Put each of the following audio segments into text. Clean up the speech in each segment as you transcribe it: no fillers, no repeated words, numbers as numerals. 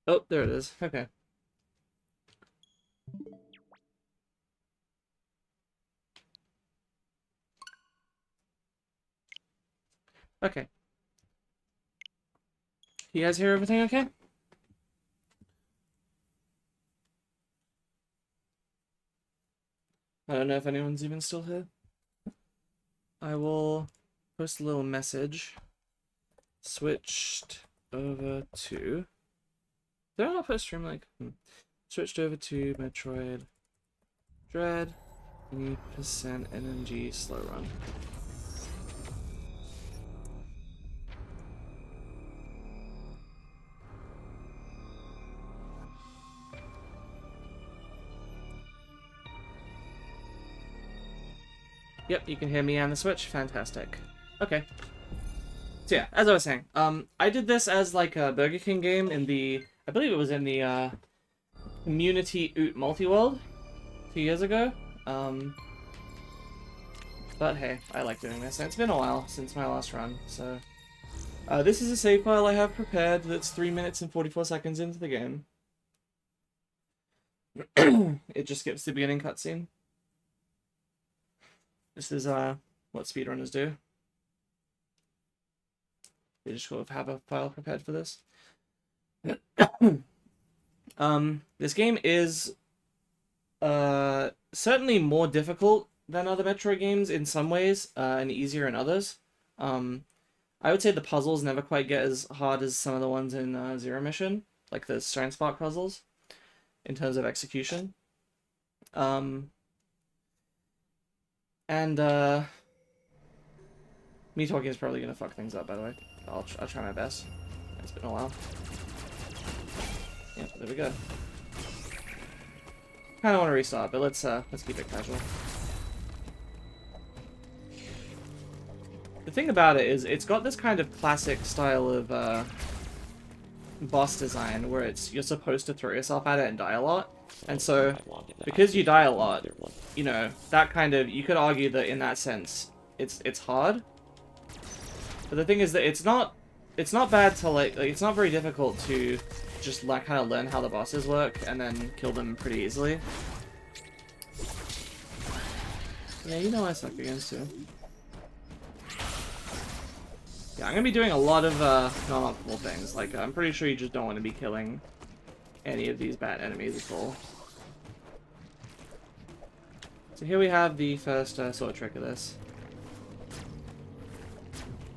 Oh, there it is. Okay. Okay. You guys hear everything okay? I don't know if anyone's even still here. I will post a little message. Switched over to... Did I not post stream like? Switched over to Metroid Dread. 20% NMG Slowrun. Yep, you can hear me and the Switch. Fantastic. Okay. So yeah, as I was saying, I did this as like a Burger King game in the, I believe it was in the Community Oot Multi-World 2 years ago. But hey, I like doing this, and it's been a while since my last run, so... this is a save file I have prepared that's 3 minutes and 44 seconds into the game. It just skips the beginning cutscene. This is what speedrunners do. They just sort of have a file prepared for this. This game is certainly more difficult than other Metroid games in some ways, and easier in others. I would say the puzzles never quite get as hard as some of the ones in Zero Mission, like the Stone Spark puzzles, in terms of execution. And me talking is probably gonna fuck things up, by the way. I'll try my best. It's been a while. Yeah, there we go. Kind of want to restart, but let's keep it casual. The thing about it is, it's got this kind of classic style of boss design where you're supposed to throw yourself at it and die a lot. And so, because you die a lot, you know, that kind of, you could argue that in that sense, it's hard. But the thing is that it's not bad to like it's not very difficult to just like kind of learn how the bosses work and then kill them pretty easily. Yeah, you know I suck against too. Yeah, I'm gonna be doing a lot of non-optimal things. Like I'm pretty sure you just don't want to be killing any of these bad enemies at all. So here we have the first sword trick of this.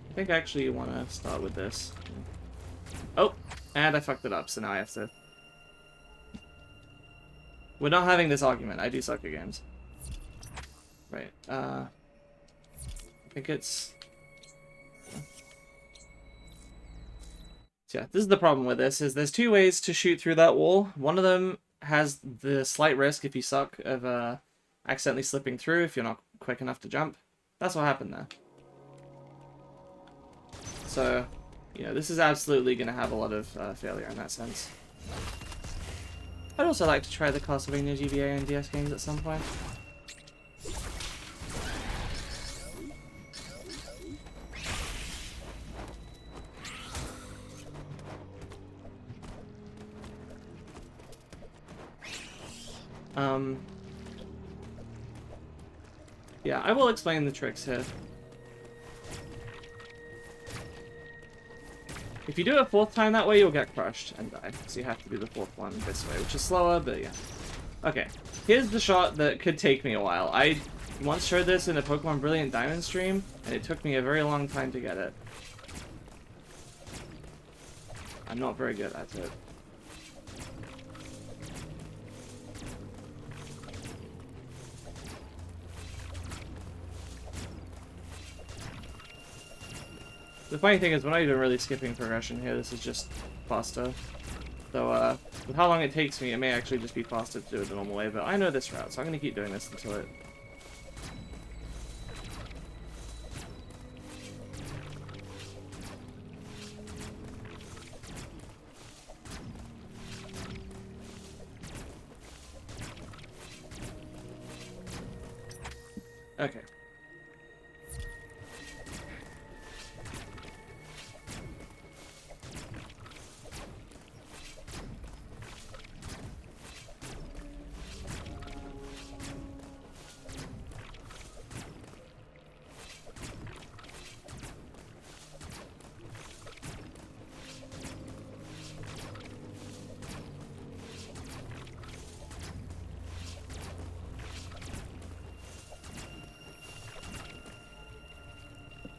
I think actually you want to start with this. Oh, and I fucked it up, so now I have to... We're not having this argument. I do suck at games. Right, I think it's... So yeah, this is the problem with this, is there's two ways to shoot through that wall. One of them has the slight risk, if you suck, of accidentally slipping through if you're not quick enough to jump. That's what happened there. So, you know, this is absolutely going to have a lot of failure in that sense. I'd also like to try the Castlevania GBA and DS games at some point. Yeah, I will explain the tricks here. If you do it a fourth time that way, you'll get crushed and die. So you have to do the fourth one this way, which is slower, but yeah. Okay, here's the shot that could take me a while. I once showed this in a Pokemon Brilliant Diamond stream, and it took me a very long time to get it. I'm not very good at it. The funny thing is, we're not even really skipping progression here, this is just faster. So, with how long it takes me, it may actually just be faster to do it the normal way, but I know this route, so I'm gonna keep doing this until it... Okay.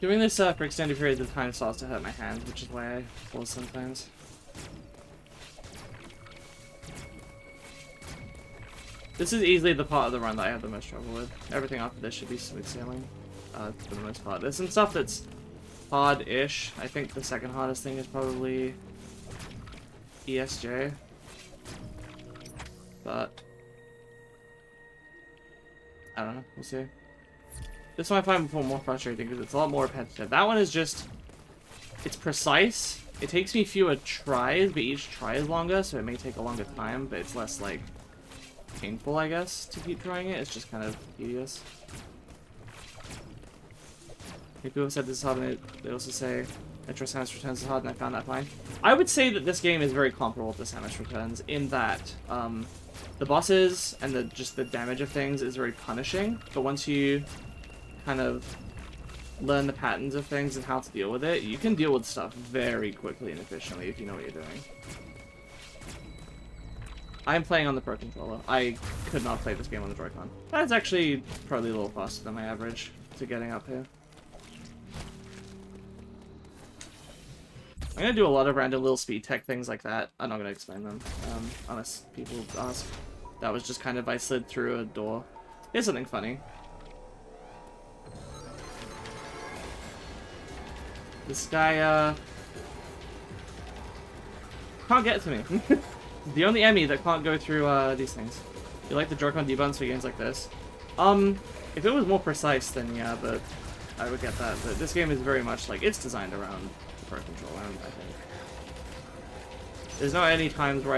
Doing this for extended periods of time starts to hurt my hands, which is why I pause sometimes. This is easily the part of the run that I have the most trouble with. Everything after this should be smooth sailing, for the most part. There's some stuff that's hard-ish. I think the second hardest thing is probably ESJ. But I don't know, we'll see. This one I find more frustrating because it's a lot more repetitive. That one is just, it's precise. It takes me fewer tries, but each try is longer, so it may take a longer time, but it's less, like, painful, I guess, to keep trying it. It's just kind of tedious. People have said this is hard, and they also say Metro Samus Returns is hard, and I found that fine. I would say that this game is very comparable to Samus Returns in that the bosses and just the damage of things is very punishing, but once you kind of learn the patterns of things and how to deal with it, you can deal with stuff very quickly and efficiently if you know what you're doing. I'm playing on the Pro Controller. I could not play this game on the Joy-Con. That's actually probably a little faster than my average to getting up here. I'm gonna do a lot of random little speed tech things like that. I'm not gonna explain them, unless people ask. That was just kind of, I slid through a door. Here's something funny. This guy, can't get to me. The only enemy that can't go through, these things. You like the Joy-Con debuttons for games like this? If it was more precise, then yeah, but I would get that. But this game is very much, like, it's designed around the Pro Controller, I think. There's not any times where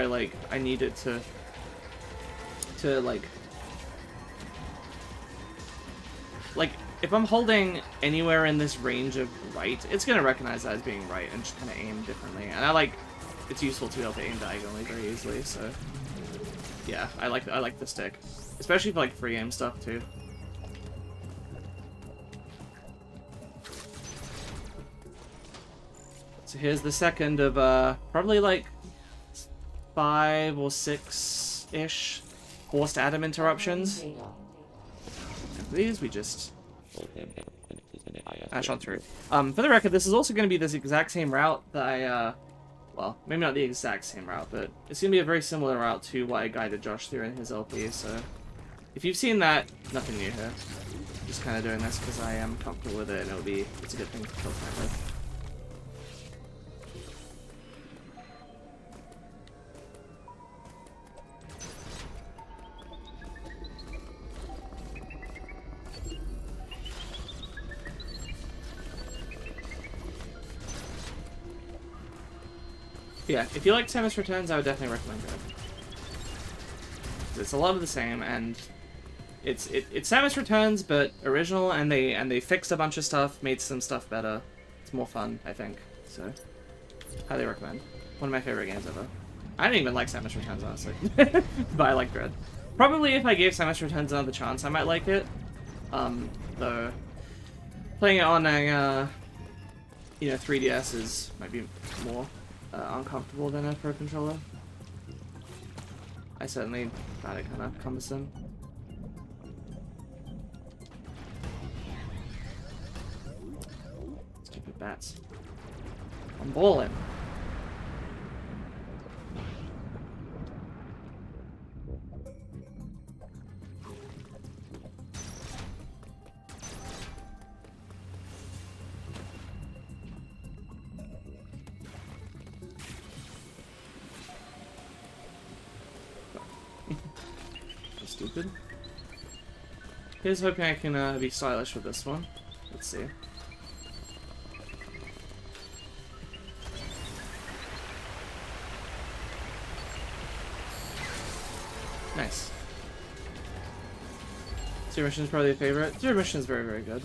I need it to if I'm holding anywhere in this range of right, it's gonna recognize that as being right and just kind of aim differently. And it's useful to be able to aim diagonally very easily. So yeah, I like the stick, especially for like free aim stuff too. So here's the second of probably like 5 or 6-ish forced Adam interruptions. And for these we just shot through. For the record, this is also going to be this exact same route that I, well, maybe not the exact same route, but it's going to be a very similar route to what I guided Josh through in his LP, so if you've seen that, nothing new here. Just kind of doing this because I am comfortable with it, and it's a good thing to kill time with. Yeah, if you like Samus Returns, I would definitely recommend it. It's a lot of the same, and it's Samus Returns, but original, and they fixed a bunch of stuff, made some stuff better. It's more fun, I think. So, highly recommend. One of my favorite games ever. I didn't even like Samus Returns, honestly, but I like Dread. Probably if I gave Samus Returns another chance, I might like it. Though playing it on a 3DS might be more uncomfortable than a Pro Controller. I certainly found it kind of cumbersome. Stupid bats. I'm balling. Stupid. Here's hoping I can be stylish with this one. Let's see. Nice. Zero Mission is probably a favorite. Zero Mission is very, very good.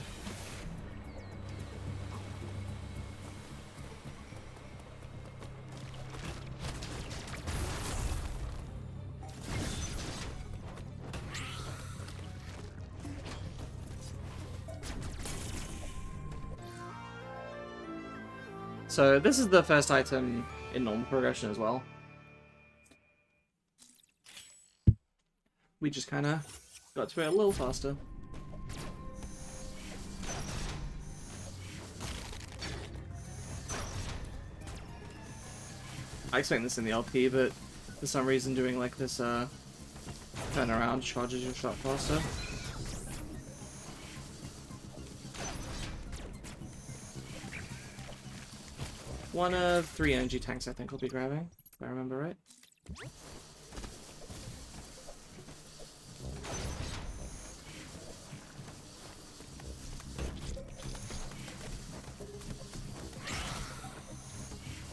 So this is the first item in normal progression as well. We just kind of got to it a little faster. I explained this in the LP, but for some reason doing like this turn around charges your shot faster. One of 3 energy tanks I think we'll be grabbing, if I remember right.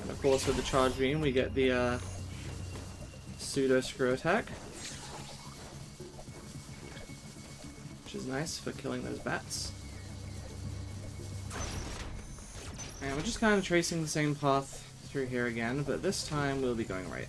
And of course with the charge beam we get the pseudo screw attack. Which is nice for killing those bats. And we're just kind of tracing the same path through here again, but this time we'll be going right.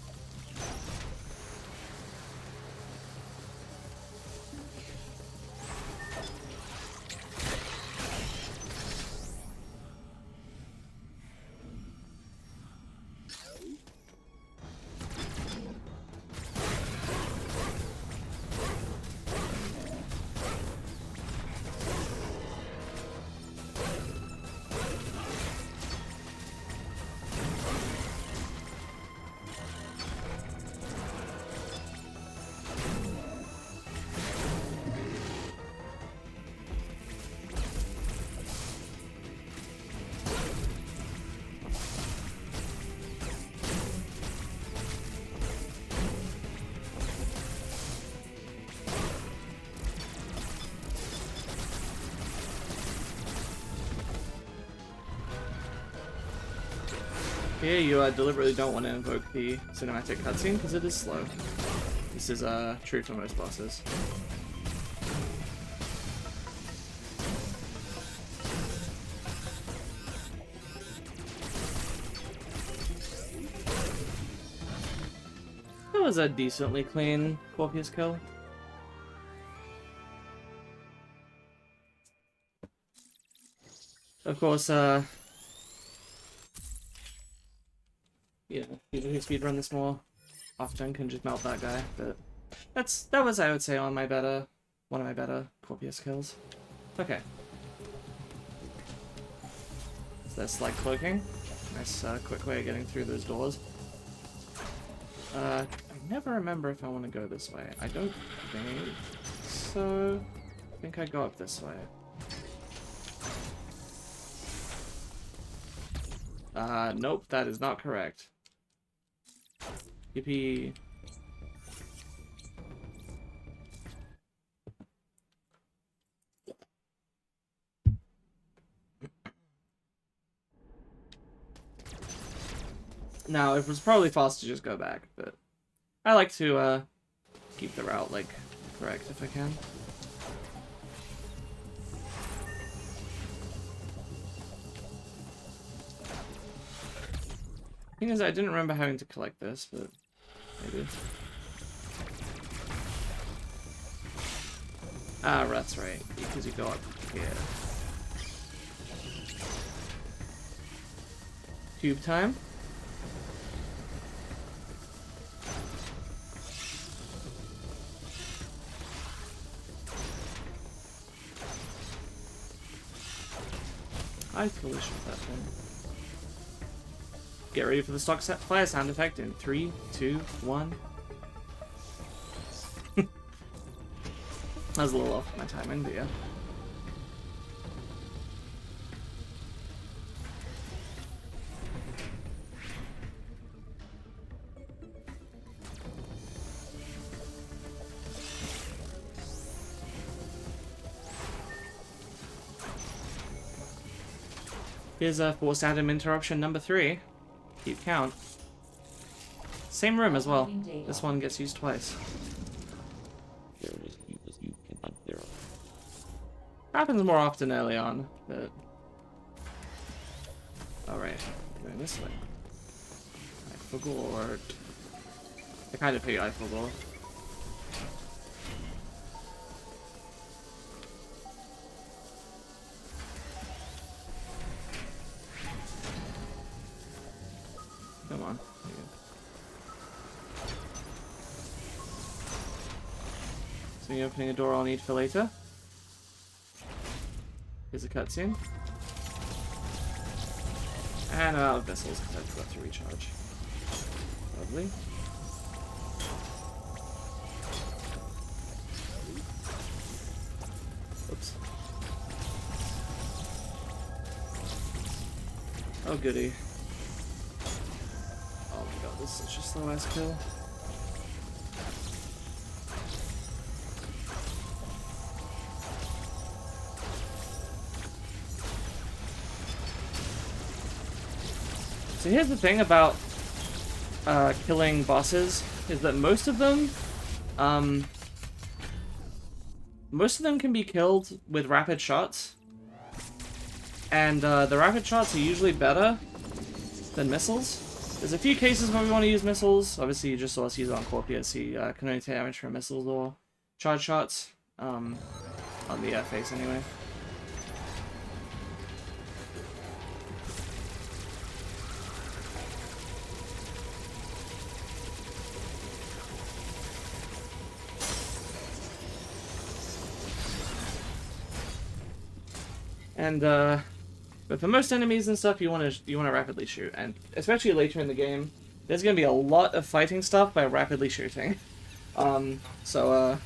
Here you deliberately don't want to invoke the cinematic cutscene because it is slow. This is true for most bosses. That was a decently clean Corpius kill. Of course, you know, people who speedrun this more often can just melt that guy, but that was, I would say, one of my better Corpius kills. Okay. So that's like cloaking. Nice quick way of getting through those doors. I never remember if I want to go this way. I don't think so. I think I go up this way. Nope, that is not correct. Yippee. Now, it was probably fast to just go back, but I like to keep the route, like, correct if I can. Thing is, I didn't remember having to collect this, but maybe. Ah, that's right, because you go up here. Tube time. I totally shot that thing. Get ready for the stock set fire sound effect in 3, 2, 1. That was a little off my timing, but yeah. Here's a forced atom interruption number 3. Keep count. Same room as well. This one gets used twice. Happens more often early on, but... Alright, going this way. I forgot. I kind of figured I forgot. Come on. There you go. So you're opening a door I'll need for later. Here's a cutscene. And I'm out of vessels because I forgot to recharge. immediately. Oops. Oh goody. Oh my god, this is such a slow ass kill. So here's the thing about killing bosses, is that most of them can be killed with rapid shots. And the rapid shots are usually better than missiles. There's a few cases where we want to use missiles. Obviously, you just saw us use it on Corpius. He can only take damage from missiles or charge shots. On the face, anyway. And but for most enemies and stuff, you want to rapidly shoot, and especially later in the game, there's gonna be a lot of fighting stuff by rapidly shooting. So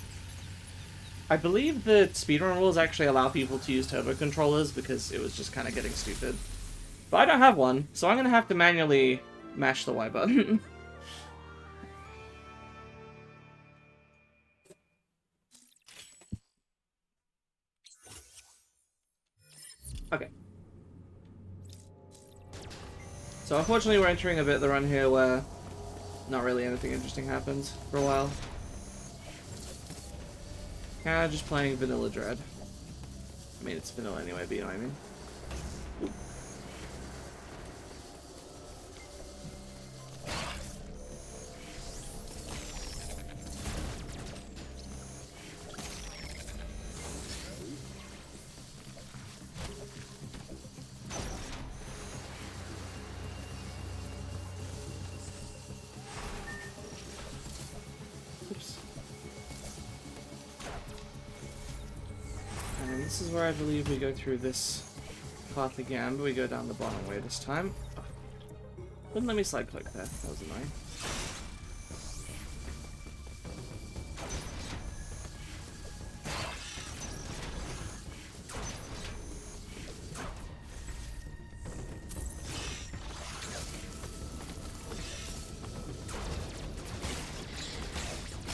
I believe the speedrun rules actually allow people to use turbo controllers because it was just kind of getting stupid. But I don't have one, so I'm gonna have to manually mash the Y button. Okay. So unfortunately we're entering a bit of the run here where not really anything interesting happens for a while. Kinda just playing vanilla Dread. I mean, it's vanilla anyway, but you know what I mean. This is where I believe we go through this path again, but we go down the bottom way this time. Oh. Wouldn't let me slide click there. That was annoying.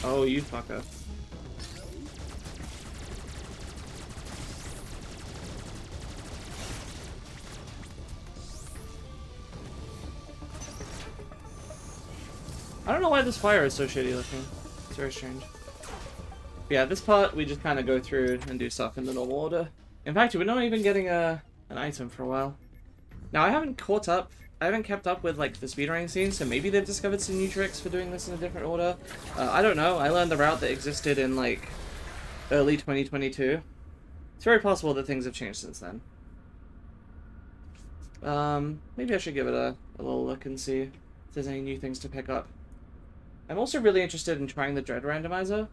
Oh, you fucker. I don't know why this fire is so shitty looking. It's very strange. But yeah, this part we just kind of go through and do stuff in the normal order. In fact, we're not even getting an item for a while. Now, I haven't kept up with like the speedrunning scene, so maybe they've discovered some new tricks for doing this in a different order. I don't know. I learned the route that existed in like early 2022. It's very possible that things have changed since then. Maybe I should give it a little look and see if there's any new things to pick up. I'm also really interested in trying the Dread randomizer.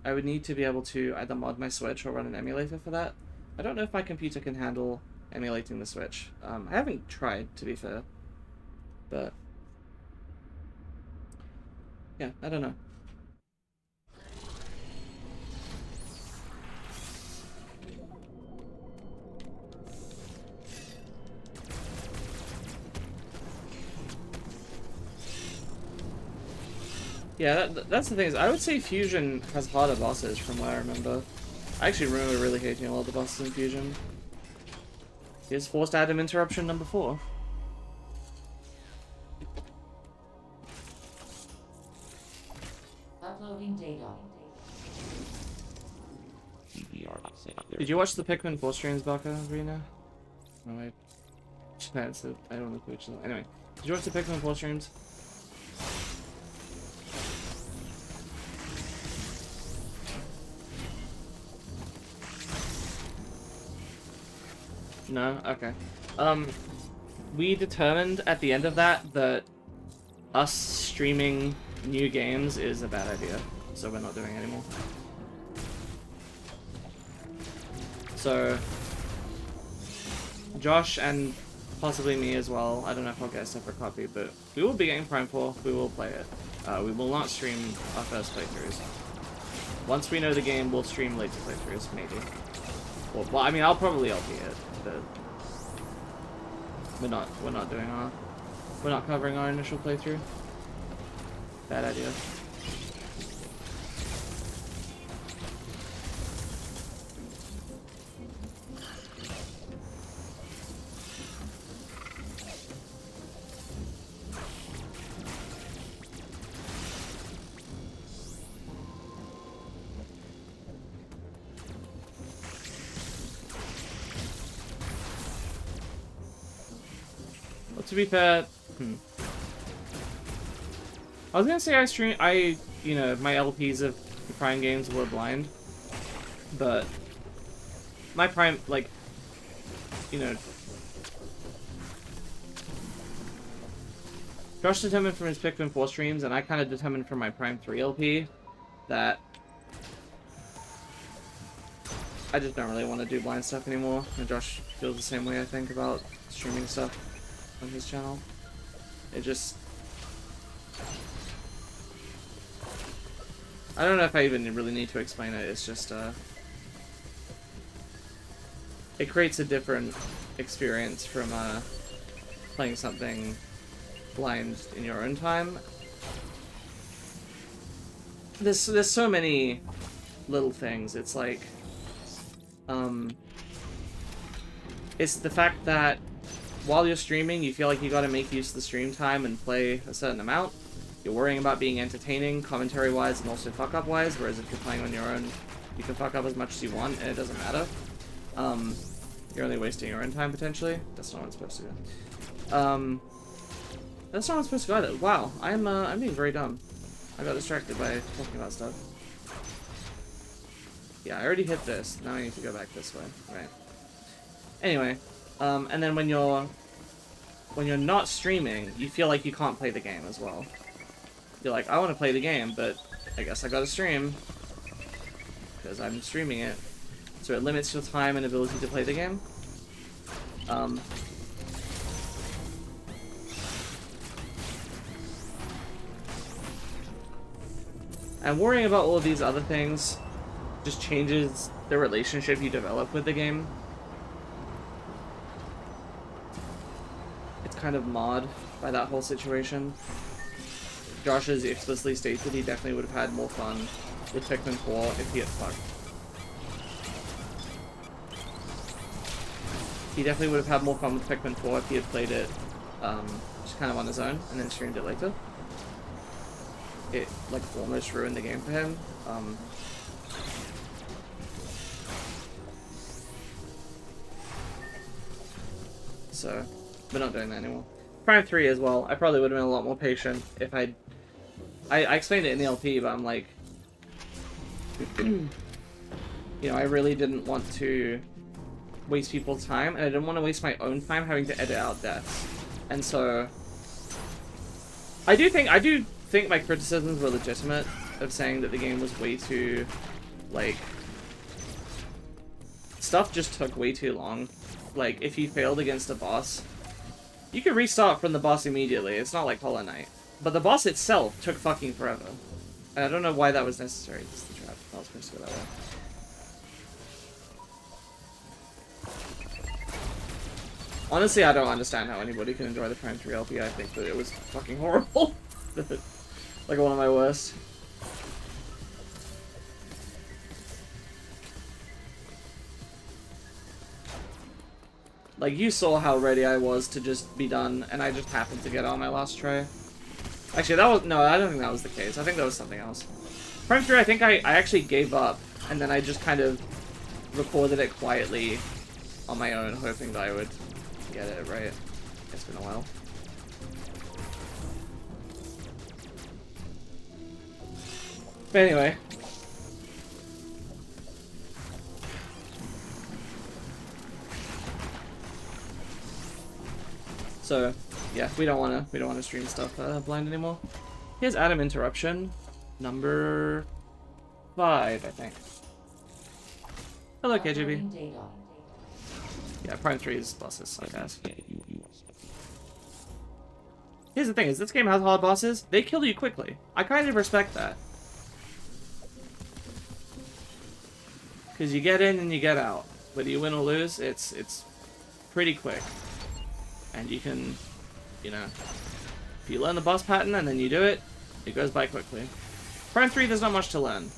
I would need to be able to either mod my Switch or run an emulator for that. I don't know if my computer can handle emulating the Switch. I haven't tried, to be fair. But yeah, I don't know. Yeah, that's the thing is, I would say Fusion has harder bosses from what I remember. I actually remember really hating a lot of the bosses in Fusion. Here's Forced Atom Interruption number 4. Uploading data. Did you watch the Pikmin 4 streams, Baka, Rena? No, wait. I don't know which. Anyway, did you watch the Pikmin 4 streams? No? Okay. We determined at the end of that us streaming new games is a bad idea, so we're not doing it anymore. So Josh and possibly me as well. I don't know if I'll get a separate copy, but we will be getting Prime 4. We will play it. We will not stream our first playthroughs. Once we know the game, we'll stream later playthroughs, maybe. Well, I mean, I'll probably LP it, but we're not doing our, we're not covering our initial playthrough. Bad idea. To be fair, I was gonna say you know, my LPs of the Prime games were blind, but my Prime, like, you know, Josh determined from his Pikmin 4 streams, and I kind of determined from my Prime 3 LP that I just don't really want to do blind stuff anymore, and Josh feels the same way, I think, about streaming stuff on his channel. It just... I don't know if I even really need to explain it, it's just, it creates a different experience from, playing something blind in your own time. There's so many little things, it's like, it's the fact that while you're streaming, you feel like you gotta make use of the stream time and play a certain amount. You're worrying about being entertaining, commentary-wise, and also fuck-up-wise, whereas if you're playing on your own, you can fuck up as much as you want, and it doesn't matter. You're only wasting your own time, potentially. That's not what I'm supposed to do. That's not what I'm supposed to go either. Wow, I'm being very dumb. I got distracted by talking about stuff. Yeah, I already hit this. Now I need to go back this way. Right. Anyway, and then when you're not streaming, you feel like you can't play the game as well. You're like, I want to play the game, but I guess I gotta stream because I'm streaming it. So it limits your time and ability to play the game. And worrying about all of these other things just changes the relationship you develop with the game. It's kind of marred by that whole situation. Josh has explicitly stated he definitely would have had more fun with Pikmin 4 if he had fucked. He definitely would have had more fun with Pikmin 4 if he had played it just kind of on his own and then streamed it later. It like almost ruined the game for him. So we're not doing that anymore. Prime 3 as well. I probably would have been a lot more patient if I explained it in the LP, but I'm like, you know, I really didn't want to waste people's time, and I didn't want to waste my own time having to edit out deaths. And so I do think my criticisms were legitimate of saying that the game was way too, like, stuff just took way too long. Like, if you failed against a boss, you could restart from the boss immediately. It's not like Hollow Knight. But the boss itself took fucking forever. And I don't know why that was necessary. This is the trap. I was supposed to go that way. Honestly, I don't understand how anybody can enjoy the Prime 3 LP. I think that it was fucking horrible. Like one of my worst. Like, you saw how ready I was to just be done, and I just happened to get on my last try. Actually, that was... No, I don't think that was the case. I think that was something else. Prime 3, I think I actually gave up, and then I just kind of recorded it quietly on my own, hoping that I would get it right. It's been a while. But anyway. So, yeah, we don't wanna stream stuff blind anymore. Here's Adam Interruption, number 5, I think. Hello, KJB. Yeah, Prime 3's bosses suck ass. Here's the thing, is this game has hard bosses, they kill you quickly. I kind of respect that. Because you get in and you get out. Whether you win or lose, it's pretty quick. And you can, you know, if you learn the boss pattern and then you do it, it goes by quickly. Prime 3, there's not much to learn.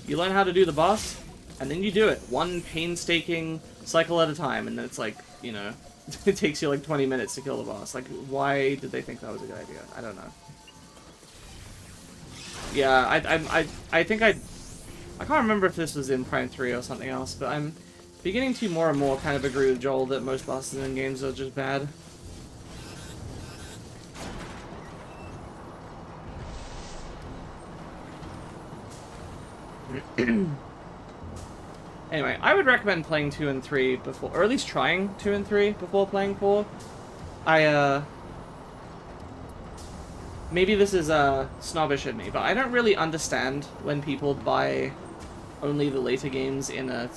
You learn how to do the boss, and then you do it. One painstaking cycle at a time, and then it's like, you know, it takes you like 20 minutes to kill the boss. Like, why did they think that was a good idea? I don't know. Yeah, I think I can't remember if this was in Prime 3 or something else, but I'm beginning to more and more kind of agree with Joel that most bosses in games are just bad. Anyway, I would recommend playing 2 and 3 before, or at least trying 2 and 3 before playing 4. Maybe this is snobbish of me, but I don't really understand when people buy only the later games in a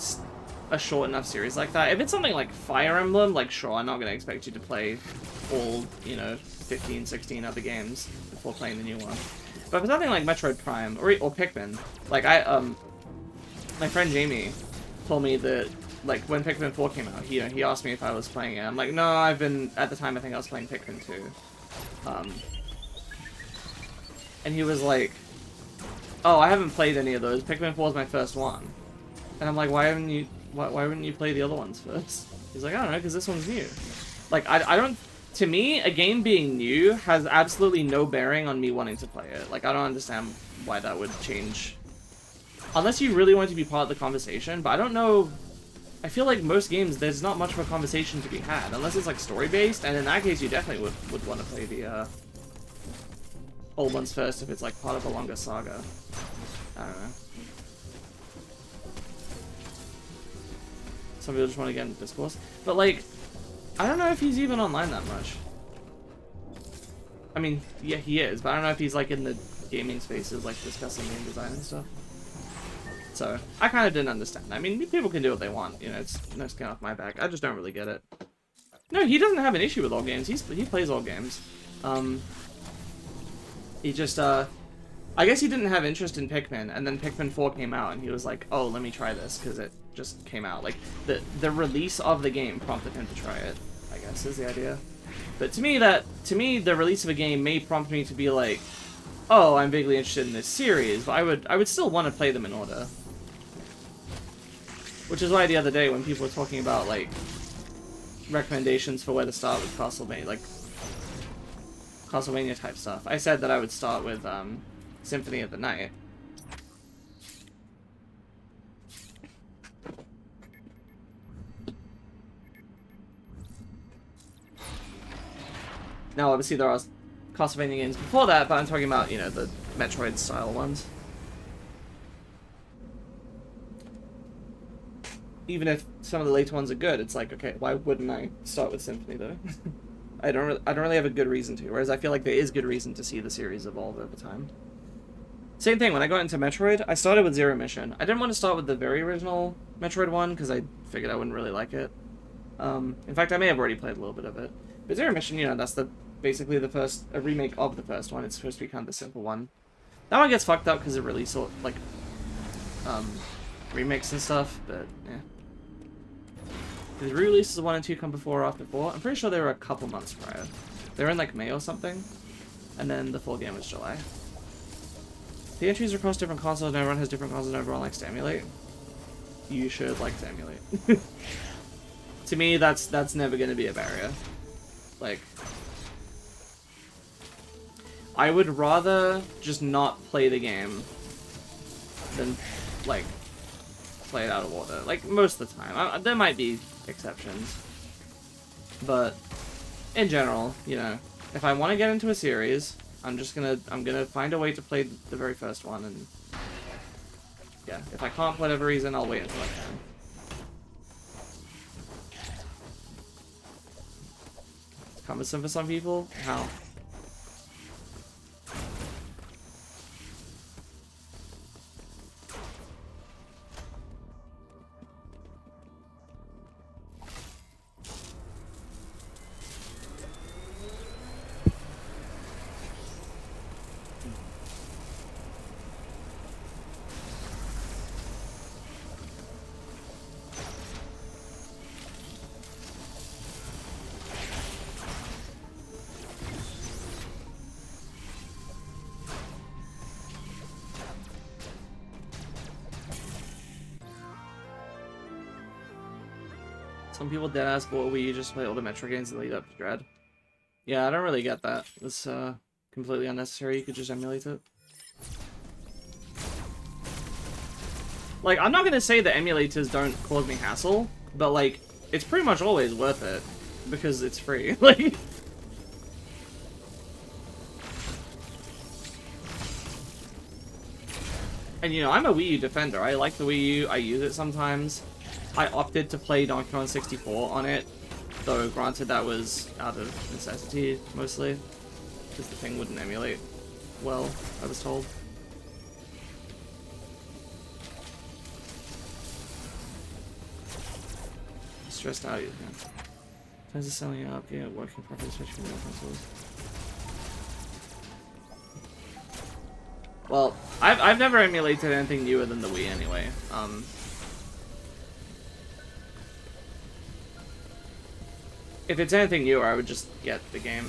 short enough series like that. If it's something like Fire Emblem, like, sure, I'm not going to expect you to play all, you know, 15, 16 other games before playing the new one. But for something like Metroid Prime, or Pikmin, like, my friend Jamie told me that, like, when Pikmin 4 came out, he asked me if I was playing it. I'm like, no, at the time, I think I was playing Pikmin 2. And he was like, oh, I haven't played any of those. Pikmin 4 is my first one. And I'm like, why wouldn't you play the other ones first? He's like, I don't know, because this one's new. Like, I don't... To me, a game being new has absolutely no bearing on me wanting to play it. Like, I don't understand why that would change. Unless you really want to be part of the conversation, but I don't know... I feel like most games, there's not much of a conversation to be had, unless it's, like, story-based, and in that case, you definitely would want to play the, old ones first if it's, like, part of a longer saga. I don't know. Some people just want to get into discourse. But, like, I don't know if he's even online that much. I mean, yeah, he is, but I don't know if he's, like, in the gaming spaces, like, discussing game design and stuff. So, I kind of didn't understand. I mean, people can do what they want, you know, it's no skin off my back. I just don't really get it. No, he doesn't have an issue with all games. He plays all games. He just, I guess he didn't have interest in Pikmin, and then Pikmin 4 came out, and he was like, oh, let me try this, because it just came out. Like, the release of the game prompted him to try it, I guess, is the idea. But to me, the release of a game may prompt me to be like, oh, I'm vaguely interested in this series, but I would still want to play them in order. Which is why the other day, when people were talking about, like, recommendations for where to start with Castlevania, like, Castlevania type stuff, I said that I would start with, Symphony of the Night. Now, obviously, there are Castlevania games before that, but I'm talking about, you know, the Metroid-style ones. Even if some of the later ones are good, it's like, okay, why wouldn't I start with Symphony, though? I don't really have a good reason to, whereas I feel like there is good reason to see the series evolve over time. Same thing, when I got into Metroid, I started with Zero Mission. I didn't want to start with the very original Metroid one, because I figured I wouldn't really like it. In fact, I may have already played a little bit of it. But Zero Mission, you know, that's basically a remake of the first one. It's supposed to be kind of the simple one. That one gets fucked up because it released, like, remakes and stuff, but, yeah. Did the re-releases of 1 and 2 come before or after 4? I'm pretty sure they were a couple months prior. They were in, like, May or something, and then the full game was July. The entries are across different consoles, and everyone has different consoles, and everyone likes to emulate. You should like to emulate. To me, that's never going to be a barrier. Like, I would rather just not play the game than, like, play it out of order. Like, most of the time. There might be exceptions. But, in general, you know, if I want to get into a series, I'm gonna find a way to play the very first one, and yeah, if I can't for whatever reason, I'll wait until I can. It's cumbersome for some people? How? Some people deadass bought Wii U just to play all the Metroid games that lead up to Dread. Yeah, I don't really get that. It's completely unnecessary. You could just emulate it. Like, I'm not gonna say that emulators don't cause me hassle, but like, it's pretty much always worth it because it's free. Like, and you know, I'm a Wii U defender. I like the Wii U. I use it sometimes. I opted to play Donkey Kong 64 on it, though granted that was out of necessity mostly, because the thing wouldn't emulate well, I was told. Stressed out, yeah. Times of selling up, yeah, working properly, especially for new consoles. Well, I've never emulated anything newer than the Wii anyway. If it's anything newer, I would just get the game.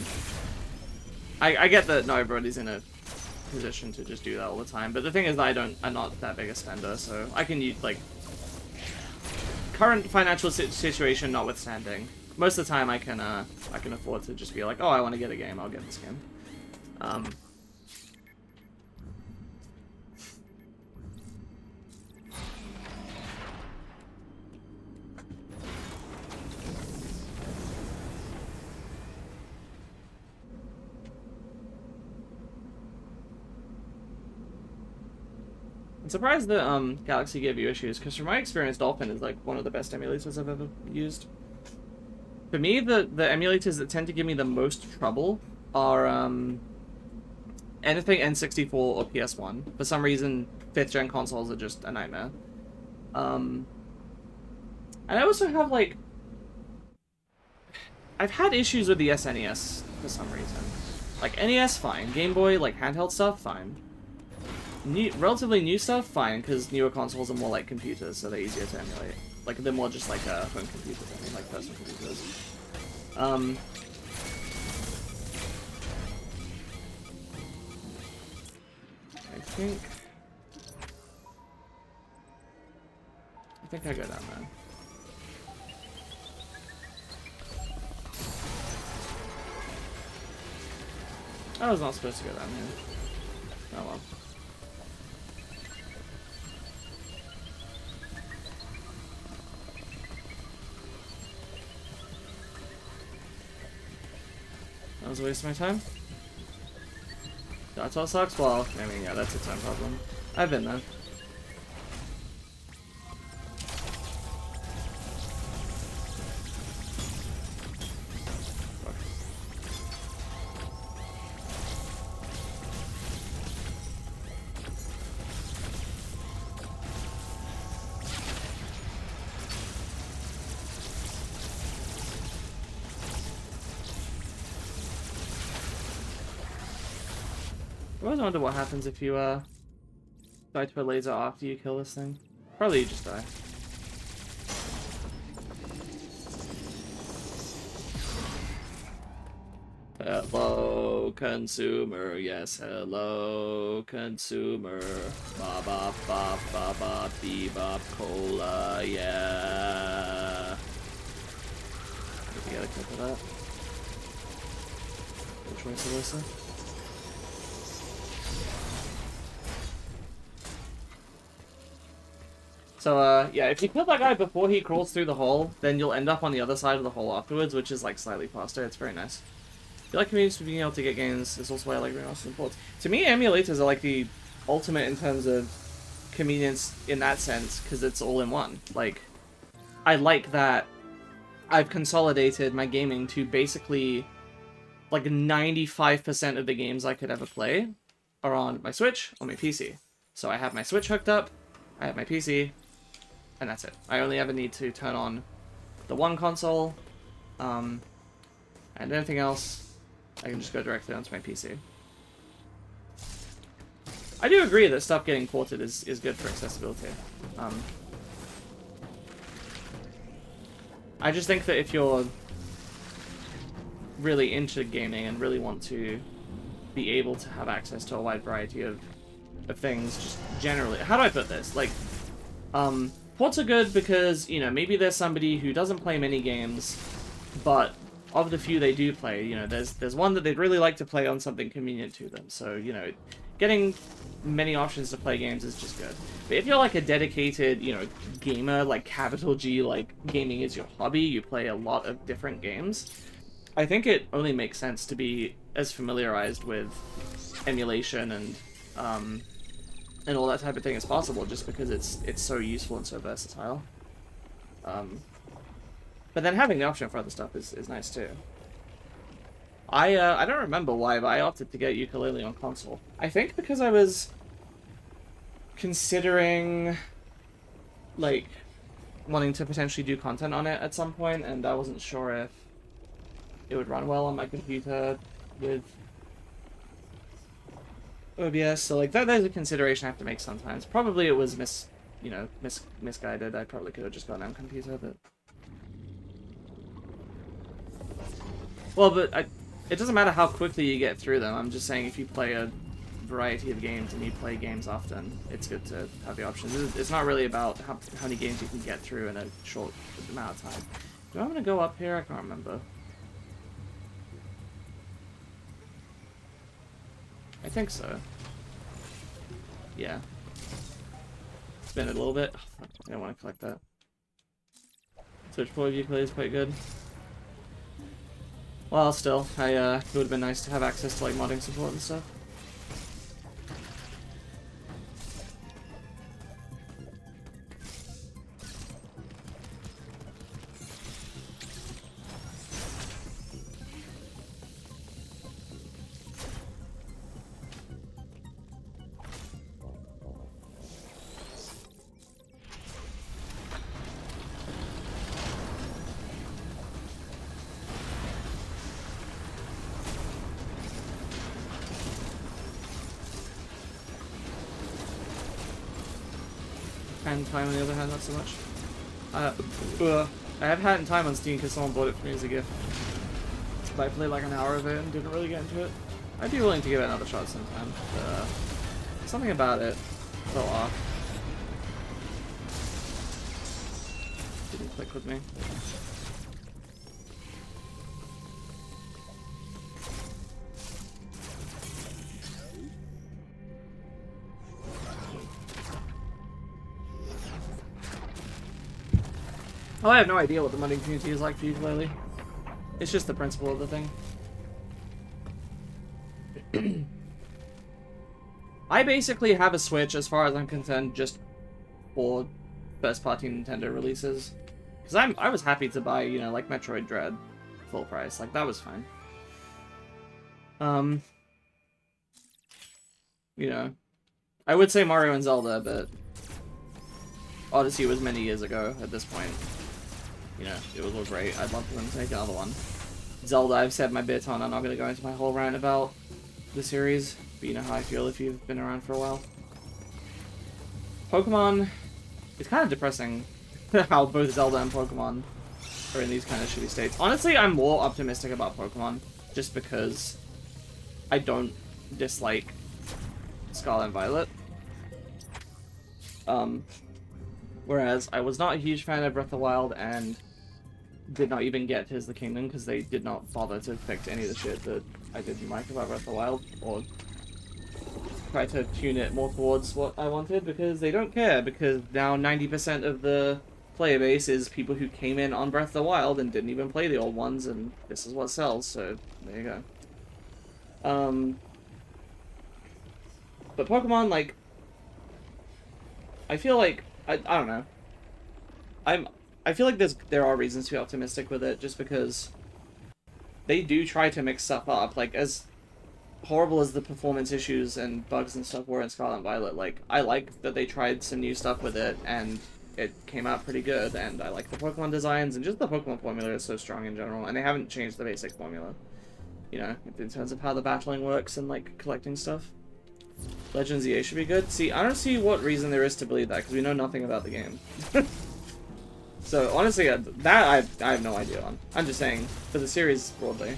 I get that not everybody's in a position to just do that all the time, but the thing is that I'm not that big a spender, so I can use, like, current financial situation notwithstanding, most of the time I can afford to just be like, oh, I want to get a game, I'll get this game. I'm surprised that Galaxy gave you issues, because from my experience, Dolphin is like one of the best emulators I've ever used. For me, the emulators that tend to give me the most trouble are anything N64 or PS1. For some reason, 5th gen consoles are just a nightmare. And I also have like, I've had issues with the SNES for some reason. Like NES, fine. Game Boy, like handheld stuff, fine. Relatively new stuff, fine, because newer consoles are more like computers, so they're easier to emulate. Like, they're more just like home computers, I mean, like personal computers. I think I go down there. I was not supposed to go down here. Oh well. That was a waste of my time. That's all sucks. Well, I mean, yeah, that's its own problem. I've been there. I always wonder what happens if you die to a laser after you kill this thing. Probably you just die. Hello, consumer. Yes, hello, consumer. Ba ba ba ba ba bebop cola. Yeah. Did you get a clip of that? Which one's Alyssa? So, yeah, if you kill that guy before he crawls through the hole, then you'll end up on the other side of the hole afterwards, which is, like, slightly faster. It's very nice. I like communities for being able to get games. It's also why I like remastered ports. To me, emulators are, like, the ultimate in terms of convenience in that sense, because it's all in one. Like, I like that I've consolidated my gaming to basically, like, 95% of the games I could ever play are on my Switch or my PC. So I have my Switch hooked up, I have my PC, and that's it. I only ever need to turn on the one console, and anything else, I can just go directly onto my PC. I do agree that stuff getting ported is good for accessibility. I just think that if you're really into gaming and really want to be able to have access to a wide variety of things, just generally, how do I put this? Like, ports are good because, you know, maybe there's somebody who doesn't play many games, but of the few they do play, you know, there's one that they'd really like to play on something convenient to them. So, you know, getting many options to play games is just good. But if you're like a dedicated, you know, gamer, like capital G, like gaming is your hobby, you play a lot of different games, I think it only makes sense to be as familiarized with emulation and all that type of thing as possible, just because it's so useful and so versatile. But then having the option for other stuff is nice too. I don't remember why, but I opted to get ukulele on console. I think because I was considering, like, wanting to potentially do content on it at some point, and I wasn't sure if it would run well on my computer with OBS. So, like, there's a consideration I have to make sometimes. Probably it was misguided. I probably could have just gone on computer, but... Well, but it doesn't matter how quickly you get through them. I'm just saying if you play a variety of games and you play games often, it's good to have the options. It's not really about how many games you can get through in a short amount of time. Do I want to go up here? I can't remember. I think so. Yeah. Spin it a little bit. Oh, fuck. I don't want to collect that. Switch point of ukulele is quite good. Well, still, it would have been nice to have access to, like, modding support and stuff. Hat in Time on the other hand, not so much. I have Hat in Time on Steam because someone bought it for me as a gift. But I played like an hour of it and didn't really get into it. I'd be willing to give it another shot sometime, but something about it fell off. Didn't click with me. Well, I have no idea what the modding community is like for ukulele. It's just the principle of the thing. I basically have a Switch, as far as I'm concerned, just for first-party Nintendo releases. Because I was happy to buy, you know, like Metroid Dread full price. Like, that was fine. You know, I would say Mario and Zelda, but Odyssey was many years ago at this point. You know, it was all great. I'd love for them to make another one. Zelda, I've said my bit on. I'm not going to go into my whole rant about the series, but you know how I feel if you've been around for a while. Pokemon, it's kind of depressing how both Zelda and Pokemon are in these kind of shitty states. Honestly, I'm more optimistic about Pokemon, just because I don't dislike Scarlet and Violet. Whereas I was not a huge fan of Breath of the Wild and did not even get Tears of the Kingdom because they did not bother to fix any of the shit that I didn't like about Breath of the Wild, or try to tune it more towards what I wanted, because they don't care, because now 90% of the player base is people who came in on Breath of the Wild and didn't even play the old ones, and this is what sells, so there you go. But Pokemon, like, I feel like, I don't know. I feel like there are reasons to be optimistic with it, just because they do try to mix stuff up. Like, as horrible as the performance issues and bugs and stuff were in Scarlet and Violet, like, I like that they tried some new stuff with it, and it came out pretty good, and I like the Pokemon designs, and just the Pokemon formula is so strong in general, and they haven't changed the basic formula, you know, in terms of how the battling works and, like, collecting stuff. Legends EA should be good. See, I don't see what reason there is to believe that, because we know nothing about the game. So, honestly, that I have no idea on. I'm just saying, for the series broadly.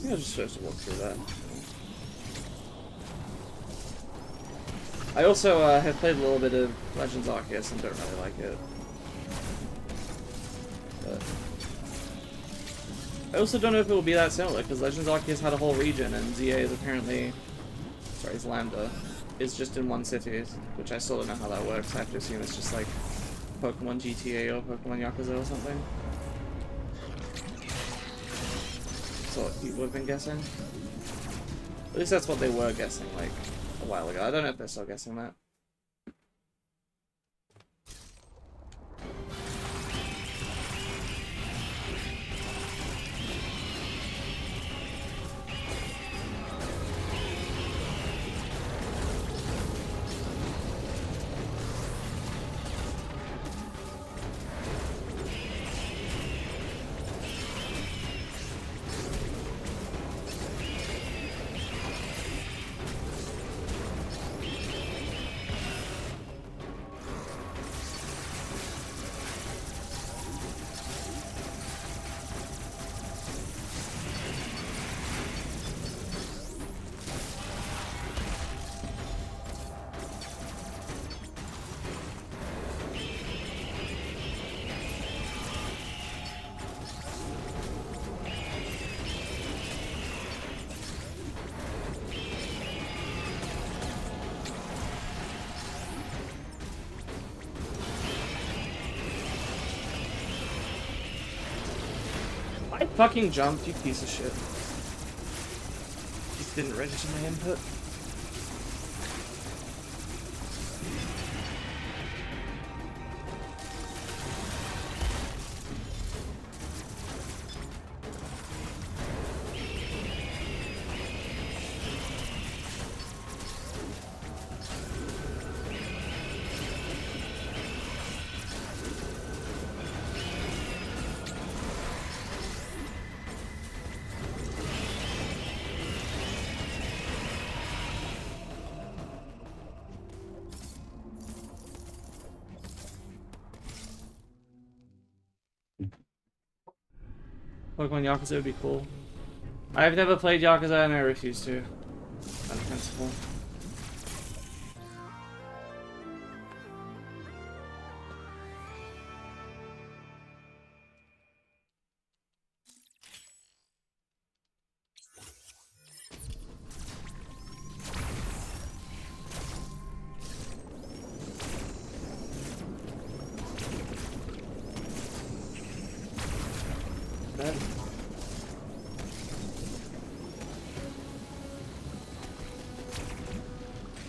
think I was just supposed to walk through that. I also have played a little bit of Legends Arceus and don't really like it. But I also don't know if it will be that similar, because Legends Arceus had a whole region, and ZA is apparently... Sorry, it's Lambda. Is just in one city, which I still don't know how that works. I have to assume it's just like Pokemon GTA or Pokemon Yakuza or something. That's what people have been guessing. At least that's what they were guessing, like, a while ago. I don't know if they're still guessing that. I fucking jumped, you piece of shit. Just didn't register my input. Pokemon Yakuza would be cool. I've never played Yakuza and I refuse to. Out of principle.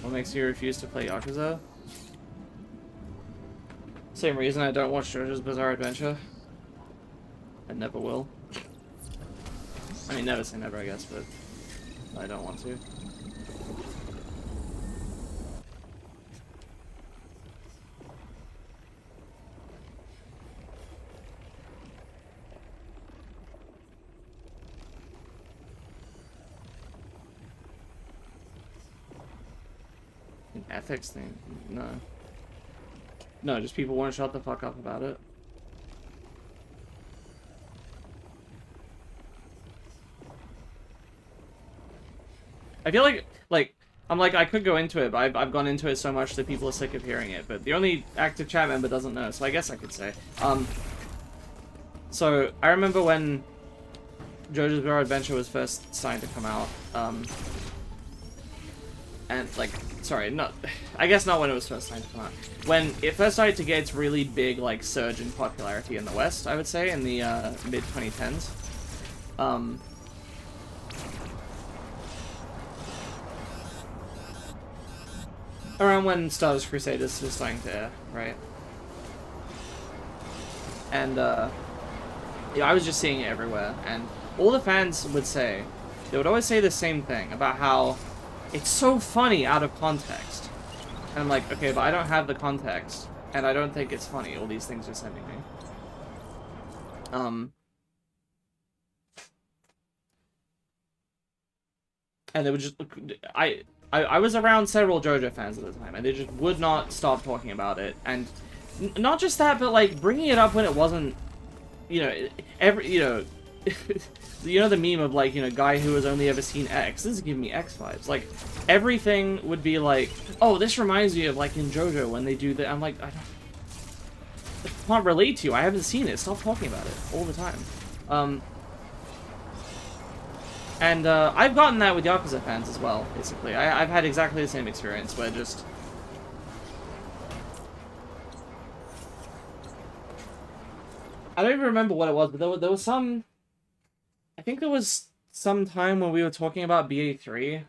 What makes you refuse to play Yakuza? Same reason I don't watch JoJo's Bizarre Adventure. I never will. I mean, never say never, I guess, but I don't want to. An ethics thing? No. No, just people want to shut the fuck up about it. I feel like, I could go into it, but I've gone into it so much that people are sick of hearing it, but the only active chat member doesn't know, so I guess I could say. So, I remember when JoJo's Bizarre Adventure was first starting to come out, and, like, sorry, I guess not when it was first starting to come out. When it first started to get its really big, like, surge in popularity in the West, I would say, in the, mid-2010s. Around when Stardust Crusaders was starting to air, right? And, yeah, I was just seeing it everywhere, and all the fans would say, they would always say the same thing about how it's so funny out of context. And I'm like, okay, but I don't have the context, and I don't think it's funny, all these things you're sending me. And they would just, I was around several JoJo fans at the time, and they just would not stop talking about it. And not just that, but like bringing it up when it wasn't, you know, you know the meme of like, you know, guy who has only ever seen X. This is giving me X vibes. Like, everything would be like, oh, this reminds me of like in JoJo when they do that. I'm like, I can't relate to you. I haven't seen it. Stop talking about it all the time. And I've gotten that with Yakuza fans as well, basically. I've had exactly the same experience where just... I don't even remember what it was, but there was some... I think there was some time when we were talking about BA3,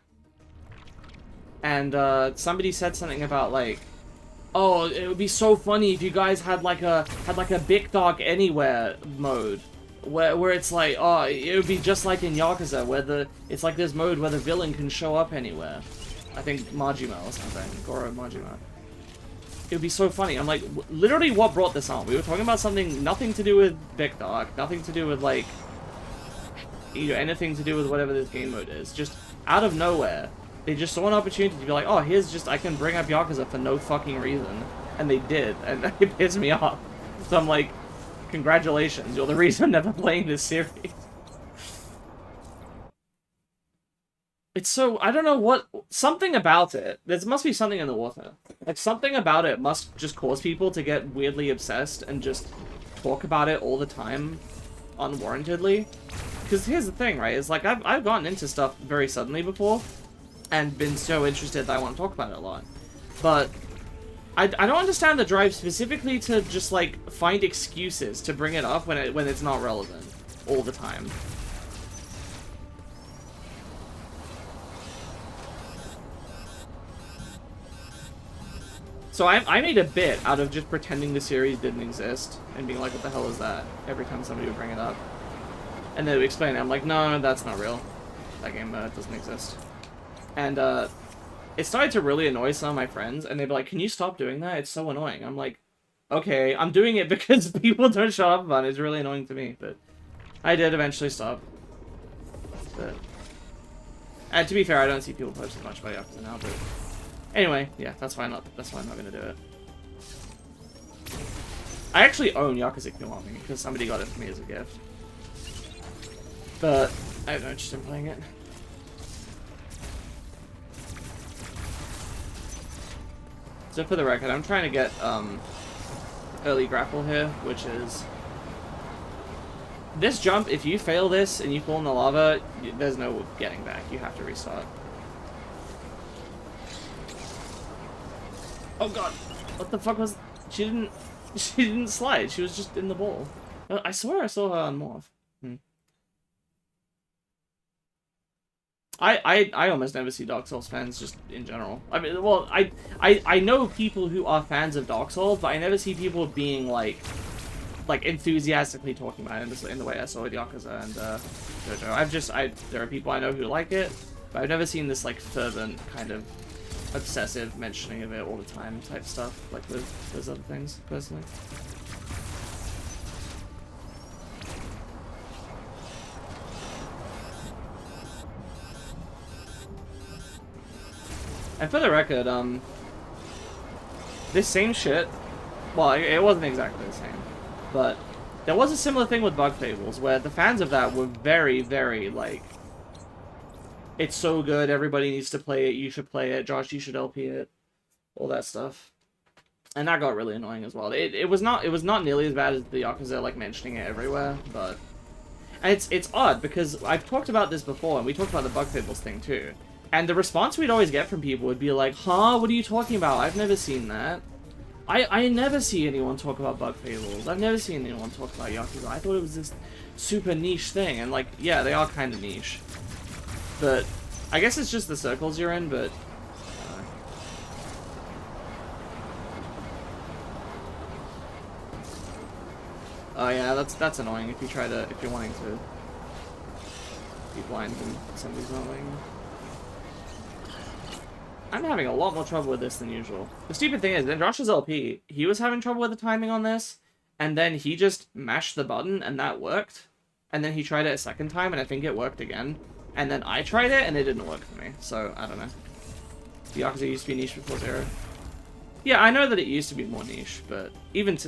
and somebody said something about like, oh, it would be so funny if you guys had like a Big Dog Anywhere mode, where it's like, oh, it would be just like in Yakuza, where it's like this mode where the villain can show up anywhere. I think Majima or something, Goro Majima. It would be so funny. I'm like, literally, what brought this on? We were talking about something nothing to do with Big Dog, nothing to do with like, you know, anything to do with whatever this game mode is. Just out of nowhere, they just saw an opportunity to be like, oh, here's just, I can bring up Yakuza for no fucking reason. And they did, and it pissed me off. So I'm like, congratulations, you're the reason I'm never playing this series. It's so, I don't know what, something about it, there must be something in the water. Like, something about it must just cause people to get weirdly obsessed and just talk about it all the time, unwarrantedly. Because here's the thing, right, is like, I've gotten into stuff very suddenly before, and been so interested that I want to talk about it a lot. But I don't understand the drive specifically to just, like, find excuses to bring it up when it's not relevant all the time. So I made a bit out of just pretending the series didn't exist and being like, what the hell is that? Every time somebody would bring it up. And they would explain it. I'm like, no, that's not real. That game doesn't exist. And it started to really annoy some of my friends, and they'd be like, can you stop doing that? It's so annoying. I'm like, okay, I'm doing it because people don't shut up about it. It's really annoying to me, but I did eventually stop. But, and to be fair, I don't see people post as much about Yakuza now, but anyway, yeah, that's why I'm not gonna do it. I actually own Yakuza Kiwami because somebody got it for me as a gift. But I have no interest in playing it. So for the record, I'm trying to get early grapple here, which is this jump. If you fail this and you fall in the lava, there's no getting back. You have to restart. Oh god, what the fuck was? She didn't slide. She was just in the ball. I swear I saw her on Morph. I almost never see Dark Souls fans just in general. I mean, well, I know people who are fans of Dark Souls, but I never see people being like enthusiastically talking about it in the way I saw with Yakuza and JoJo. There are people I know who like it, but I've never seen this like fervent kind of obsessive mentioning of it all the time type stuff like with those other things, personally. And for the record, this same shit, well, it wasn't exactly the same, but there was a similar thing with Bug Fables, where the fans of that were very, very, like, it's so good, everybody needs to play it, you should play it, Josh, you should LP it, all that stuff. And that got really annoying as well. It was not nearly as bad as the Yakuza, like, mentioning it everywhere, but... And it's odd, because I've talked about this before, and we talked about the Bug Fables thing, too. And the response we'd always get from people would be like, huh, what are you talking about? I've never seen that. I never see anyone talk about Bug Fables. I've never seen anyone talk about Yakuza. I thought it was this super niche thing. And like, yeah, they are kind of niche. But I guess it's just the circles you're in, but... Oh yeah, that's annoying if you're wanting to be blind and somebody's not letting you. I'm having a lot more trouble with this than usual. The stupid thing is, in Josh's LP, he was having trouble with the timing on this, and then he just mashed the button, and that worked. And then he tried it a second time, and I think it worked again. And then I tried it, and it didn't work for me. So, I don't know. Yakuza used to be niche before Zero. Yeah, I know that it used to be more niche, but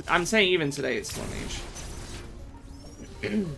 I'm saying even today it's still niche.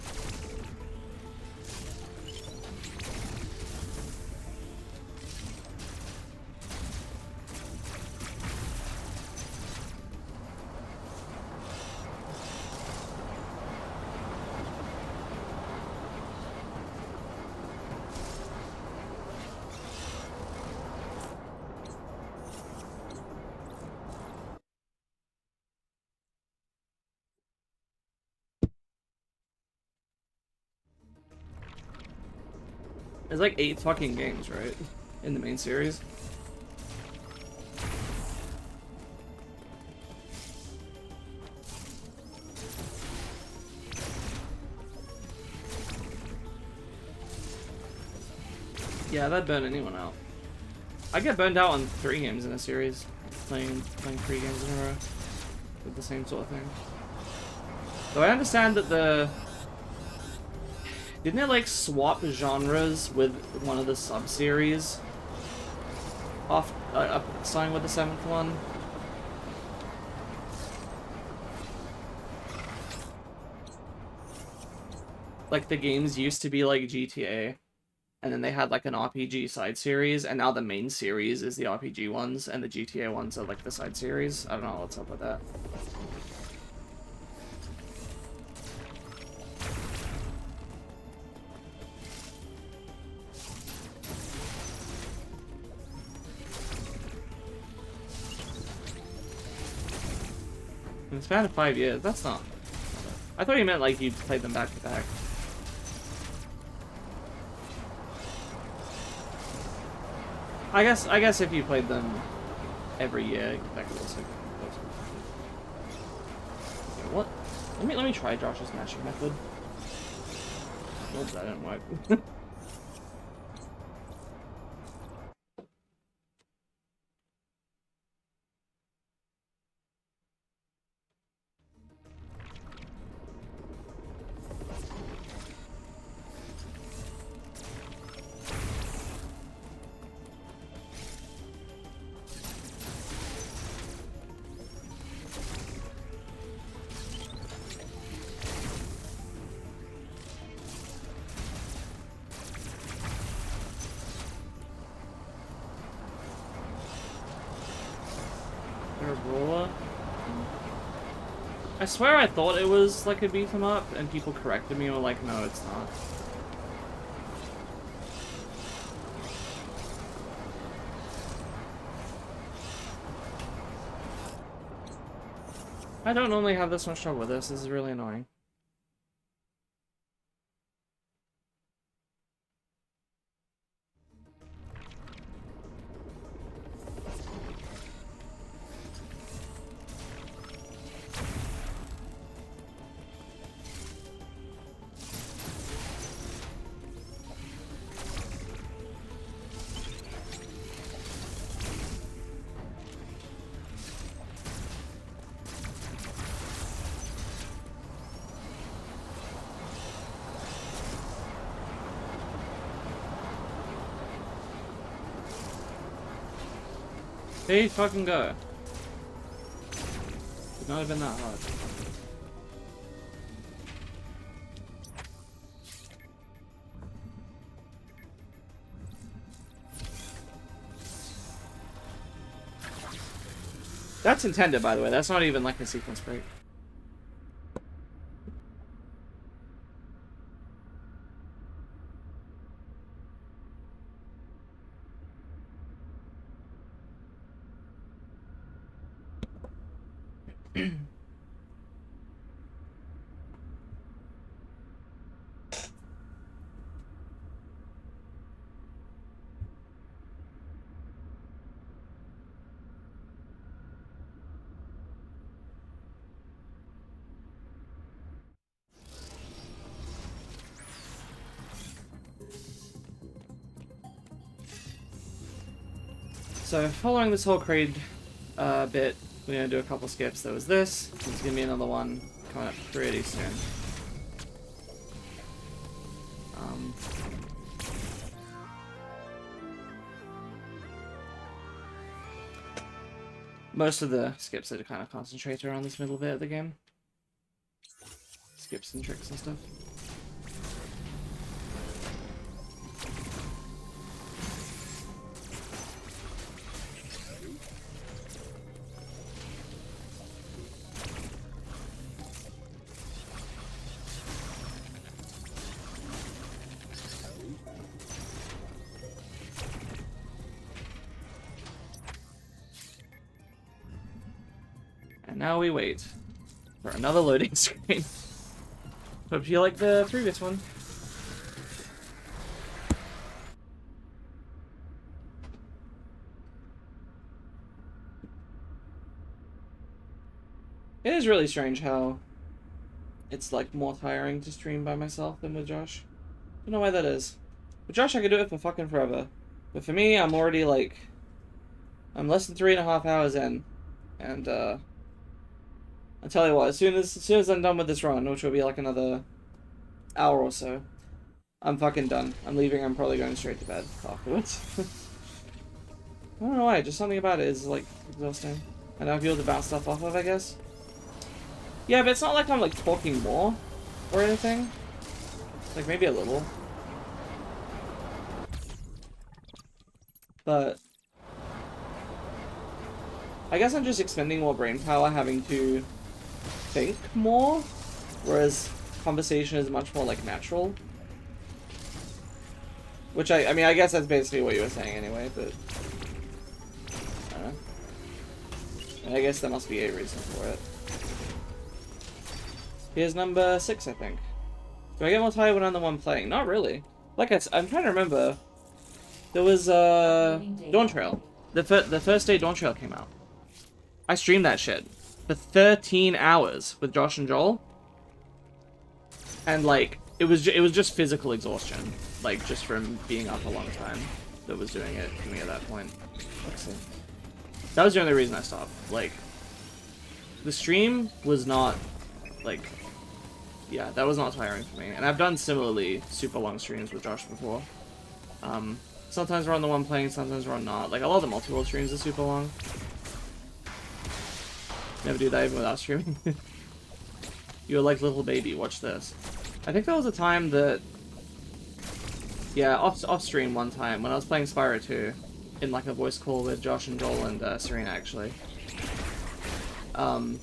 There's like 8 fucking games, right? In the main series. Yeah, that'd burn anyone out. I get burned out on 3 games in a series, playing 3 games in a row with the same sort of thing. Though I understand that didn't it like swap genres with one of the sub-series off starting with the 7th one? Like the games used to be like GTA. And then they had like an RPG side series, and now the main series is the RPG ones, and the GTA ones are like the side series. I don't know what's up with that. In the span of 5 years, that's not... I thought you meant like you played them back to back. I guess if you played them every year, that could also. Okay, what? Let me try Josh's matching method. Nope, that didn't work. I swear I thought it was like a beat 'em up, and people corrected me and were like, no, it's not. I don't normally have this much trouble with this. This is really annoying. There you fucking go. Could not have been that hard. That's intended, by the way. That's not even like a sequence break. So, following this whole Creed bit, we're gonna do a couple skips. There was this. There's gonna be another one coming up pretty soon. Most of the skips are kind of concentrated around this middle bit of the game. Skips and tricks and stuff. Now we wait for another loading screen. Hope you like the previous one. is really strange how it's like more tiring to stream by myself than with Josh. I don't know why that is. With Josh, I could do it for fucking forever. But for me, I'm already like... I'm less than 3.5 hours in. And, I'll tell you what, as soon as I'm done with this run, which will be like another hour or so, I'm fucking done. I'm leaving, I'm probably going straight to bed afterwards. I don't know why, just something about it is, like, exhausting. And I have people to bounce stuff off of, I guess. Yeah, but it's not like I'm, like, talking more or anything. Like, maybe a little. But I guess I'm just expending more brain power having to think more, whereas conversation is much more, like, natural. Which, I mean, I guess that's basically what you were saying anyway, but... I don't know. And I guess there must be a reason for it. Here's number 6, I think. Do I get more tired when I'm the one playing? Not really. Like I'm trying to remember. There was, Dawn Trail. The first day Dawn Trail came out. I streamed that shit for 13 hours with Josh and Joel. And, like, it was just physical exhaustion. Like, just from being up a long time that was doing it for me at that point. Let's see. That was the only reason I stopped. Like, the stream was not, like... Yeah, that was not tiring for me. And I've done similarly super long streams with Josh before. Sometimes we're on the one playing, sometimes we're on not. Like, a lot of the multi-world streams are super long. Never do that even without streaming. You're like little baby, watch this. I think there was a time that... Yeah, off stream one time, when I was playing Spyro 2, in like a voice call with Josh and Joel and Serena, actually. I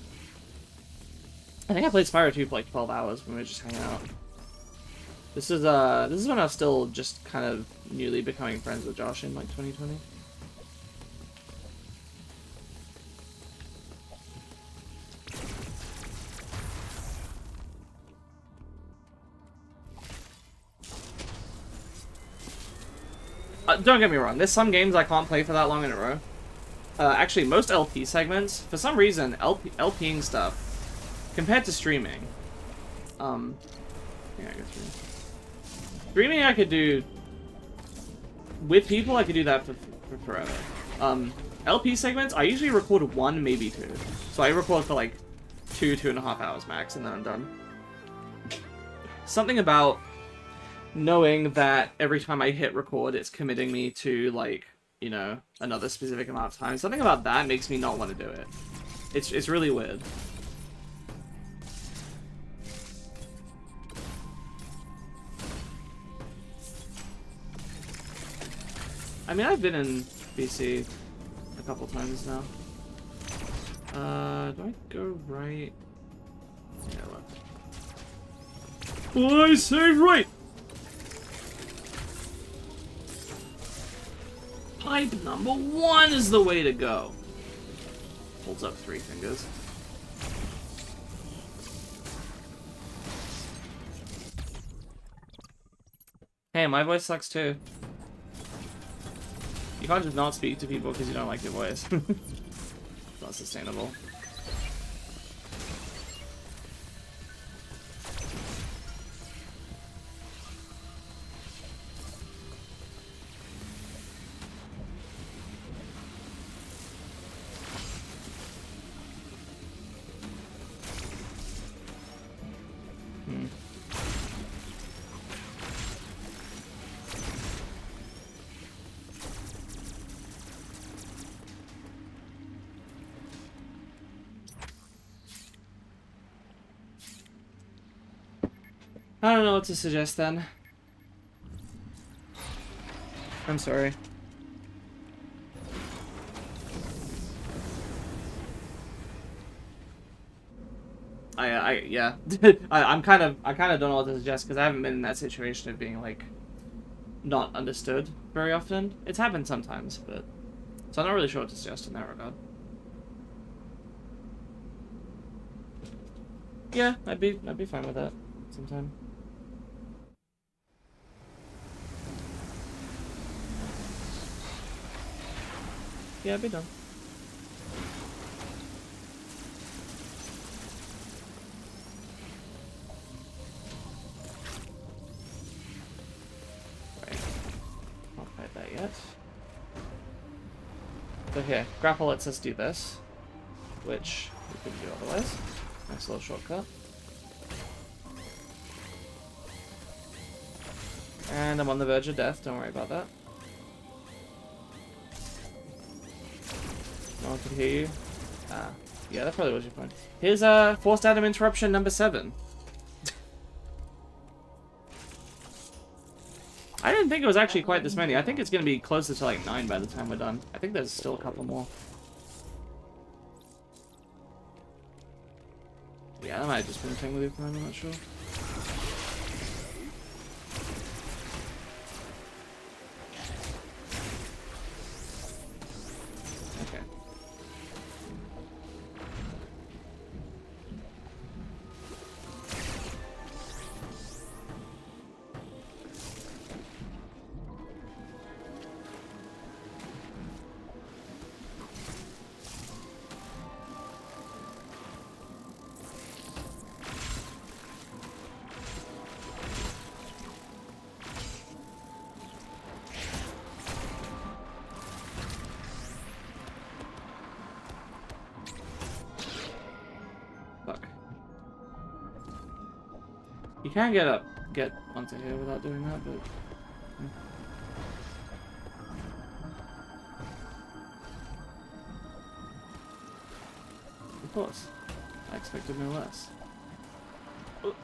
think I played Spyro 2 for like 12 hours when we were just hanging out. This is when I was still just kind of newly becoming friends with Josh in like 2020. Don't get me wrong, there's some games I can't play for that long in a row. Actually, most LP segments, for some reason, LPing stuff, compared to streaming, yeah, I guess streaming I could do, with people I could do that for forever. LP segments, I usually record 1, maybe 2. So I record for like 2.5 hours max, and then I'm done. Something about knowing that every time I hit record, it's committing me to, like, you know, another specific amount of time. Something about that makes me not want to do it. It's really weird. I mean, I've been in BC a couple times now. Do I go right? Yeah, left. I say right! Pipe number 1 is the way to go. Holds up 3 fingers. Hey, my voice sucks too. You can't just not speak to people because you don't like your voice. It's not sustainable. I don't know what to suggest then. I'm sorry. Yeah. I kind of don't know what to suggest because I haven't been in that situation of being like not understood very often. It's happened sometimes, but so I'm not really sure what to suggest in that regard. Yeah, I'd be fine with that sometime. Yeah, I'd be done. So here, grapple lets us do this, which we couldn't do otherwise. Nice little shortcut. And I'm on the verge of death, don't worry about that. No one could hear you. Yeah, that probably was your point. Here's Forced Atom Interruption number 7. I didn't think it was actually quite this many. I think it's going to be closer to like 9 by the time we're done. I think there's still a couple more. Yeah, that might have just been a thing with you, I'm not sure. Okay. Fuck. You can get onto here without doing that, but... Of course. I expected no less. Oh.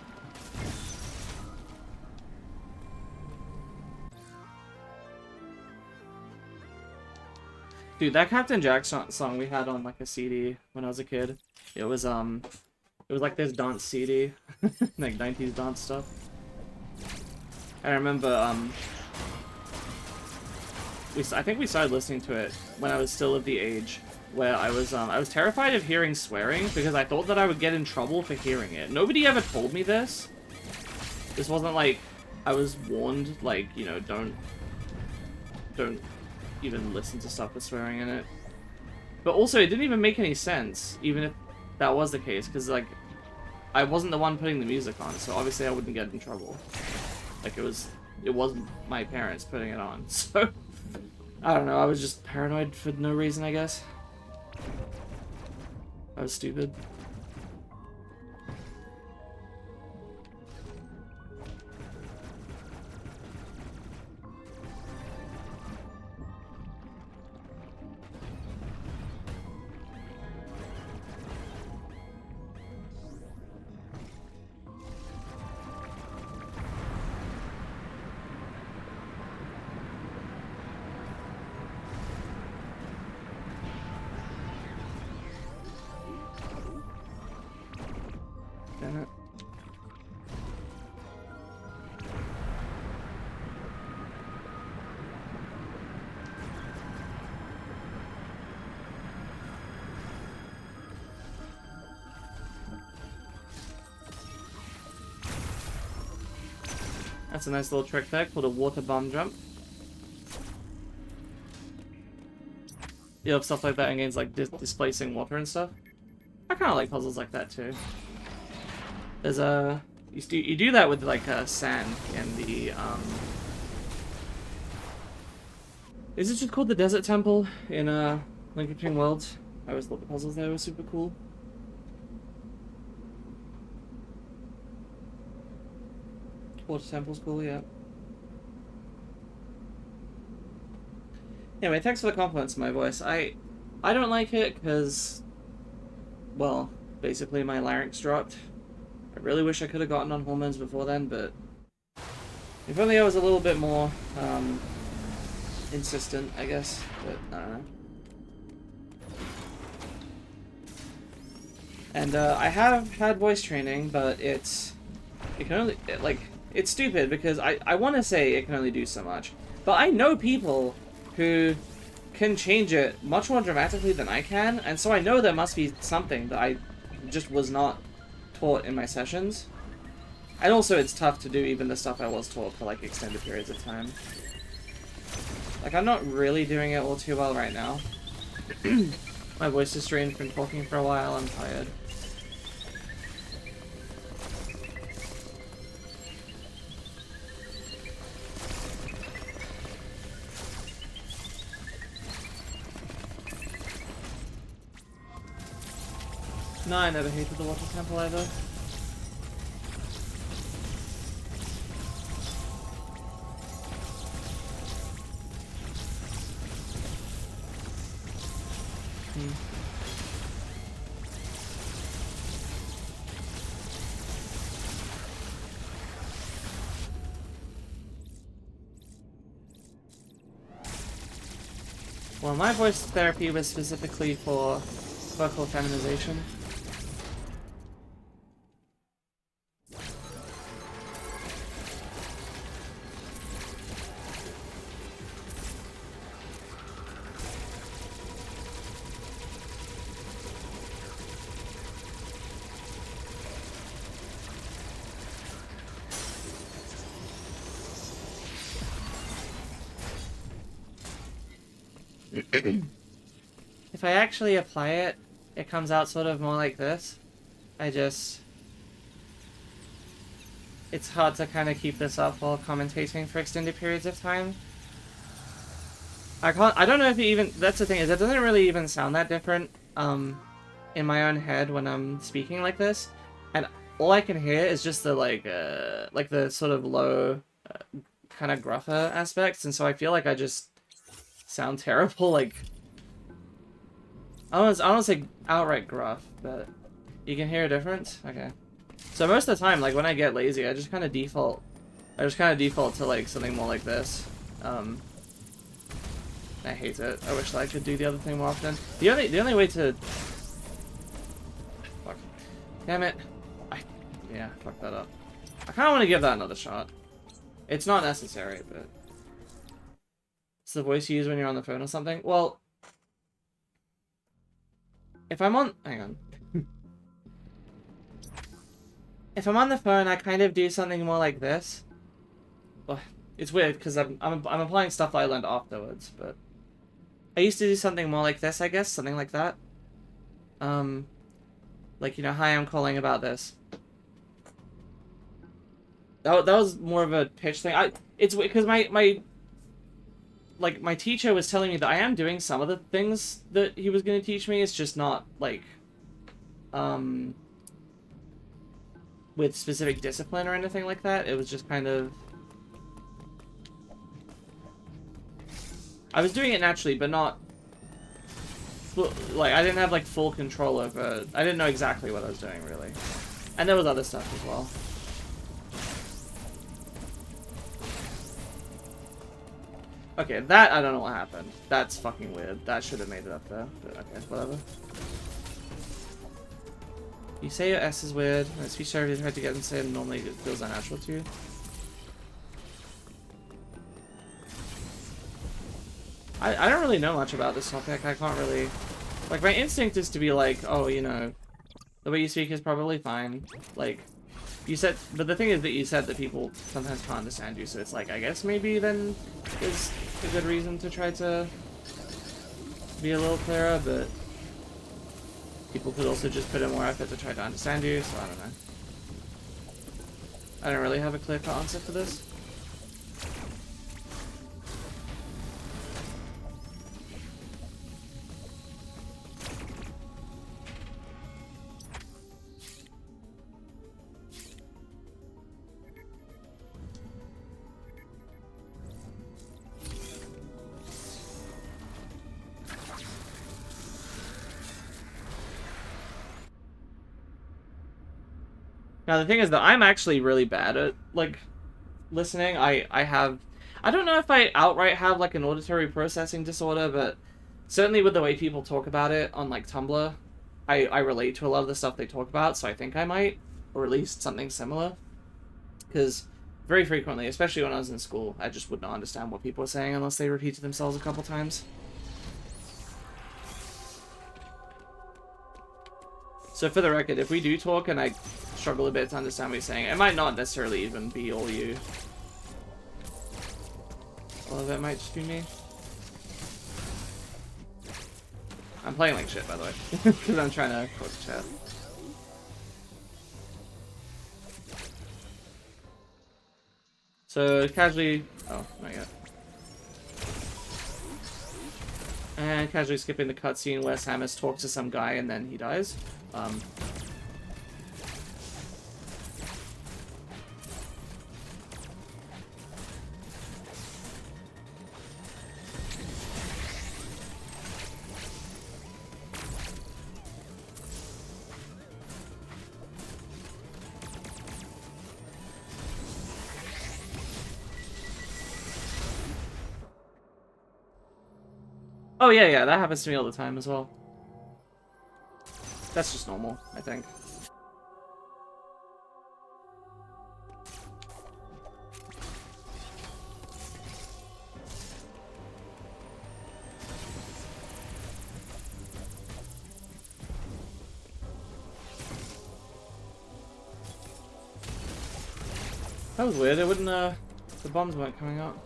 Dude, that Captain Jack song we had on like a CD when I was a kid, it was like this dance CD, like 90s dance stuff. I remember I think we started listening to it when I was still of the age where I was terrified of hearing swearing because I thought that I would get in trouble for hearing it. Nobody ever told me this. This wasn't like I was warned, like, you know, don't even listen to stuff with swearing in it. But also, it didn't even make any sense, even if that was the case, because, like, I wasn't the one putting the music on, so obviously I wouldn't get in trouble. Like, it wasn't my parents putting it on, so... I don't know, I was just paranoid for no reason, I guess. I was stupid. Damn it. That's a nice little trick there called a water bomb jump. You have stuff like that in games like displacing water and stuff. I kind of like puzzles like that too. There's a you do that with like sand in the Is it just called the Desert Temple in Link Between Worlds? I always thought the puzzles there were super cool. Water Temple's cool, yeah. Anyway, thanks for the compliments on my voice. I don't like it because, well, basically my larynx dropped. I really wish I could have gotten on hormones before then, but if only I was a little bit more insistent, I guess. But I don't know. And I have had voice training, but it can only it's stupid because I want to say it can only do so much, but I know people who can change it much more dramatically than I can, and so I know there must be something that I just was not taught in my sessions. And also it's tough to do even the stuff I was taught for like extended periods of time. Like, I'm not really doing it all too well right now. My voice is strained from talking for a while, I'm tired. No, I never hated the water temple either. Well, my voice therapy was specifically for vocal feminization. If I actually apply it, it comes out sort of more like this. It's hard to kind of keep this up while commentating for extended periods of time. I don't know if it even, that's the thing, is it doesn't really even sound that different, in my own head when I'm speaking like this. And all I can hear is just the, like the sort of low, kind of gruffer aspects, and so I feel like I just sound terrible, like... I don't say outright gruff, but you can hear a difference? Okay. So most of the time, like, when I get lazy, I just kind of default to, like, something more like this. I hate it. I wish that I could do the other thing more often. The only way to... Fuck. Damn it. Yeah, fuck that up. I kind of want to give that another shot. It's not necessary, but... It's the voice you use when you're on the phone or something? Well... If I'm on... Hang on. If I'm on the phone, I kind of do something more like this. Well, it's weird, because I'm applying stuff that I learned afterwards, but... I used to do something more like this, I guess. Something like that. Like, you know, hi, I'm calling about this. That was more of a pitch thing. It's because my teacher was telling me that I am doing some of the things that he was going to teach me. It's just not, like, with specific discipline or anything like that. It was just kind of... I was doing it naturally, but not... Like, I didn't have, like, full control over... I didn't know exactly what I was doing, really. And there was other stuff as well. Okay, that, I don't know what happened. That's fucking weird. That should have made it up there. But okay, whatever. You say your S is weird, and speech therapy is hard to get and say it normally it feels unnatural to you. I don't really know much about this topic. I can't really... Like, my instinct is to be like, oh, you know, the way you speak is probably fine. Like, you said... But the thing is that you said that people sometimes can't understand you, so it's like, I guess maybe then is a good reason to try to be a little clearer, but people could also just put in more effort to try to understand you, so I don't know. I don't really have a clear-cut answer for this. Now, the thing is that I'm actually really bad at, like, listening. I don't know if I outright have, like, an auditory processing disorder, but certainly with the way people talk about it on, like, Tumblr, I relate to a lot of the stuff they talk about, so I think I might, or at least something similar. Because very frequently, especially when I was in school, I just would not understand what people were saying unless they repeated themselves a couple times. So for the record, if we do talk and I struggle a bit to understand what you're saying, it might not necessarily even be all you. All of it might just be me. I'm playing like shit, by the way, because I'm trying to quote the chat. So casually, oh, not yet. And casually skipping the cutscene where Samus talks to some guy and then he dies. Oh yeah, that happens to me all the time as well. That's just normal, I think. That was weird, it wouldn't, the bombs weren't coming up.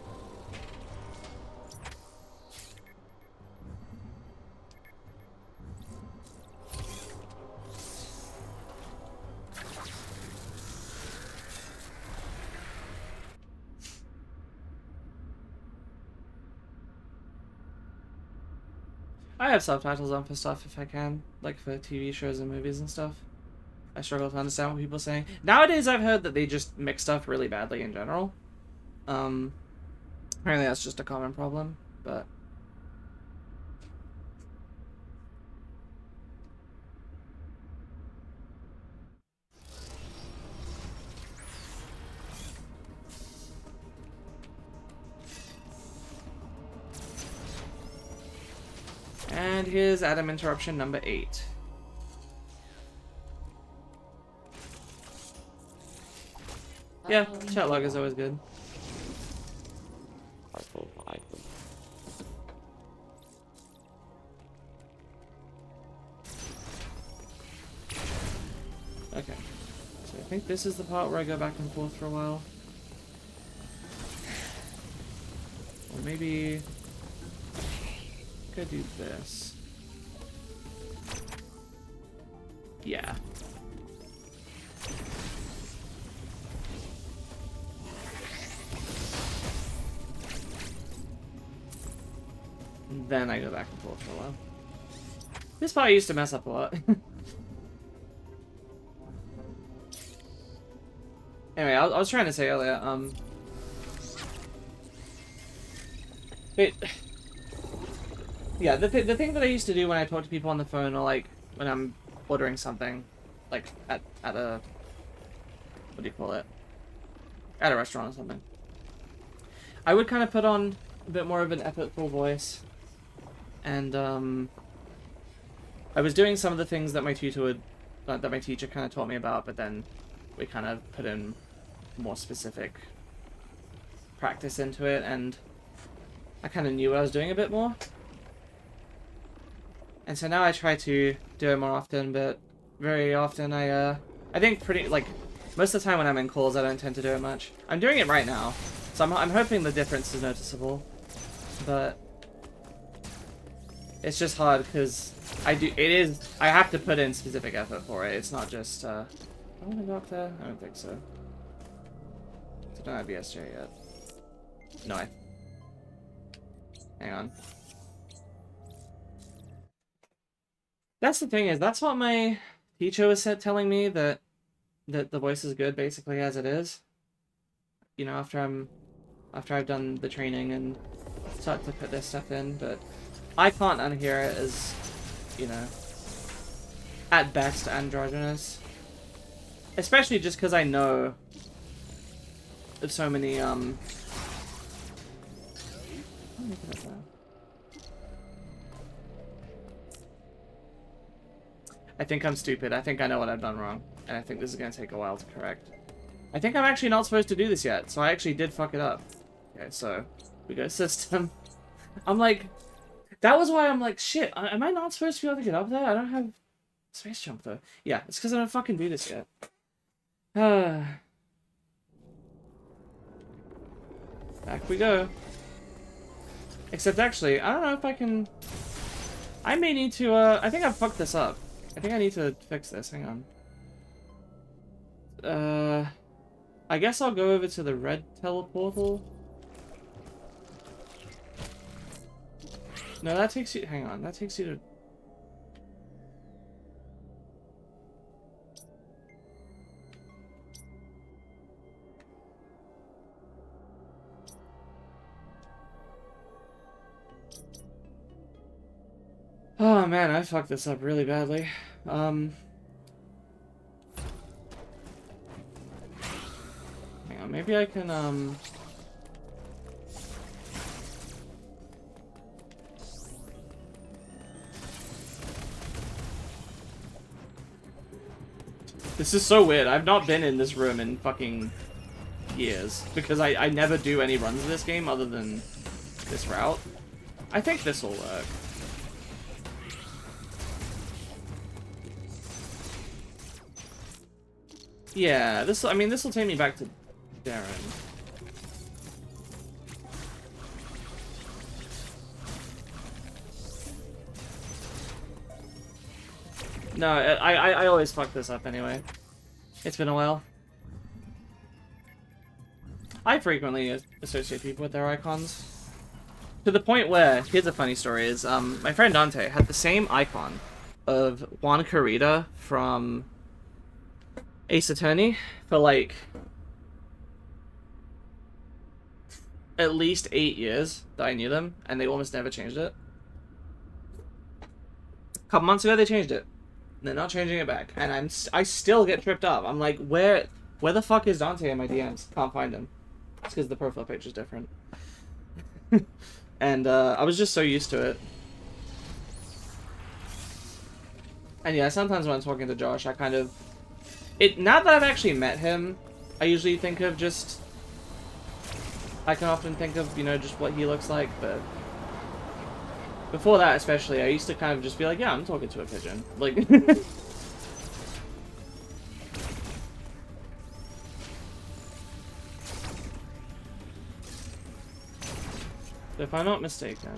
I have subtitles on for stuff if I can, like for TV shows and movies and stuff. I struggle to understand what people are saying. Nowadays I've heard that they just mix stuff really badly in general. Apparently that's just a common problem, but... And here's Adam interruption number 8. Yeah, chat log is always good. Okay, so I think this is the part where I go back and forth for a while. Or maybe... could do this. Yeah. Then I go back and forth for a while. This part used to mess up a lot. Anyway, I was trying to say earlier, yeah, the thing that I used to do when I talk to people on the phone, or like when I'm ordering something, like at a, what do you call it? At a restaurant or something. I would kind of put on a bit more of an effortful voice, and I was doing some of the things that my teacher kind of taught me about, but then we kind of put in more specific practice into it, and I kind of knew I was doing a bit more. And so now I try to do it more often, but very often I think most of the time when I'm in calls I don't tend to do it much. I'm doing it right now, so I'm hoping the difference is noticeable, but it's just hard because I have to put in specific effort for it. It's not just, I want to go up there? I don't think so. So I don't have BSJ yet. No, hang on. That's the thing, is that's what my teacher was telling me, that the voice is good basically as it is. You know, after I've done the training and start to put this stuff in, but I can't unhear it as, you know, at best androgynous. Especially just because I know of so many, I think I'm stupid. I think I know what I've done wrong. And I think this is going to take a while to correct. I think I'm actually not supposed to do this yet, so I actually did fuck it up. Okay, so we go system. I'm like, that was why I'm like, shit, am I not supposed to be able to get up there? I don't have space jump though. Yeah, it's because I don't fucking do this yet. Back we go. Except actually, I don't know if I can... I may need to, I think I've fucked this up. I think I need to fix this, hang on. I guess I'll go over to the red teleportal. No, that takes you... Hang on, that takes you to... Oh man, I fucked this up really badly. Hang on, maybe I can, This is so weird. I've not been in this room in fucking years, because I never do any runs of this game other than this route. I think this will work. Yeah, this, I mean, this will take me back to Darren. No, I always fuck this up anyway. It's been a while. I frequently associate people with their icons. To the point where, here's a funny story, is my friend Dante had the same icon of Juan Carita from Ace Attorney for like at least 8 years that I knew them, and they almost never changed it. A couple months ago they changed it. They're not changing it back, and I still get tripped up. I'm like, where the fuck is Dante in my DMs? Can't find him. It's because the profile picture is different. And I was just so used to it. And yeah, sometimes when I'm talking to Josh, I kind of... Now that I've actually met him, I usually think of just... I can often think of, you know, just what he looks like, but... Before that, especially, I used to kind of just be like, yeah, I'm talking to a pigeon. Like... If I'm not mistaken...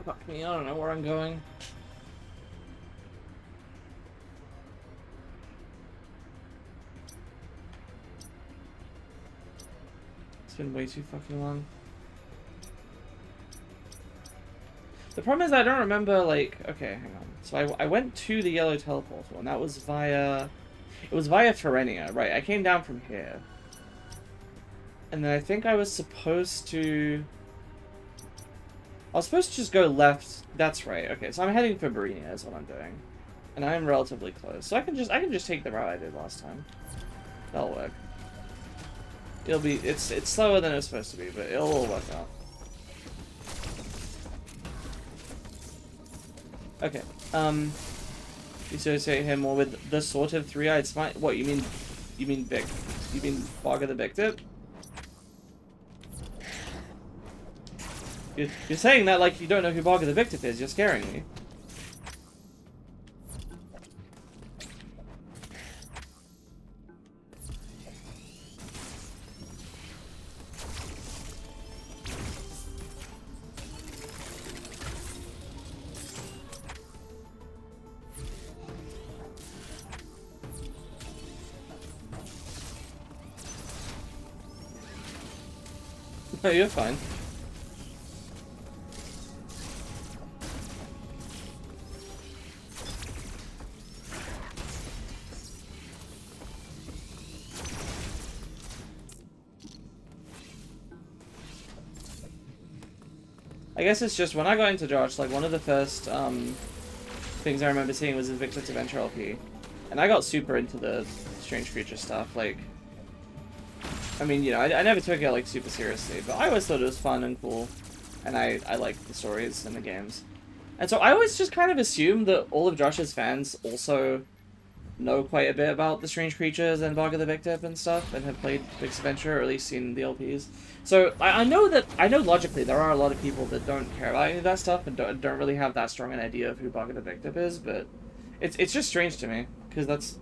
Fuck me, I don't know where I'm going. It's been way too fucking long. The problem is I don't remember, like... Okay, hang on. So I went to the yellow teleportal, and that was via... It was via Ferenia, right? I came down from here. And then I think I was supposed to... I was supposed to just go left. That's right. Okay, so I'm heading for Barinia is what I'm doing. And I'm relatively close. So I can just take the route I did last time. That'll work. It'll be it's slower than it's supposed to be, but it'll all work out. Okay. You associate him more with the sort of three-eyed smite. What you mean Bog of the Big Tip? You're saying that like you don't know who Bog of the Big Tip is. You're scaring me. No, you're fine. I guess it's just when I got into Josh, like one of the first things I remember seeing was Invictus Adventure LP, and I got super into the strange creature stuff. Like, I mean, you know, I never took it like super seriously, but I always thought it was fun and cool, and I liked the stories and the games, and so I always just kind of assumed that all of Josh's fans also know quite a bit about the strange creatures and Bog of the Big Tip and stuff, and have played Vic's Adventure or at least seen the LPs. So I know logically there are a lot of people that don't care about any of that stuff and don't really have that strong an idea of who Bog of the Big Tip is, but it's just strange to me, because that's,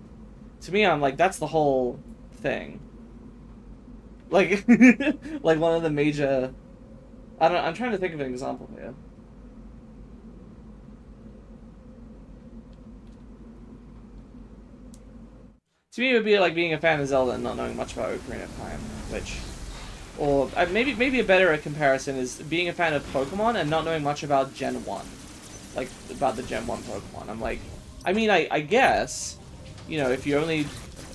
to me, I'm like, that's the whole thing. Like, like one of the major I don't. I'm trying to think of an example here. To me, it would be like being a fan of Zelda and not knowing much about Ocarina of Time, which, or maybe a better comparison is being a fan of Pokemon and not knowing much about Gen 1, like about the Gen 1 Pokemon. I'm like, I mean, I guess, you know, if you only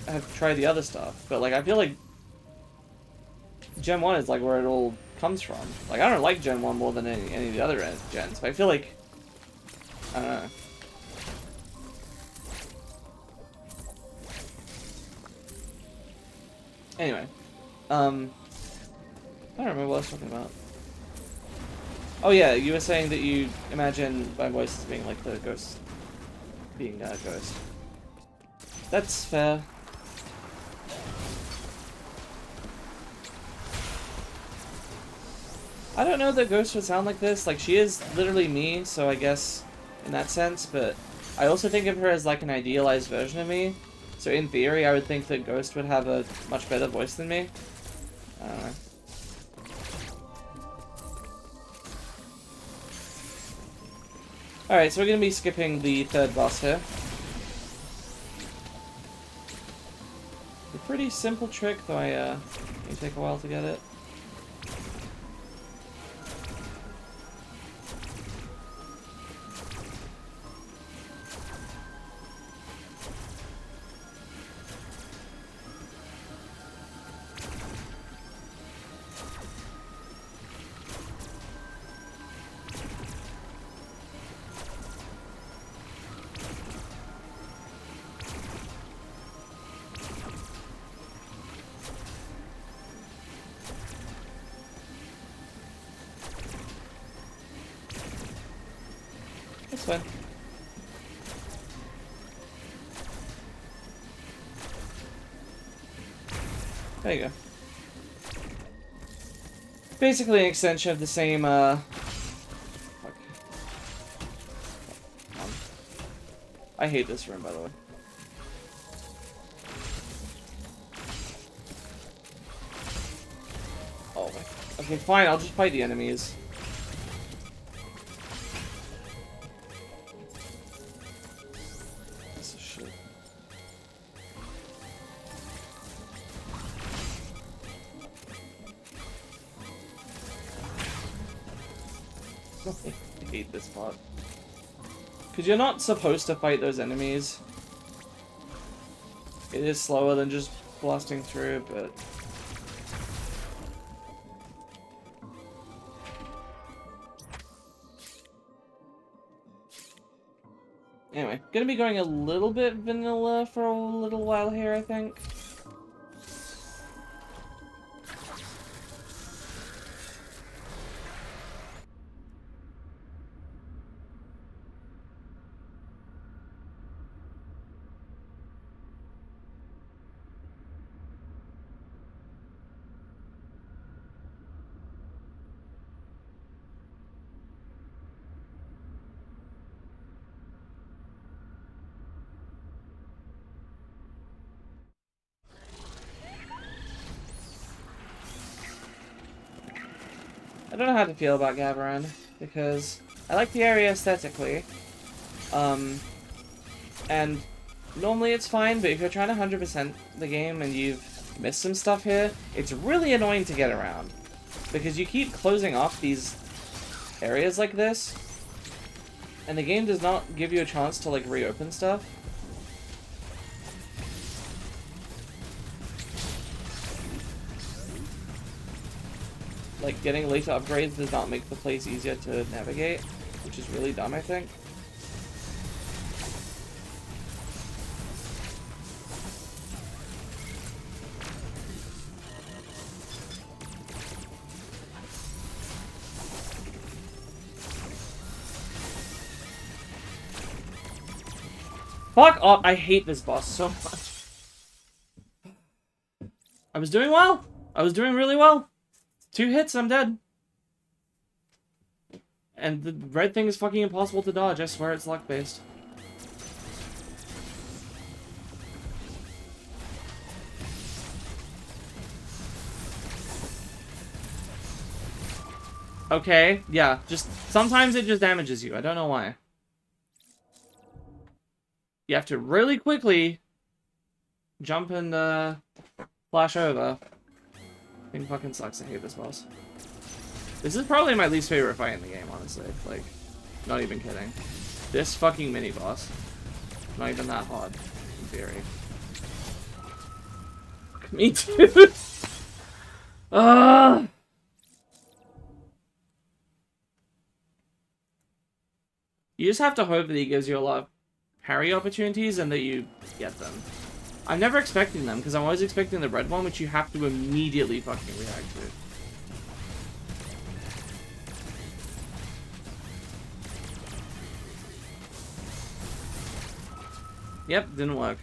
have tried the other stuff, but like I feel like Gen 1 is like where it all comes from. Like I don't like Gen 1 more than any of the other gens, but I feel like, I don't know. Anyway, I don't remember what I was talking about. Oh yeah, you were saying that you imagine my voice as being like the ghost, being a ghost. That's fair. I don't know that Ghost would sound like this. Like, she is literally me, so I guess in that sense, but I also think of her as like an idealized version of me. So in theory, I would think that Ghost would have a much better voice than me. I don't know. Alright, so we're going to be skipping the third boss here. A pretty simple trick, though it may take a while to get it. That's fine. There you go. Basically an extension of the same, fuck. I hate this room, by the way. Oh my... Okay, fine, I'll just fight the enemies. I hate this part. Because you're not supposed to fight those enemies. It is slower than just blasting through, but... Anyway, gonna be going a little bit vanilla for a little while here, I think. I don't know how to feel about Gavaran, because I like the area aesthetically, and normally it's fine, but if you're trying to 100% the game and you've missed some stuff here, it's really annoying to get around, because you keep closing off these areas like this, and the game does not give you a chance to, like, reopen stuff. Like, getting later upgrades does not make the place easier to navigate, which is really dumb, I think. Fuck off! I hate this boss so much. I was doing well! I was doing really well! 2 hits, I'm dead. And the red thing is fucking impossible to dodge, I swear it's luck-based. Okay, yeah, just sometimes it just damages you. I don't know why. You have to really quickly jump and flash over. Thing fucking sucks. I hate this boss. This is probably my least favorite fight in the game, honestly. Like, not even kidding. This fucking mini boss. Not even that hard, in theory. Me too. You just have to hope that he gives you a lot of parry opportunities and that you get them. I'm never expecting them, because I'm always expecting the red one, which you have to immediately fucking react to. Yep, didn't work.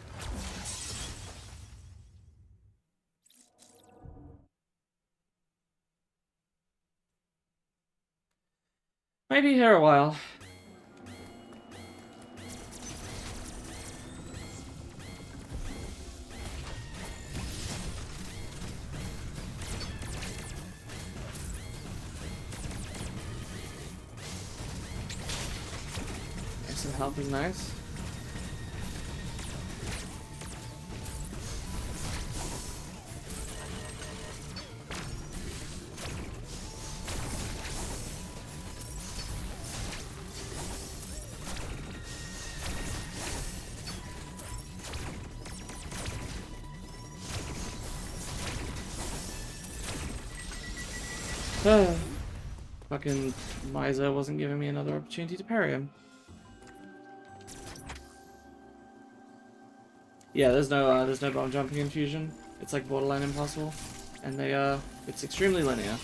Might be here a while. Some health is nice. Fucking Miser wasn't giving me another opportunity to parry him. Yeah, there's no bomb jumping in Fusion. It's like borderline impossible, and it's extremely linear.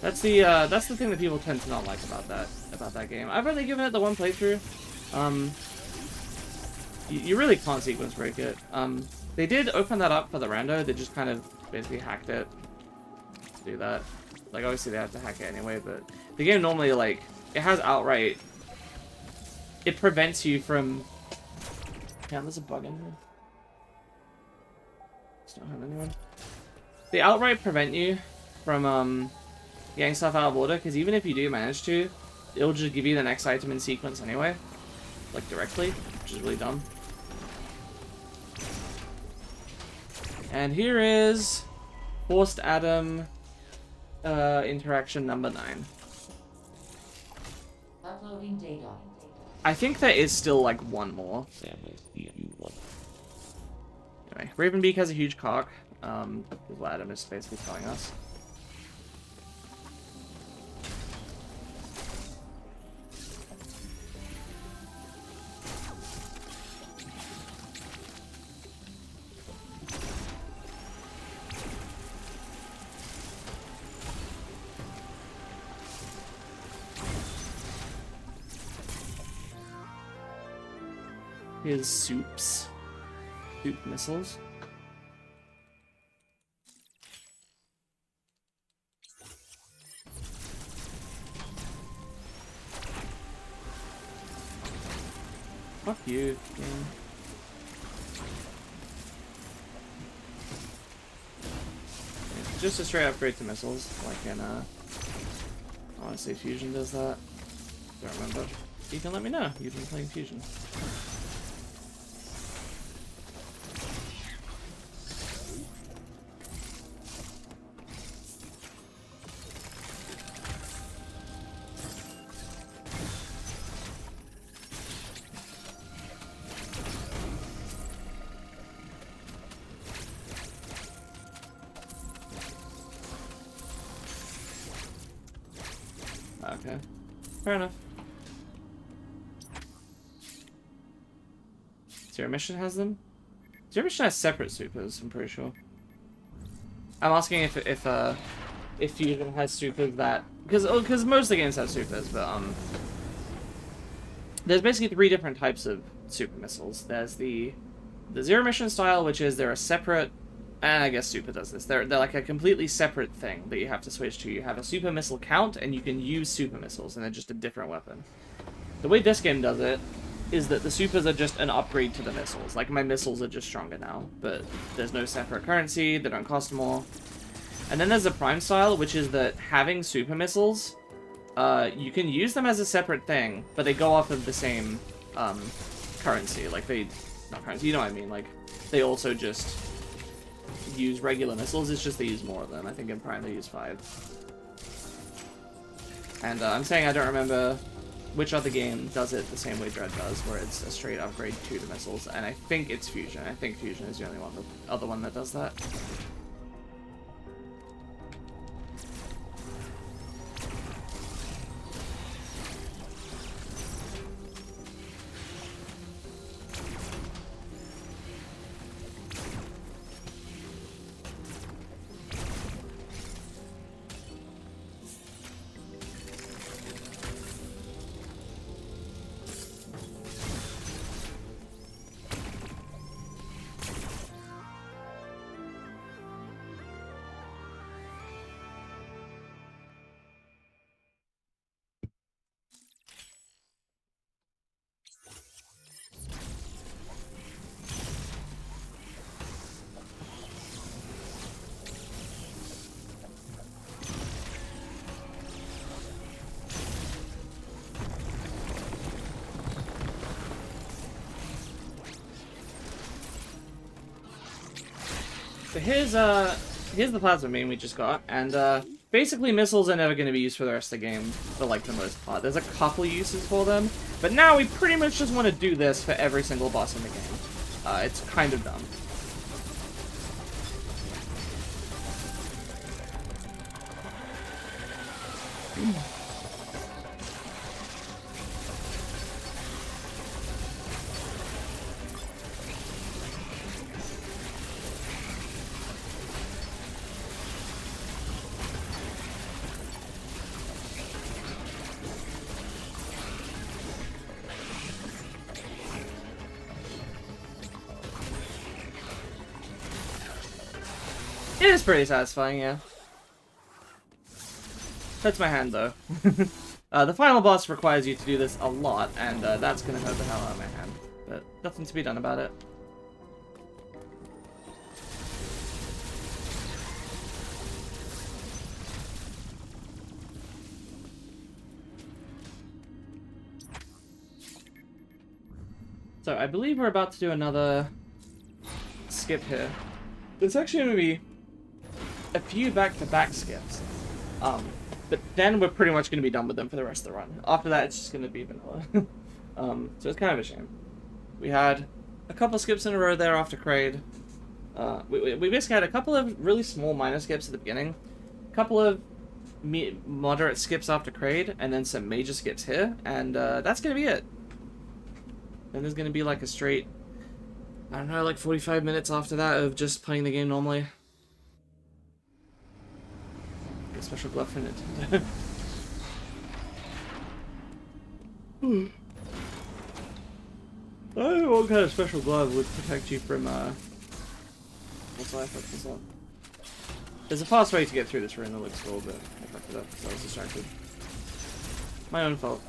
That's the thing that people tend to not like about that game. I've only given it the one playthrough. You really can't sequence break it. They did open that up for the rando. They just kind of basically hacked it to do that. Like, obviously they have to hack it anyway, but the game normally, like, it has outright. It prevents you from. Damn, there's a bug in here. Just don't have anyone. They outright prevent you from getting stuff out of order, because even if you do manage to, it'll just give you the next item in sequence anyway, like directly, which is really dumb. And here is Forced Adam interaction number 9. Uploading data. I think there is still like one more. Anyway, Ravenbeak has a huge cock. Is what Adam is basically telling us. Here's soups. Soup missiles. Fuck you, game. It's just a straight upgrade to missiles, like in I wanna say Fusion does that. Don't remember. You can let me know. You've been playing Fusion. Okay. Fair enough. Zero Mission has them? Zero Mission has separate supers, I'm pretty sure. I'm asking if Fusion has supers that because most of the games have supers, but there's basically 3 different types of super missiles. There's the Zero Mission style, which is they're a separate, and I guess Super does this. They're like a completely separate thing that you have to switch to. You have a super missile count, and you can use super missiles, and they're just a different weapon. The way this game does it is that the supers are just an upgrade to the missiles. Like, my missiles are just stronger now, but there's no separate currency, they don't cost more. And then there's the prime style, which is that having super missiles, you can use them as a separate thing, but they go off of the same currency. Like not currency, you know what I mean? Like they also just use regular missiles. It's just they use more of them. I think in prime they use 5. And I'm saying I don't remember which other game does it the same way Dread does, where it's a straight upgrade to the missiles, and I think it's Fusion. I think Fusion is the only other one that does that. So here's the plasma beam we just got, and basically missiles are never going to be used for the rest of the game, for like the most part. There's a couple uses for them, but now we pretty much just want to do this for every single boss in the game. It's kind of dumb. It is pretty satisfying, yeah. Hurts my hand, though. The final boss requires you to do this a lot, and that's gonna hurt the hell out of my hand. But nothing to be done about it. So, I believe we're about to do another skip here. There's actually going to be a few back-to-back skips. But then we're pretty much going to be done with them for the rest of the run. After that, it's just going to be vanilla. So it's kind of a shame. We had a couple skips in a row there after Kraid. We basically had a couple of really small minor skips at the beginning. A couple of moderate skips after Kraid, and then some major skips here. And that's going to be it. Then there's going to be like a straight, I don't know, like 45 minutes after that of just playing the game normally. Get a special glove for Nintendo. I don't know what kind of special glove would protect you from, what's that? Fuck this up. There's a fast way to get through this room that looks cool, but I fucked it up because I was distracted. My own fault.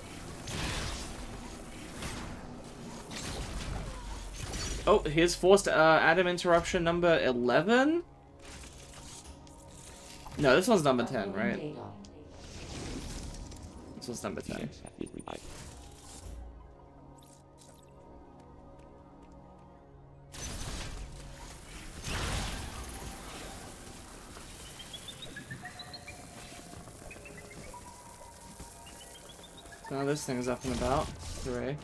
Oh, here's forced Adam interruption number 11? No, this one's number 10, right? This one's number 10. So now this thing is up and about. Hooray.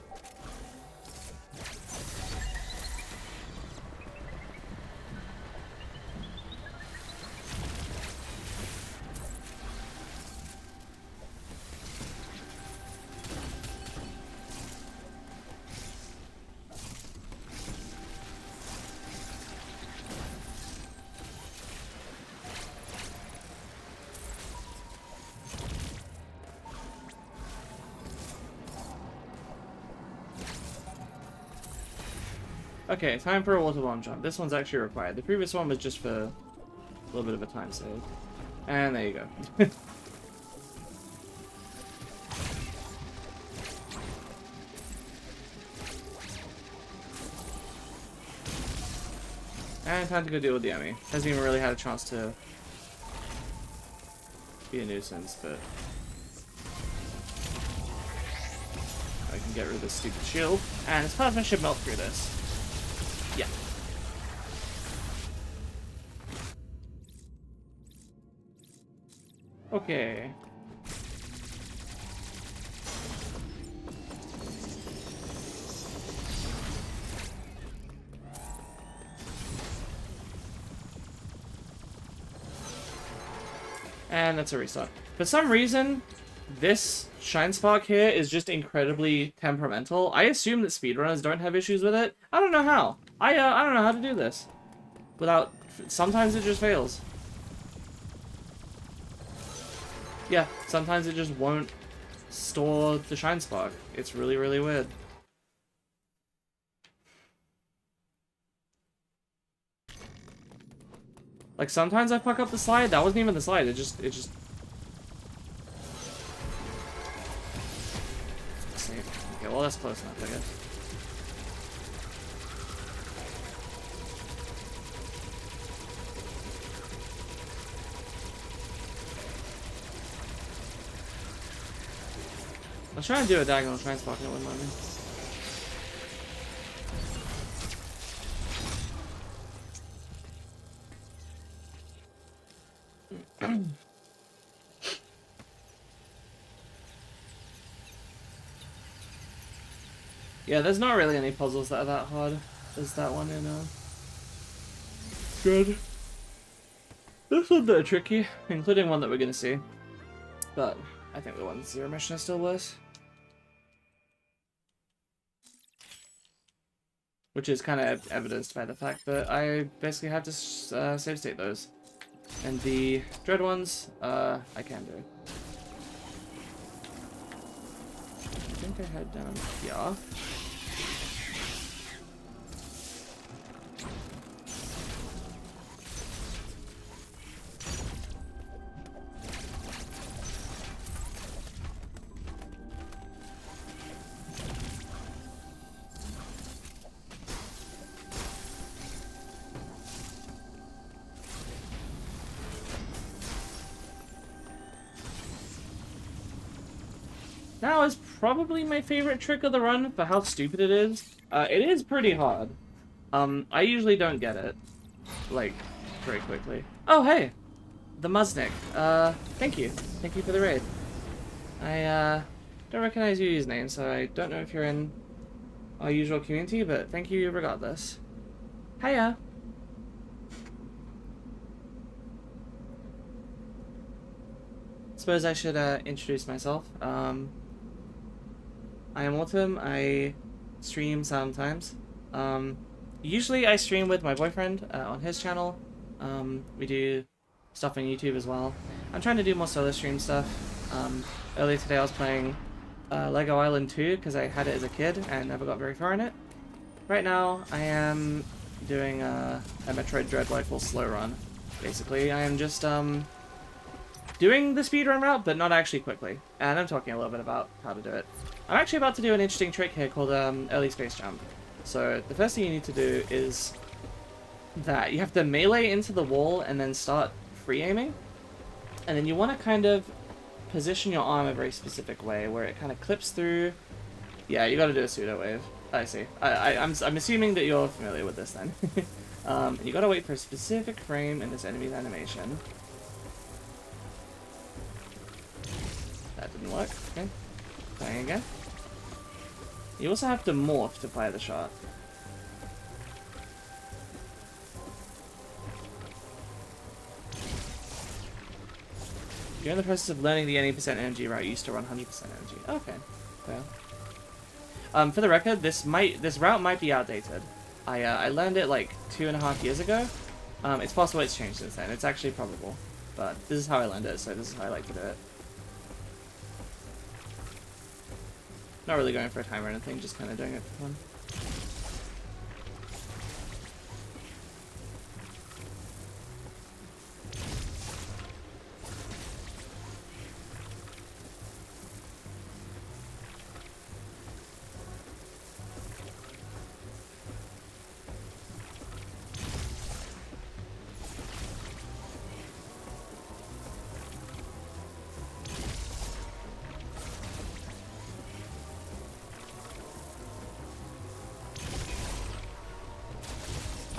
Okay, time for a water bomb jump. This one's actually required. The previous one was just for a little bit of a time save. And there you go. And time to go deal with the enemy. Hasn't even really had a chance to be a nuisance, but I can get rid of this stupid shield, and his plasma should melt through this. Yeah. Okay. And that's a restart. For some reason, this Shine Spark here is just incredibly temperamental. I assume that speedrunners don't have issues with it. I don't know how. I don't know how to do this. Without... Sometimes it just fails. Yeah, sometimes it just won't store the Shine Spark. It's really, really weird. Like, sometimes I fuck up the slide. That wasn't even the slide. It just... Okay, well, that's close enough, I guess. I was trying to do a diagonal Shine Spark and it wouldn't let me. Yeah, there's not really any puzzles that are that hard. There's that one in Good. This one that are tricky, including one that we're gonna see. But I think the one Zero Mission is still worse. Which is kind of evidenced by the fact that I basically have to save state those. And the Dread ones, I can do. I think I head down here. Now is probably my favorite trick of the run for how stupid it is. It is pretty hard. I usually don't get it, like, very quickly. Oh, hey! The Muznik. Thank you. Thank you for the raid. I, don't recognize your username, so I don't know if you're in our usual community, but thank you regardless. Hiya! Suppose I should, introduce myself. I am Autumn. I stream sometimes. Usually I stream with my boyfriend on his channel. We do stuff on YouTube as well. I'm trying to do more solo stream stuff. Earlier today I was playing Lego Island 2 because I had it as a kid and never got very far in it. Right now I am doing a Metroid Dread Rifle Slowrun. Basically, I am just doing the speedrun route, but not actually quickly. And I'm talking a little bit about how to do it. I'm actually about to do an interesting trick here called early space jump. So the first thing you need to do is that you have to melee into the wall and then start free aiming. And then you want to kind of position your arm a very specific way where it kind of clips through. Yeah, you got to do a pseudo wave. I see. I'm assuming that you're familiar with this then. You got to wait for a specific frame in this enemy's animation. That didn't work. Okay. Trying again. You also have to morph to fire the shot. You're in the process of learning the 80% NMG route. You used to run 100% NMG. Okay. Well. For the record, this route might be outdated. I learned it like 2.5 years ago. It's possible it's changed since then. It's actually probable. But this is how I learned it, so this is how I like to do it. Not really going for a timer or anything, just kind of doing it for fun.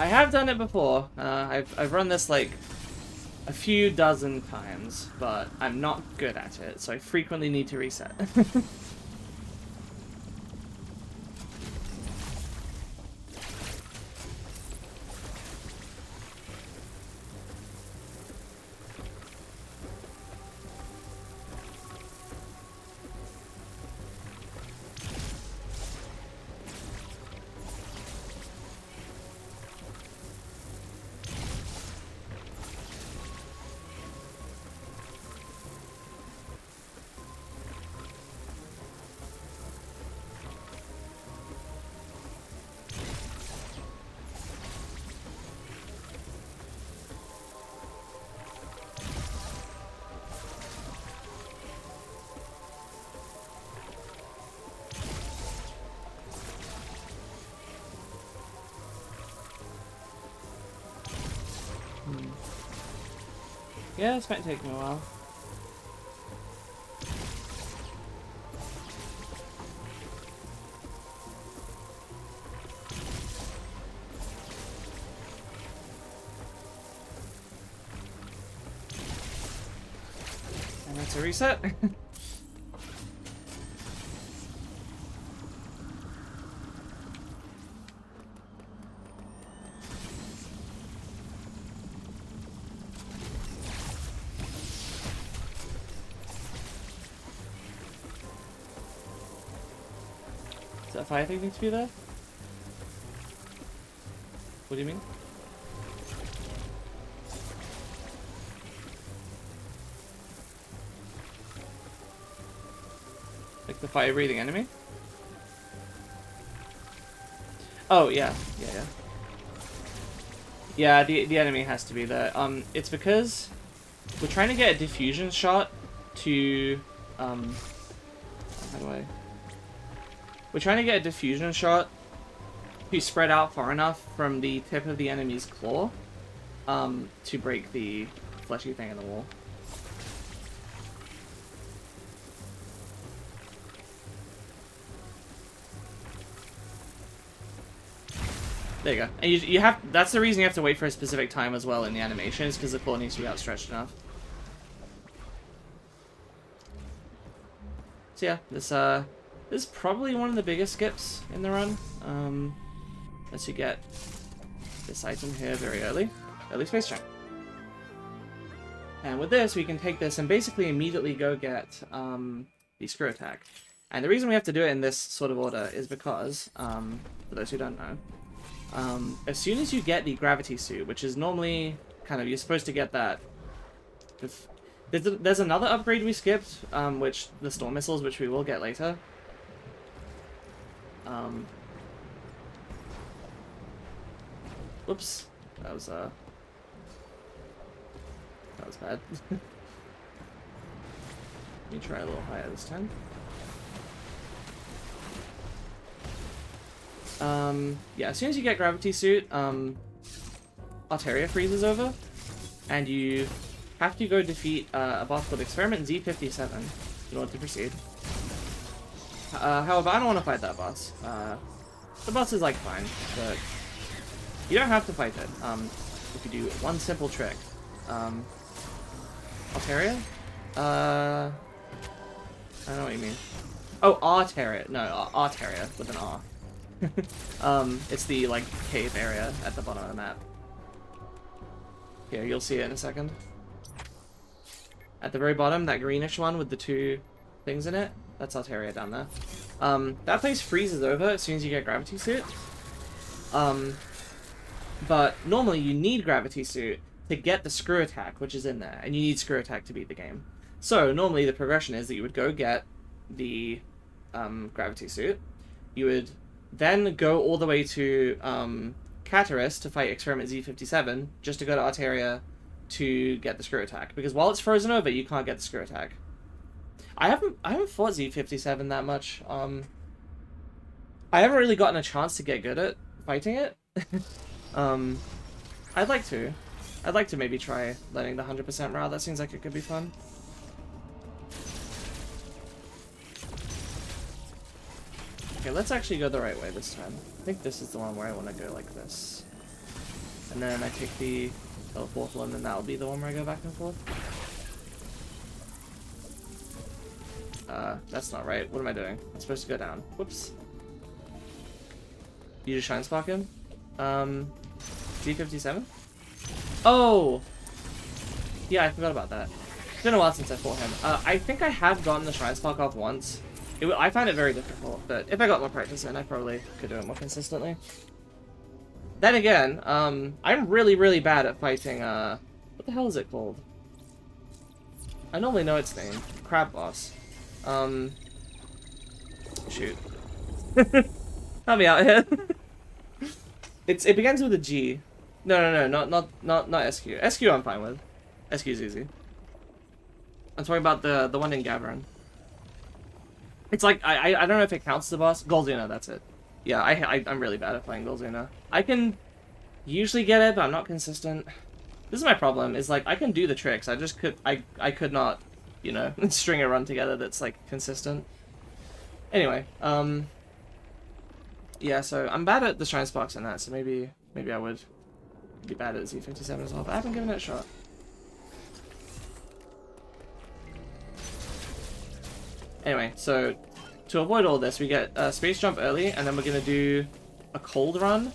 I have done it before. I've run this like a few dozen times, but I'm not good at it, so I frequently need to reset. Yeah, this might take me a while. And that's a reset. Does that fire thing need to be there? What do you mean? Like the fire-breathing enemy? Oh, yeah. Yeah. Yeah, the enemy has to be there. It's because we're trying to get a diffusion shot to, how do I... We're trying to get a diffusion shot to spread out far enough from the tip of the enemy's claw, to break the fleshy thing in the wall. There you go. And you have, that's the reason you have to wait for a specific time as well in the animations, because the claw needs to be outstretched enough. So yeah, this is probably one of the biggest skips in the run. Unless you get this item here very early space jump. And with this, we can take this and basically immediately go get the screw attack. And the reason we have to do it in this sort of order is because, for those who don't know, as soon as you get the gravity suit, which is normally kind of, you're supposed to get that. There's another upgrade we skipped, which the storm missiles, which we will get later. Whoops, that was bad. Let me try a little higher this time. Yeah, as soon as you get gravity suit, Arteria freezes over, and you have to go defeat a boss called Experiment Z57 in order to proceed. However, I don't want to fight that boss. The boss is like fine, but you don't have to fight it. If you do one simple trick. Altaria? I don't know what you mean. Oh, Arteria. No, Arteria with an R. It's the, like, cave area at the bottom of the map. Here, you'll see it in a second. At the very bottom, that greenish one with the two things in it, that's Altaria down there. That place freezes over as soon as you get Gravity Suit. But normally you need Gravity Suit to get the Screw Attack, which is in there, and you need Screw Attack to beat the game. So normally the progression is that you would go get the Gravity Suit, you would then go all the way to Cataris to fight Experiment Z57, just to go to Arteria to get the Screw Attack. Because while it's frozen over, you can't get the Screw Attack. I haven't fought Z57 that much. I haven't really gotten a chance to get good at fighting it. I'd like to. I'd like to maybe try learning the 100% route. That seems like it could be fun. Okay, let's actually go the right way this time. I think this is the one where I want to go like this. And then I take the teleportal, and then that'll be the one where I go back and forth. That's not right. What am I doing? I'm supposed to go down. Whoops. You just Shine Spark him? G57? Oh! Yeah, I forgot about that. It's been a while since I fought him. I think I have gotten the Shrine Spark off once. I find it very difficult, but if I got more practice in, I probably could do it more consistently. Then again, I'm really, really bad at fighting, what the hell is it called? I normally know its name. Crab Boss. Shoot. Help me out here. It begins with a G. No, not SQ. SQ I'm fine with. SQ is easy. I'm talking about the one in Gavron. It's like, I don't know if it counts as the boss. Golzina, that's it. Yeah, I'm really bad at playing Golzina. I can usually get it, but I'm not consistent. This is my problem, is like, I can do the tricks. I just I could not, you know, string a run together that's like consistent. Anyway, yeah, so I'm bad at the Shrine Sparks and that, so maybe I would be bad at Z57 as well, but I haven't given it a shot. Anyway, so to avoid all this, we get a space jump early, and then we're gonna do a cold run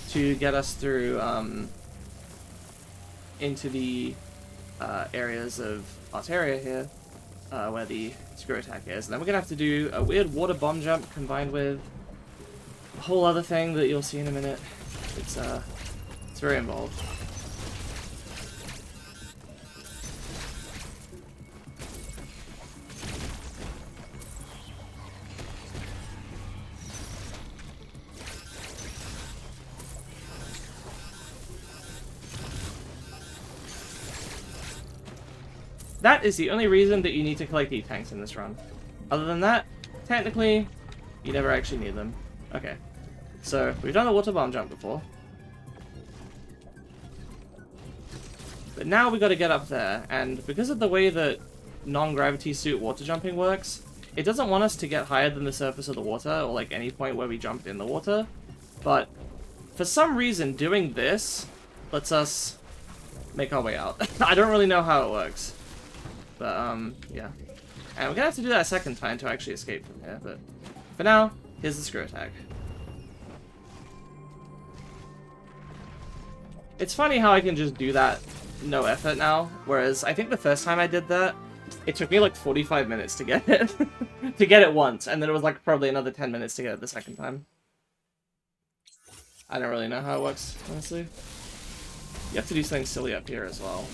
to get us through into the areas of Arteria here, where the screw attack is. And then we're gonna have to do a weird water bomb jump combined with a whole other thing that you'll see in a minute. It's very involved. That is the only reason that you need to collect E-tanks in this run. Other than that, technically, you never actually need them. Okay, so we've done the water bomb jump before. But now we got to get up there, and because of the way that non-gravity suit water jumping works, it doesn't want us to get higher than the surface of the water, or like any point where we jump in the water. But for some reason, doing this lets us make our way out. I don't really know how it works. But, yeah. And we're gonna have to do that a second time to actually escape from here, but for now, here's the screw attack. It's funny how I can just do that no effort now, whereas I think the first time I did that, it took me like 45 minutes to get it. To get it once, and then it was like probably another 10 minutes to get it the second time. I don't really know how it works, honestly. You have to do something silly up here as well.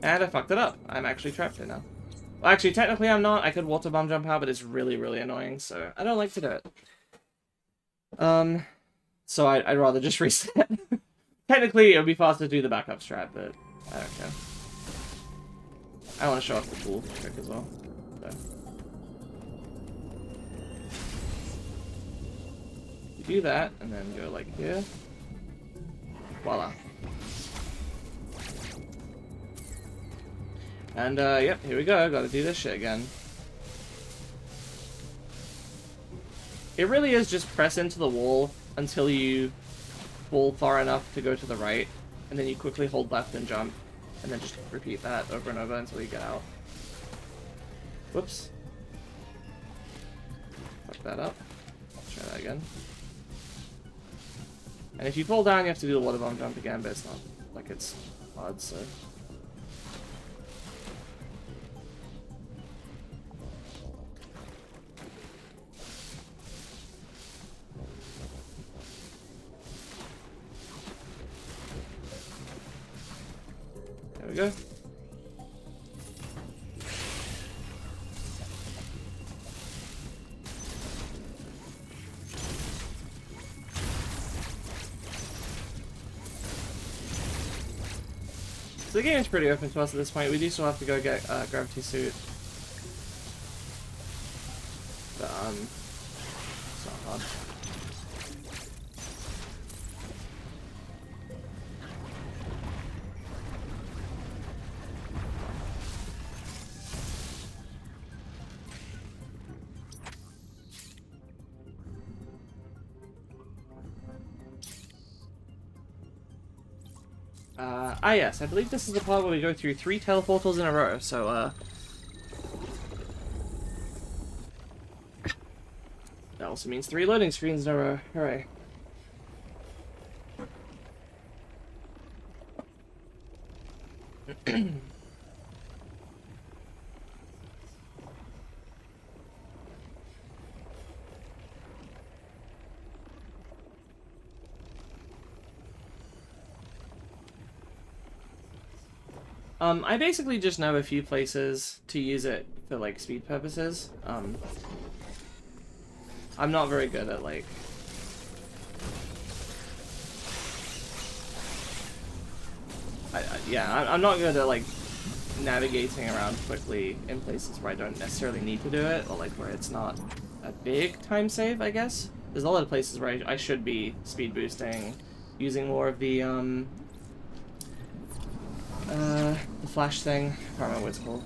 And I fucked it up. I'm actually trapped here now. Well, actually, technically I'm not. I could water bomb jump out, but it's really, really annoying, so I don't like to do it. So I'd rather just reset. Technically, it would be faster to do the backup strat, but I don't care. I want to show off the cool trick as well. So. You do that, and then go like here. Voila. And, yep, here we go. Gotta do this shit again. It really is just press into the wall until you fall far enough to go to the right, and then you quickly hold left and jump, and then just repeat that over and over until you get out. Whoops. Fuck that up. Try that again. And if you fall down, you have to do the water bomb jump again, but it's not like it's hard, so... There we go. So the game is pretty open to us at this point. We do still have to go get Gravity Suit. But, it's not hard. Yes, I believe this is the part where we go through 3 teleportals in a row, so, that also means 3 loading screens in a row. Hooray. I basically just know a few places to use it for, like, speed purposes. I'm not very good at, like... I'm not good at, like, navigating around quickly in places where I don't necessarily need to do it, or, like, where it's not a big time save, I guess. There's a lot of places where I should be speed boosting, using more of the flash thing. I can't remember what it's called.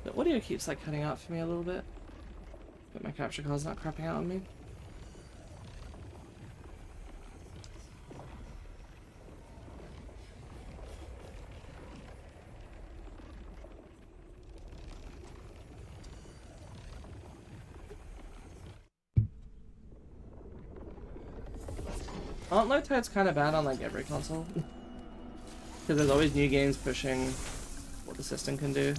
The audio keeps, like, cutting out for me a little bit. But my capture card's not crapping out on me. Aren't low tides kind of bad on, like, every console? Because there's always new games pushing what the system can do.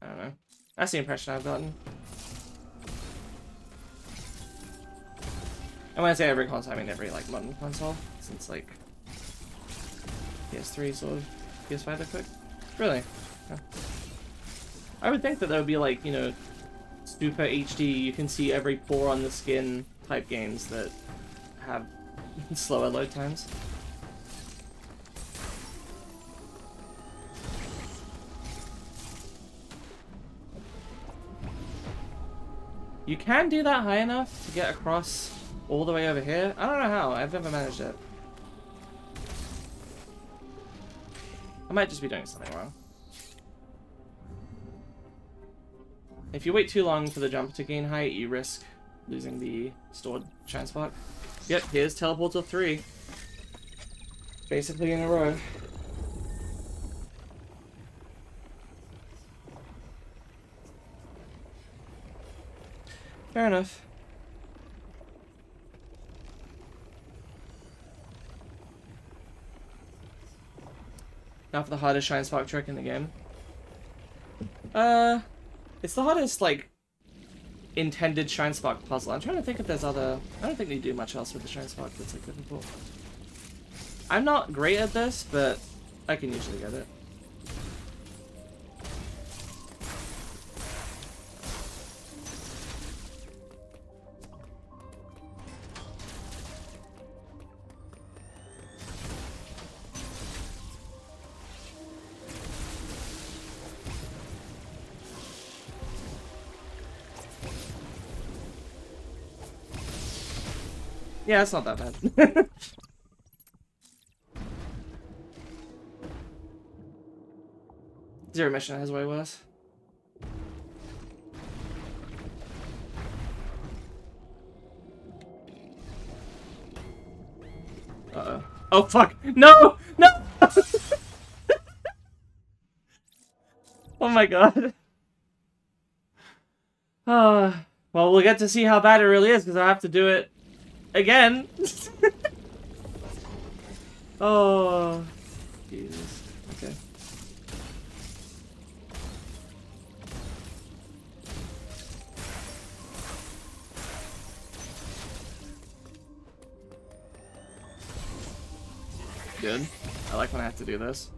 I don't know. That's the impression I've gotten. And when I say every console, I mean every, like, modern console. Since, like, PS3 sort of PS5 they're quick. Really? Yeah. I would think that there would be, like, you know, super HD, you can see every pore on the skin type games that have slower load times. You can do that high enough to get across all the way over here. I don't know how. I've never managed it. I might just be doing something wrong. If you wait too long for the jump to gain height, you risk losing the stored shine spot. Yep, here's teleportal 3. Basically in a row. Fair enough. Now for the hardest shine spark trick in the game. It's the hardest, like, intended shine spark puzzle. I'm trying to think if there's other... I don't think they do much else with the shine spark that's, like, difficult. I'm not great at this, but I can usually get it. Yeah, it's not that bad. Zero mission has way worse. Uh-oh. Oh, fuck! No! No! Oh my god. Well, we'll get to see how bad it really is, because I have to do it again. Oh, Jesus. Okay. Good. I like when I have to do this.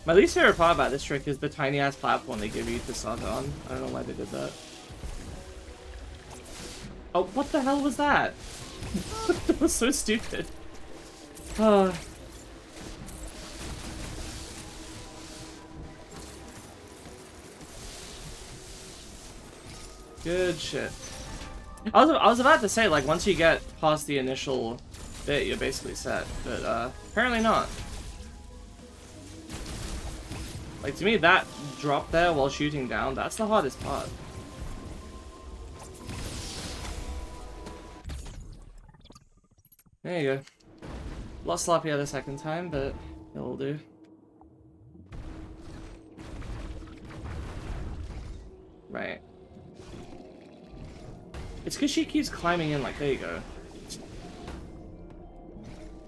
My least favorite part about this trick is the tiny ass platform they give you to start on. I don't know why they did that. Oh, what the hell was that? That was so stupid. Good shit. I was about to say, like, once you get past the initial bit, you're basically set, but apparently not. Like, to me, that drop there while shooting down, that's the hardest part. There you go. A lot sloppier the second time, but it'll do. Right. It's because she keeps climbing in, like, there you go.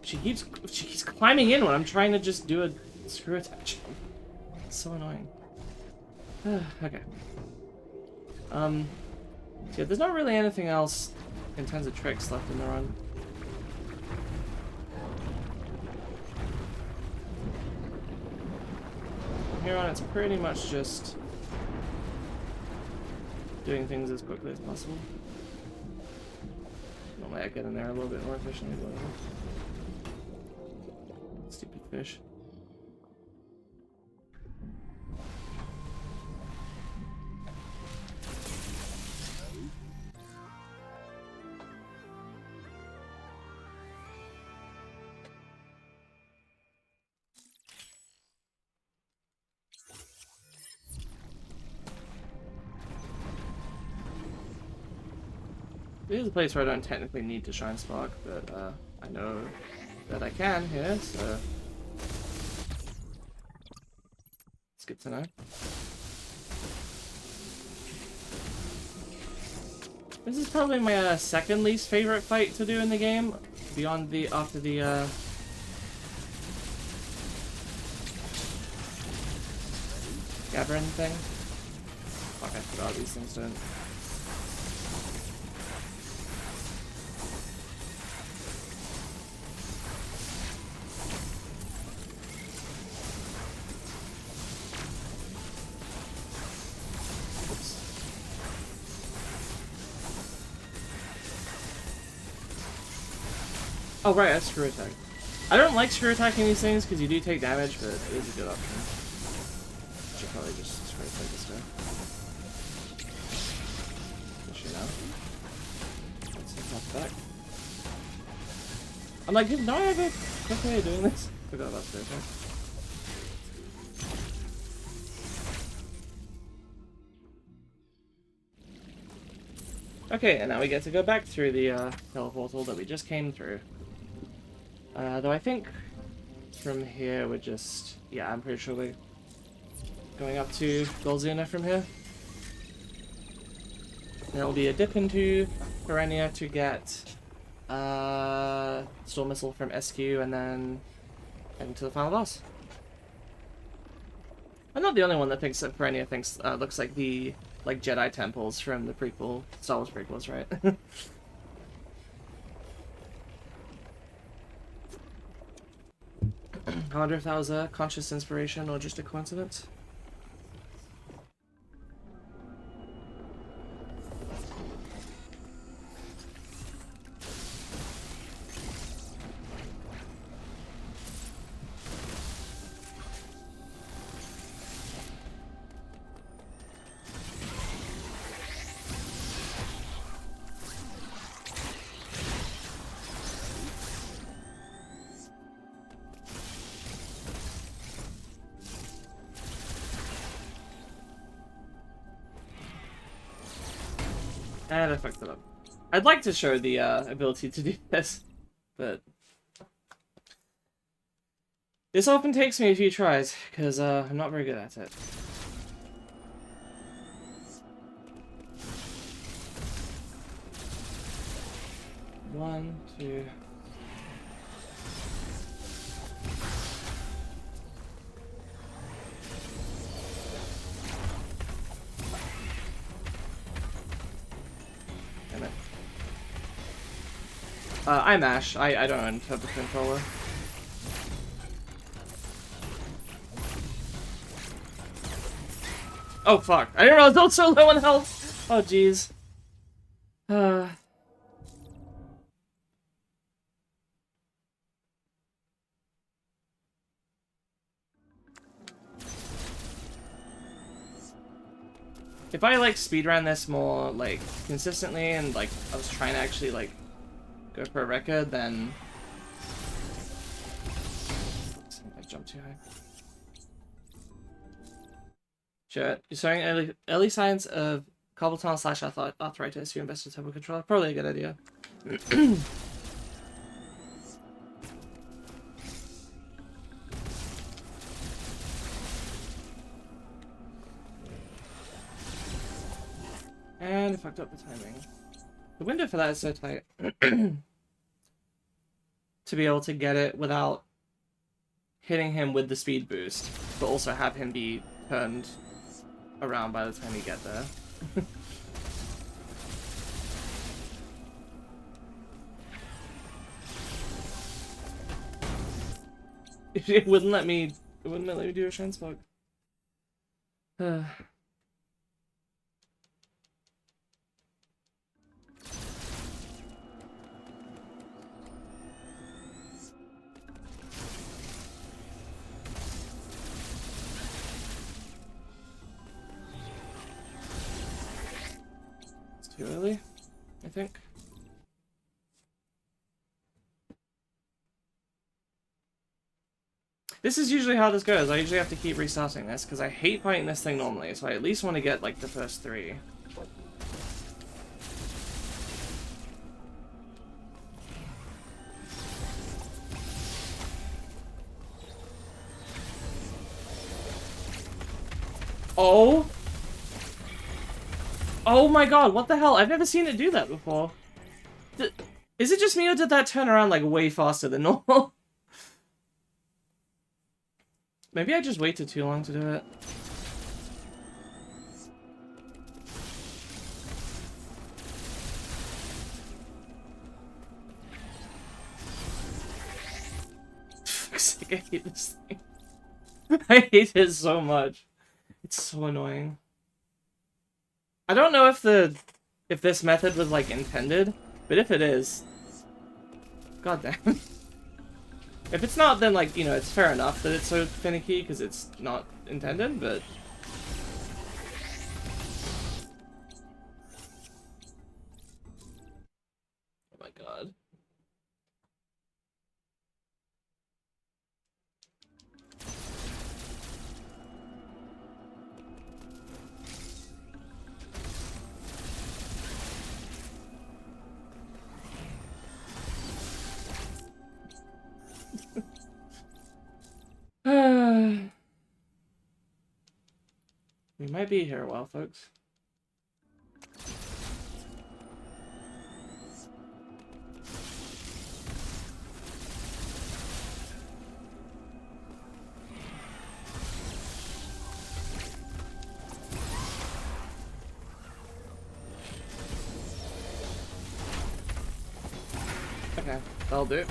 She keeps climbing in when I'm trying to just do a screw attack. It's so annoying. Okay. Yeah, there's not really anything else in terms of tricks left in the run. From here on, it's pretty much just doing things as quickly as possible. Normally I get in there a little bit more efficiently, but stupid fish. This is a place where I don't technically need to Shine Spark, but I know that I can here, so it's good to know. This is probably my second least favorite fight to do in the game, beyond the after the Gavin thing. Fuck, I forgot these things don't. Oh right, that's screw attack. I don't like screw attacking these things because you do take damage, but it is a good option. Should probably just screw attack this guy. Push it out. Let's hop back. I'm like, didn't I have a quick way of doing this? Forgot about screw attack. Okay, and now we get to go back through the teleportal that we just came through. Though I think from here we're just... Yeah, I'm pretty sure we're going up to Golzuna from here. There'll be a dip into Perenia to get Storm Missile from SQ and then into the final boss. I'm not the only one that thinks that Perenia thinks looks like the Jedi temples from the prequel, Star Wars prequels, right? I wonder if that was a conscious inspiration or just a coincidence. And I fucked it up. I'd like to show the ability to do this, but this often takes me a few tries, because I'm not very good at it. One, two... I mash. I don't have the controller. Oh fuck! I didn't realize I was so low on health. Oh jeez. If I like speedrun this more like consistently and like I was trying to actually like go for a record, then I jumped too high. Sure, you're showing early signs of carpal tunnel / arthritis. You invest in turbo controller. Probably a good idea. And I fucked up the timing. The window for that is so tight. To be able to get it without hitting him with the speed boost, but also have him be turned around by the time you get there. It wouldn't let me do a transport. Too early, I think. This is usually how this goes. I usually have to keep restarting this because I hate fighting this thing normally, so I at least want to get like the first 3. Oh! Oh my god, what the hell? I've never seen it do that before. Is it just me or did that turn around like way faster than normal? Maybe I just waited too long to do it. I hate this thing. I hate it so much. It's so annoying. I don't know if this method was like intended, but if it is, god damn. If it's not, then like, you know, it's fair enough that it's so finicky because it's not intended, but oh my god. We might be here a while, folks. Okay, that'll do.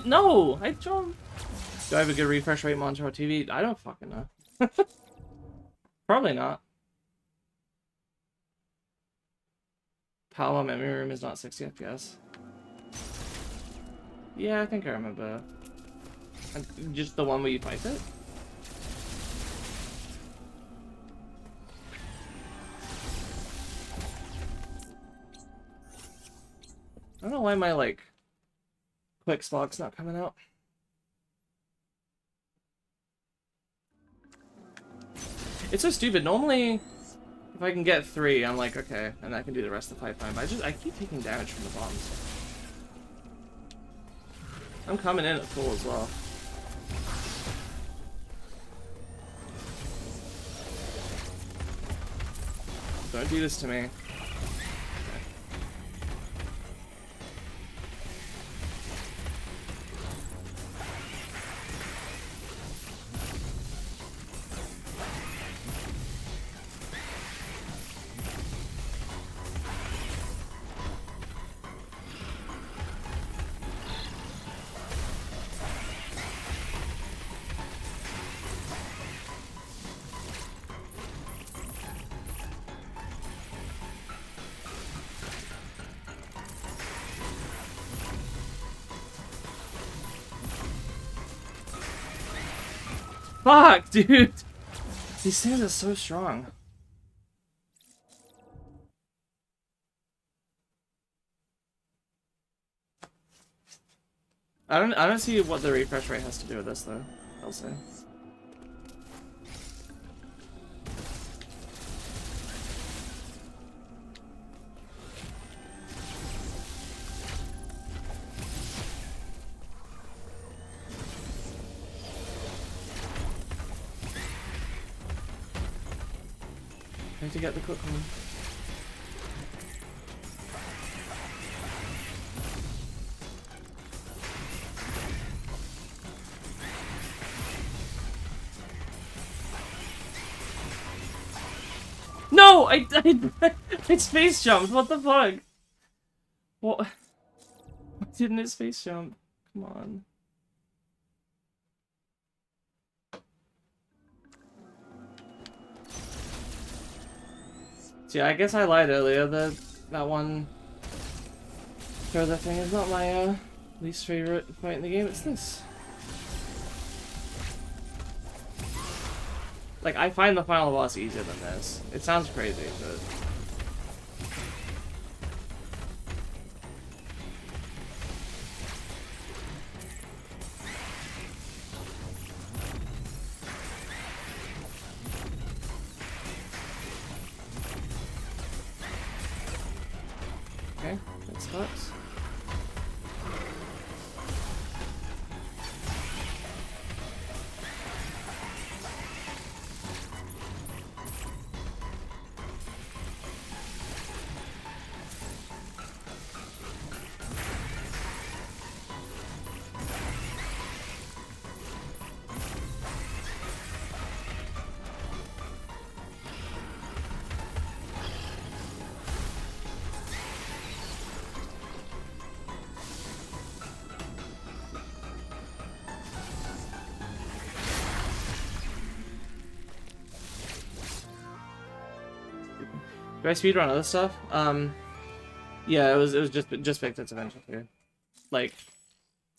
No! I don't... Do I have a good refresh rate monitor or TV? I don't fucking know. Probably not. Power memory room is not 60 FPS. Yeah, I think I remember. Just the one where you fight it? I don't know why my, like, quick spot's not coming out. It's so stupid. Normally, if I can get 3, I'm like, okay, and I can do the rest of the pipeline. But I keep taking damage from the bombs. I'm coming in at full as well. Don't do this to me. Fuck, dude! These things are so strong. I don't see what the refresh rate has to do with this though, I'll say. I have to get the cook one. No! I space jumped! What the fuck? What? Why didn't it space jump? Come on. So yeah, I guess I lied earlier. That one further thing is not my least favorite fight in the game. It's this. Like, I find the final boss easier than this. It sounds crazy, but... Okay, that sucks. Do I speedrun other stuff? Yeah, it was just picked its adventure too. Like,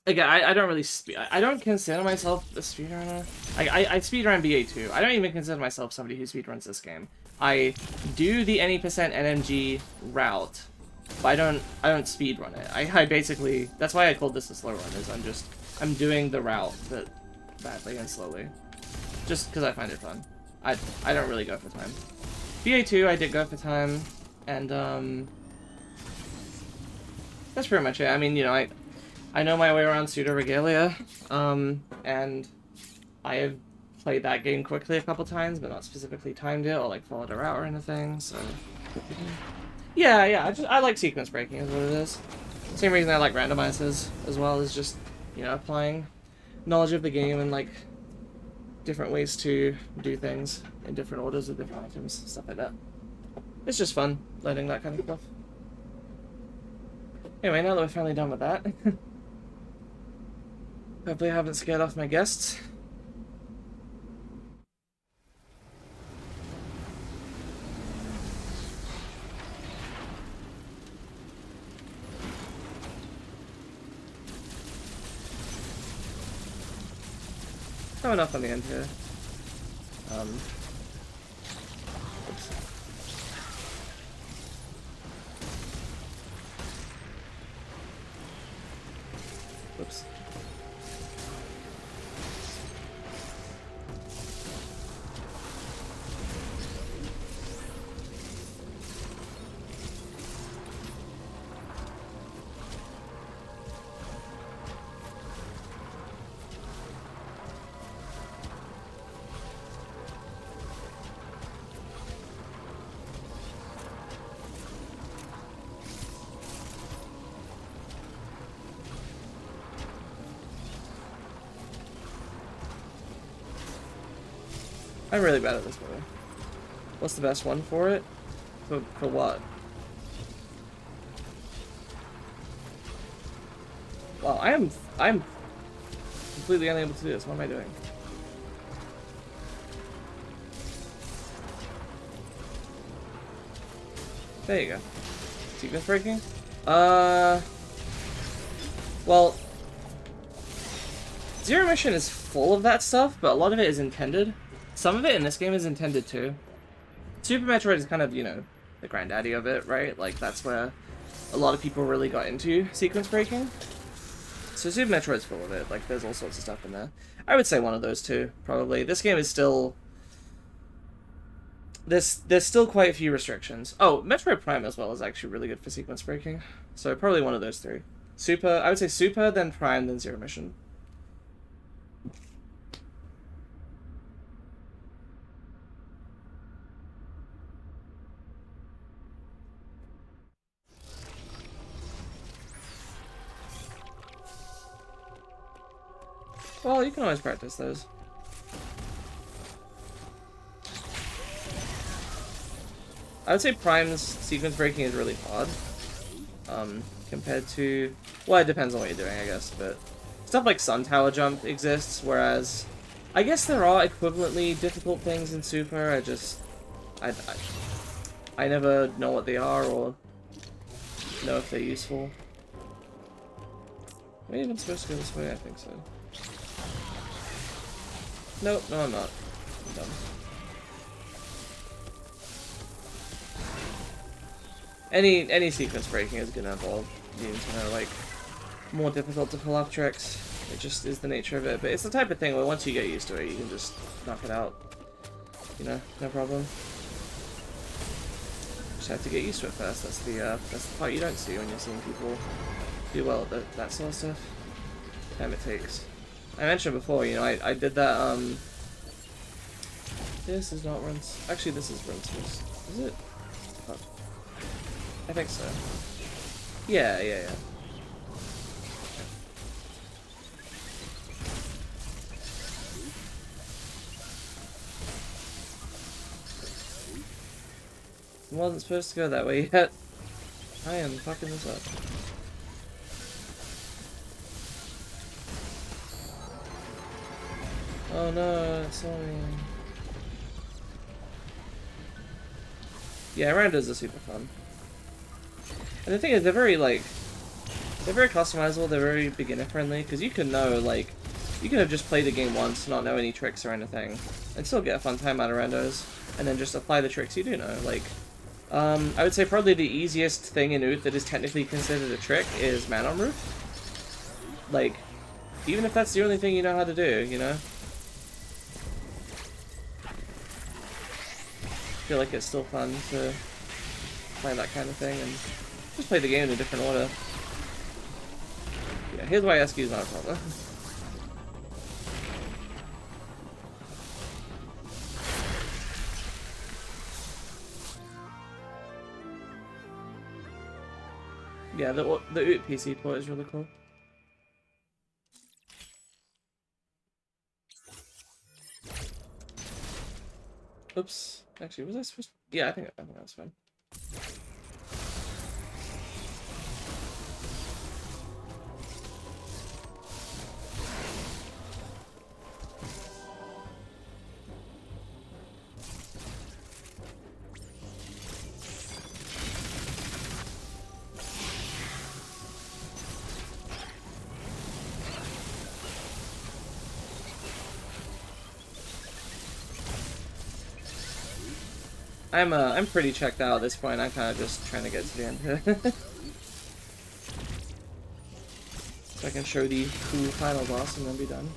again, I don't really I don't consider myself a speedrunner. I speedrun BA2. I don't even consider myself somebody who speedruns this game. I do the any percent NMG route, but I don't speedrun it. I basically, that's why I called this a slow run, is I'm doing the route but badly and slowly. Just because I find it fun. I don't really go for time. BA2 I did go for time, and that's pretty much it. I mean, you know, I know my way around Pseudo Regalia, and I have played that game quickly a couple times, but not specifically timed it or like followed a route or anything. So yeah, I like sequence breaking is what it is. Same reason I like randomizers as well, is just, you know, applying knowledge of the game and like different ways to do things in different orders with different items, stuff like that. It's just fun learning that kind of stuff. Anyway, now that we're finally done with that, hopefully I haven't scared off my guests. Oh, enough on the end here. Oops. Whoops. I'm really bad at this movie. What's the best one for it? For what? Wow, I'm completely unable to do this. What am I doing? There you go. Sequence breaking? Well, Zero Mission is full of that stuff, but a lot of it is intended. Some of it in this game is intended too. Super Metroid is kind of, you know, the granddaddy of it, right? Like, that's where a lot of people really got into sequence breaking. So Super Metroid's full of it. Like, there's all sorts of stuff in there. I would say one of those two, probably. This game is still... There's still quite a few restrictions. Oh, Metroid Prime as well is actually really good for sequence breaking. So probably one of those three. Super, I would say Super, then Prime, then Zero Mission. Well, you can always practice those. I would say Prime's sequence breaking is really hard. Compared to... Well, it depends on what you're doing, I guess, but... Stuff like Sun Tower Jump exists, whereas... I guess there are equivalently difficult things in Super, I just... I never know what they are, or... know if they're useful. Am I even supposed to go this way? I think so. Nope, no I'm not. I'm dumb. Any sequence breaking is gonna involve needing to know, like, more difficult to pull off tricks. It just is the nature of it, but it's the type of thing where once you get used to it, you can just knock it out. You know, no problem. Just have to get used to it first. That's the part you don't see when you're seeing people do well at that sort of stuff. Time it takes. I mentioned before, you know, I did that, this is not runs. Actually, this is runs. Is it? Oh. I think so. Yeah. It wasn't supposed to go that way yet. I am fucking this up. Oh no, it's only... Yeah, randos are super fun. And the thing is, they're very, like... They're very customizable, they're very beginner friendly, because you can know, like... You can have just played the game once, not know any tricks or anything, and still get a fun time out of randos, and then just apply the tricks you do know. Like, I would say probably the easiest thing in Oot that is technically considered a trick is Man on Roof. Like, even if that's the only thing you know how to do, you know? I feel like it's still fun to play that kind of thing and just play the game in a different order. Yeah, here's why SQ is not a problem. Yeah, the Oot PC port is really cool. Oops. Actually, was I supposed to... Yeah, I think that was fine. I'm pretty checked out at this point. I'm kind of just trying to get to the end here. So I can show the cool final boss and then be done.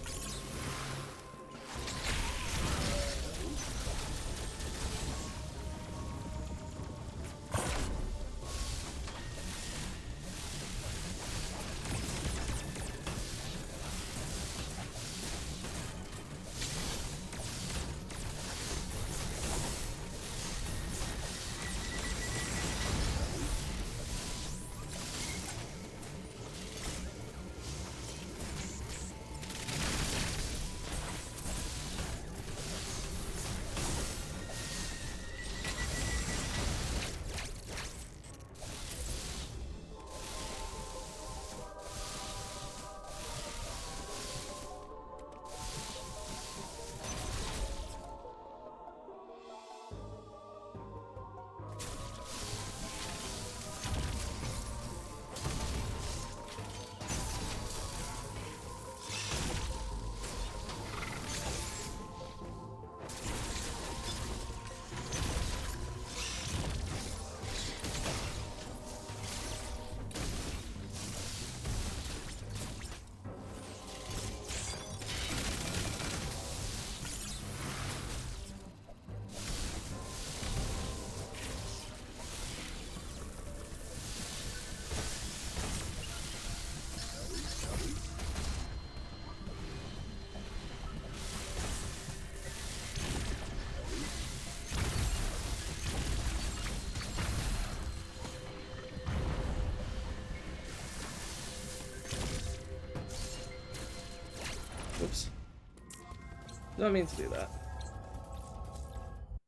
Don't mean to do that.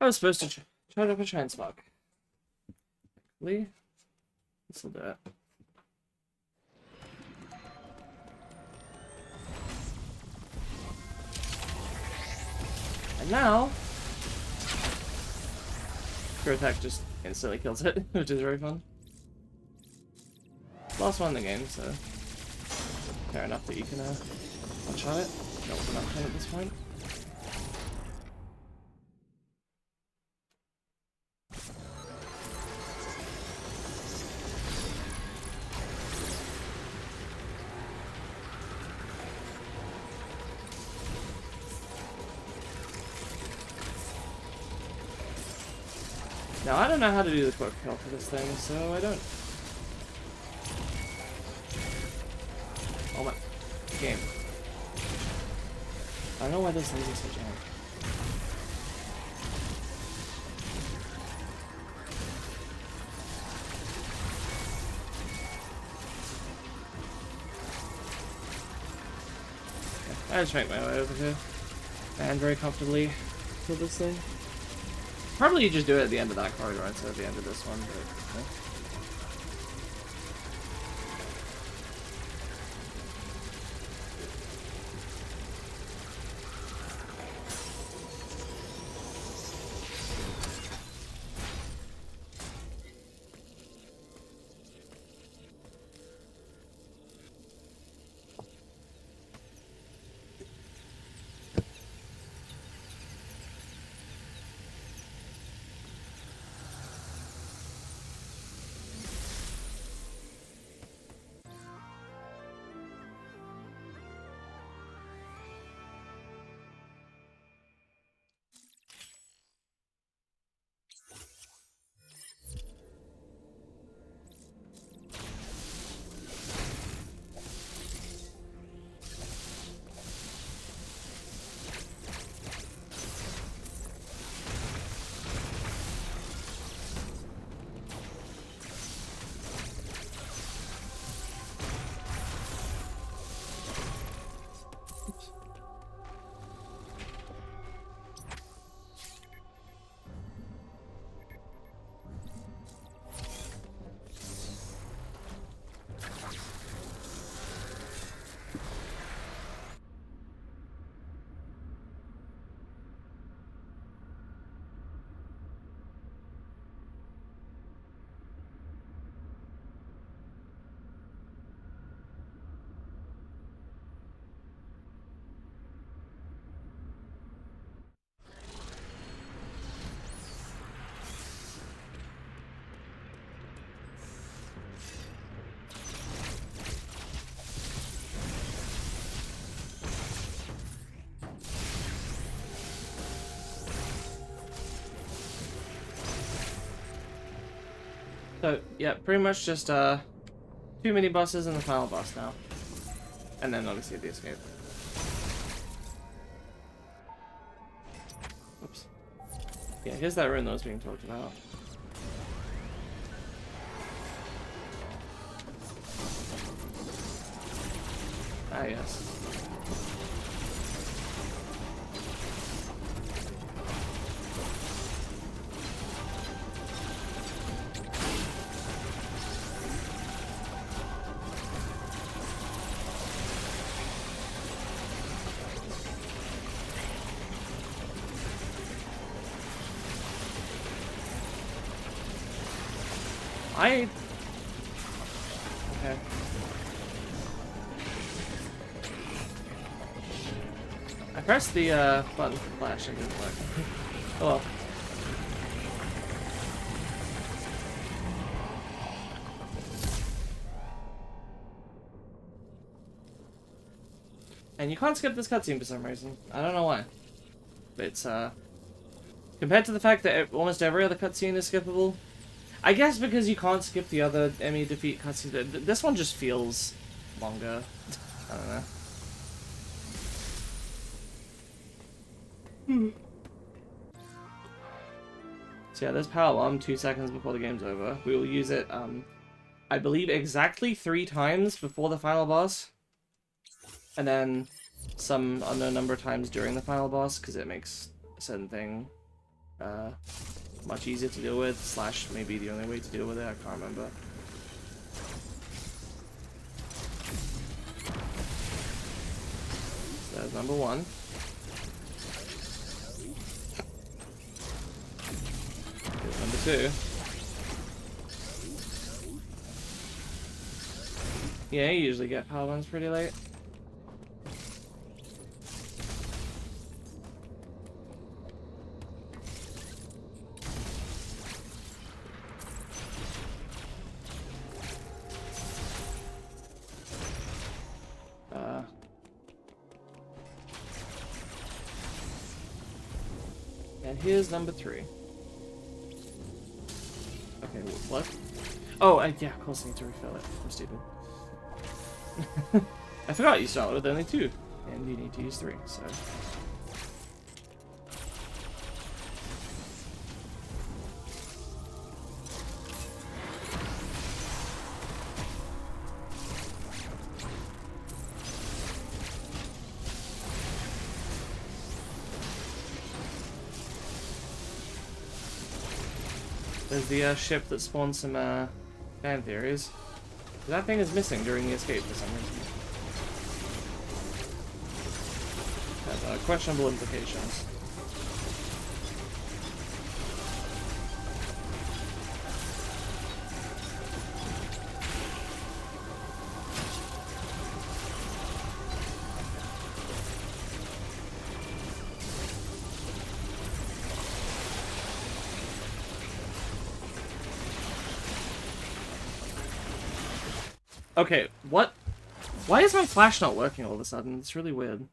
I was supposed to try to try and smoke. Lee? This will do it. And now... Pure attack just instantly kills it, which is very fun. Last one in the game, so... fair enough that you can one-shot it. That was enough time at this point. Now, I don't know how to do the quick kill for this thing, so I don't... Oh my... game. I don't know why this laser's so jammed. Okay, I just make my way over here. And very comfortably kill this thing. Probably you just do it at the end of that corridor instead of the end of this one, but... Okay. So, yeah, pretty much just, 2 mini bosses and the final boss now. And then obviously the escape. Oops. Yeah, here's that rune that was being talked about. Ah, yes. Okay. I pressed the button for flash and it didn't work. Oh well. And you can't skip this cutscene for some reason. I don't know why. But it's compared to the fact that almost every other cutscene is skippable, I guess because you can't skip the other enemy defeat cutscenes, this one just feels longer. I don't know. So yeah, there's Power Bomb 2 seconds before the game's over. We will use it, I believe exactly 3 times before the final boss. And then some unknown number of times during the final boss, because it makes a certain thing much easier to deal with, slash maybe the only way to deal with it, I can't remember. So that's number 1. Here's number 2. Yeah, you usually get power ones pretty late. And here's number 3. Okay, what? Oh, yeah, of course I need to refill it. I'm stupid. I forgot you started with only 2, and you need to use 3, so... There's the ship that spawned some fan theories. That thing is missing during the escape for some reason. Has questionable implications. Okay, what? Why is my flash not working all of a sudden? It's really weird.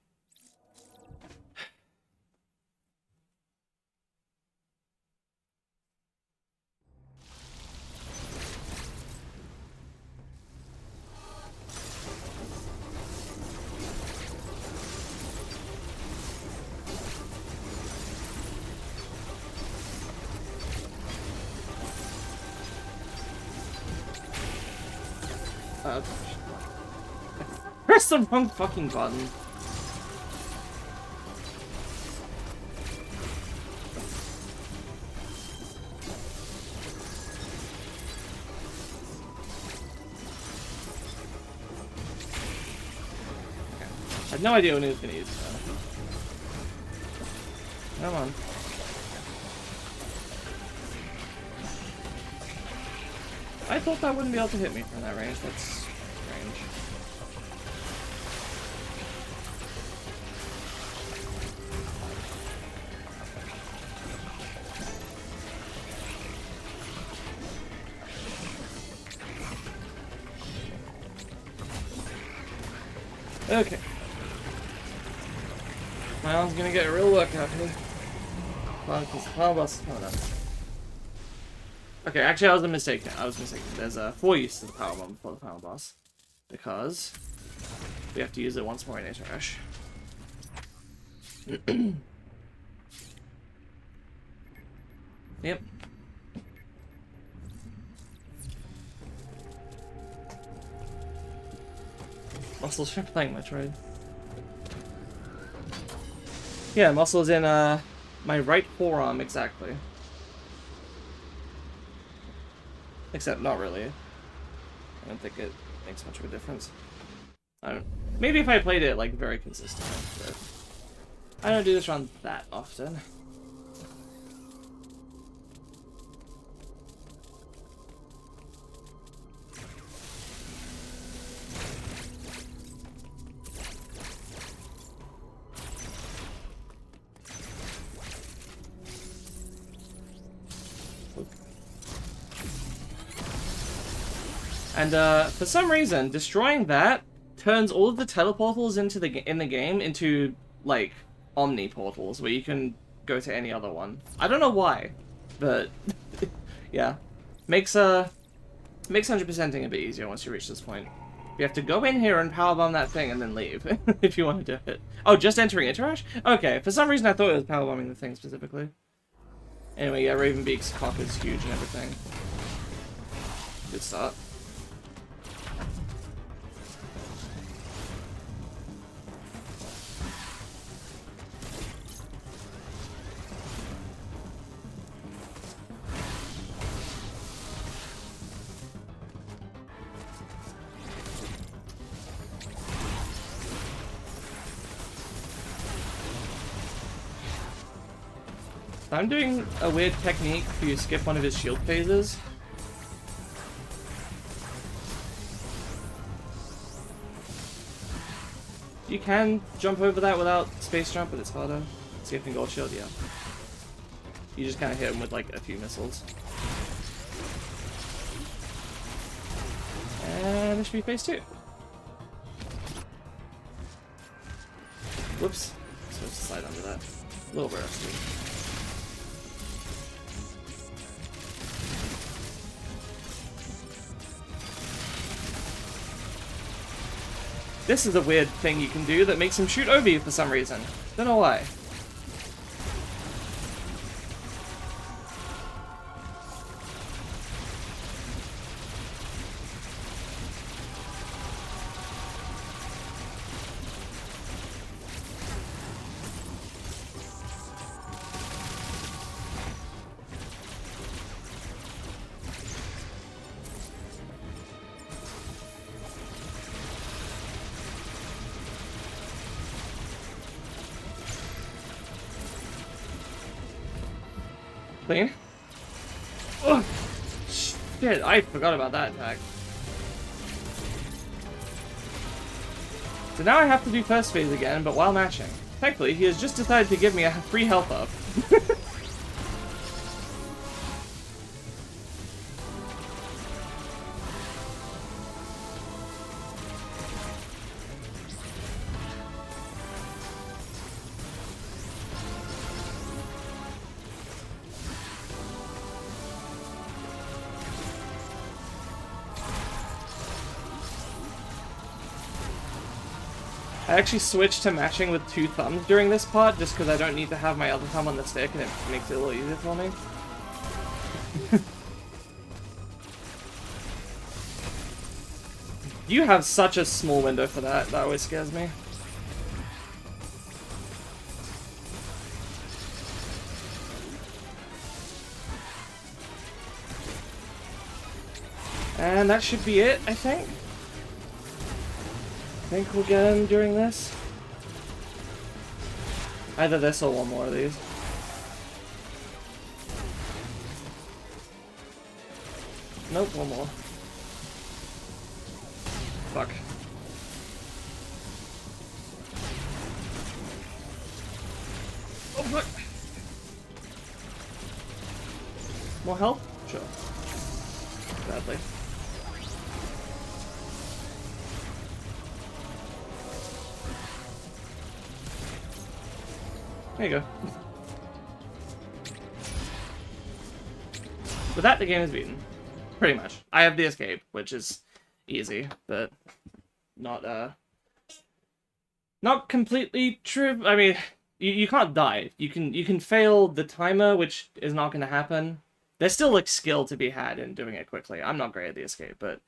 Press the wrong fucking button. I had no idea when he was gonna use that. Come on. I thought that wouldn't be able to hit me from that range. That's strange. Okay. Well, I'm gonna get a real workout here. Well, because the power boss is coming up. Okay, actually, I was mistaken. There's 4 uses of the power bomb before the final boss, because we have to use it once more in Ace Rush. Yep. Muscles for playing Metroid. Yeah, muscles in my right forearm exactly. Except not really. I don't think it makes much of a difference. I don't. Maybe if I played it like very consistently, but I don't do this run that often. And for some reason, destroying that turns all of the teleportals in the game into like omni portals where you can go to any other one. I don't know why, but yeah, makes 100%ing a bit easier once you reach this point. You have to go in here and powerbomb that thing and then leave if you want to do it. Oh, just entering Interash? Okay, for some reason I thought it was powerbombing the thing specifically. Anyway, yeah, Ravenbeak's cock is huge and everything. Good start. I'm doing a weird technique to skip one of his shield phases. You can jump over that without space jump, but it's harder. Skipping gold shield, yeah. You just kind of hit him with like a few missiles. And this should be phase 2. Whoops. Supposed to slide under that. A little bit rusty. This is a weird thing you can do that makes him shoot over you for some reason. Don't know why. Clean. Oh, shit, I forgot about that attack. So now I have to do first phase again, but while matching. Thankfully, he has just decided to give me a free health up. I actually switched to matching with 2 thumbs during this part, just because I don't need to have my other thumb on the stick, and it makes it a little easier for me. You have such a small window for that, that always scares me. And that should be it, I think. I think we'll get him during this. Either this or one more of these. Nope, one more. Fuck. Oh, fuck! More health? Sure. Badly. There you go. With that, the game is beaten. Pretty much. I have the escape, which is easy, but not completely true. I mean, you can't die. You can fail the timer, which is not going to happen. There's still like skill to be had in doing it quickly. I'm not great at the escape, but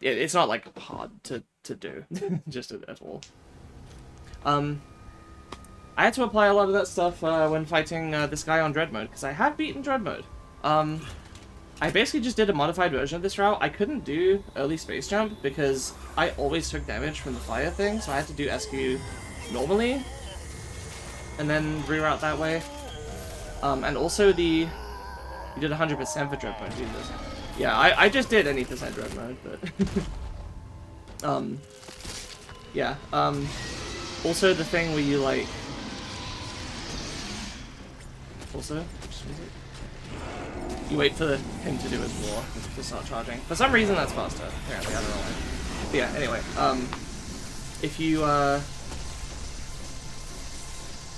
it's not like hard to do just at all. I had to apply a lot of that stuff when fighting this guy on Dread Mode, because I have beaten Dread Mode. I basically just did a modified version of this route. I couldn't do early space jump because I always took damage from the fire thing, so I had to do SQ normally, and then reroute that way. And also you did 100% for Dread Mode, Jesus. Yeah, I just did any percent Dread Mode, but... yeah, also the thing where you, like... Also, you wait for him to do his war to start charging. For some reason that's faster, apparently, I don't know why. But yeah, anyway, if you,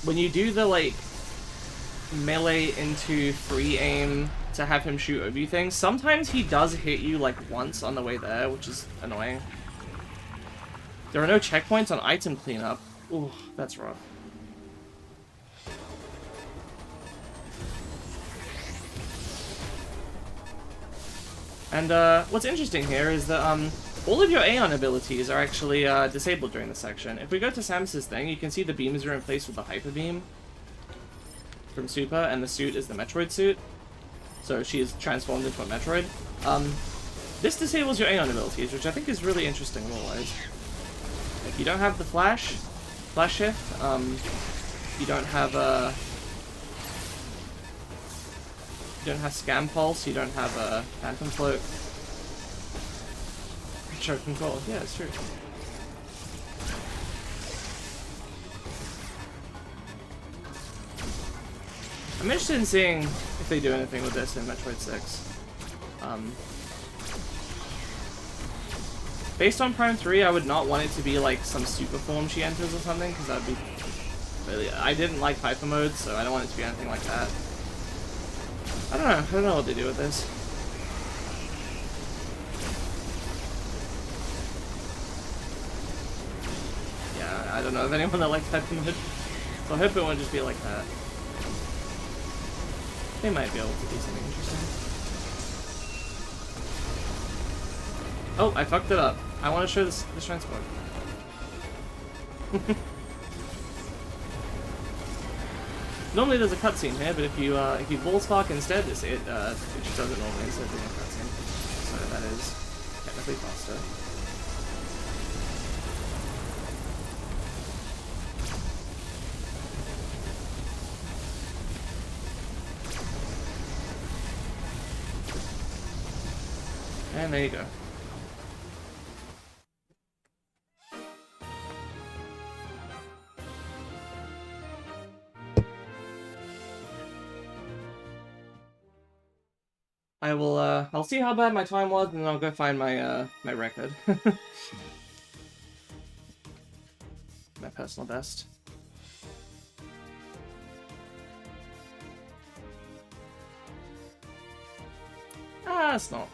when you do the, like, melee into free aim to have him shoot over you things, sometimes he does hit you, like, once on the way there, which is annoying. There are no checkpoints on item cleanup. Ooh, that's rough. And what's interesting here is that all of your Aeon abilities are actually disabled during this section. If we go to Samus's thing, you can see the beams are in place with the Hyper Beam from Super, and the suit is the Metroid suit. So she is transformed into a Metroid. This disables your Aeon abilities, which I think is really interesting rule-wise. If you don't have the Flash Shift, you don't have You don't have Scam Pulse, you don't have a Phantom Float. Retro Control, yeah, it's true. I'm interested in seeing if they do anything with this in Metroid 6. Based on Prime 3, I would not want it to be like some super form she enters or something, because that would be really... I didn't like Hyper Mode, so I don't want it to be anything like that. I don't know what they do with this. Yeah, I don't know of anyone that likes Hyper Mode, so I hope it won't just be like that. They might be able to do something interesting. Oh, I fucked it up. I want to show this Shrine Spark. Normally there's a cutscene here, but if you ball spark instead, it just does it normally instead of being a cutscene. So that is technically faster. And there you go. I'll see how bad my time was, and then I'll go find my, my record. My personal best. Ah, it's not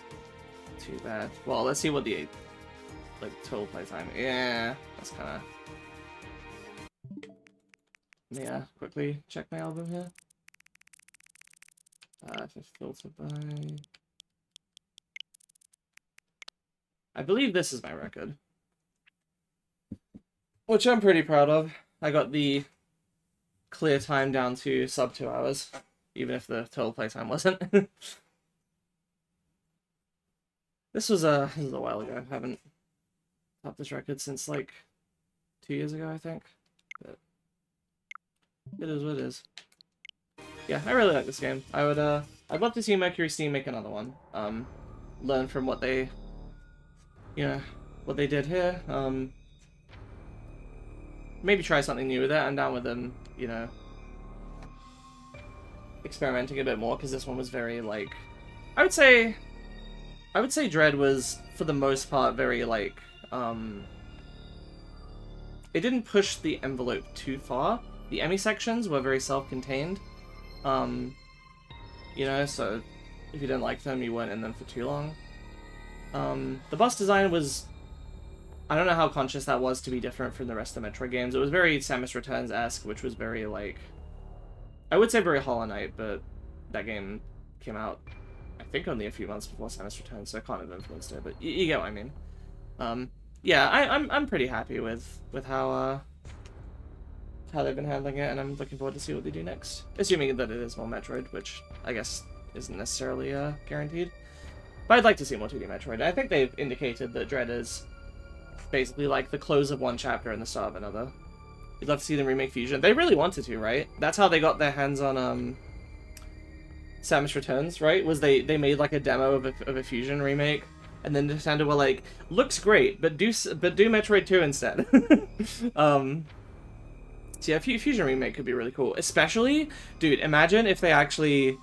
too bad. Well, let's see what the, like, total playtime. Yeah, that's kinda... Yeah, quickly check my album here. If it's filtered by... I believe this is my record. Which I'm pretty proud of. I got the clear time down to sub 2 hours. Even if the total playtime wasn't. This was a while ago. I haven't topped this record since like 2 years ago, I think. But it is what it is. Yeah, I really like this game. I'd love to see Mercury Steam make another one. Learn from what they, what they did here. Maybe try something new with it. I'm down with them, experimenting a bit more, because this one was very, like, I would say Dread was, for the most part, very, like, it didn't push the envelope too far. The Emmy sections were very self-contained. So if you didn't like them, you weren't in them for too long. The boss design was... I don't know how conscious that was to be different from the rest of the Metroid games. It was very Samus Returns-esque, which was very, like... I would say very Hollow Knight, but that game came out, I think, only a few months before Samus Returns, so it can't have influenced it, but you get what I mean. Yeah, I'm pretty happy with how they've been handling it, and I'm looking forward to see what they do next. Assuming that it is more Metroid, which I guess isn't necessarily guaranteed. But I'd like to see more 2D Metroid. I think they've indicated that Dread is basically like the close of one chapter and the start of another. You'd love to see them remake Fusion. They really wanted to, right? That's how they got their hands on Samus Returns, right? Was they made like a demo of a Fusion remake, and then Nintendo were like, looks great, but do Metroid 2 instead. So yeah, Fusion remake could be really cool. Especially, dude, imagine if they actually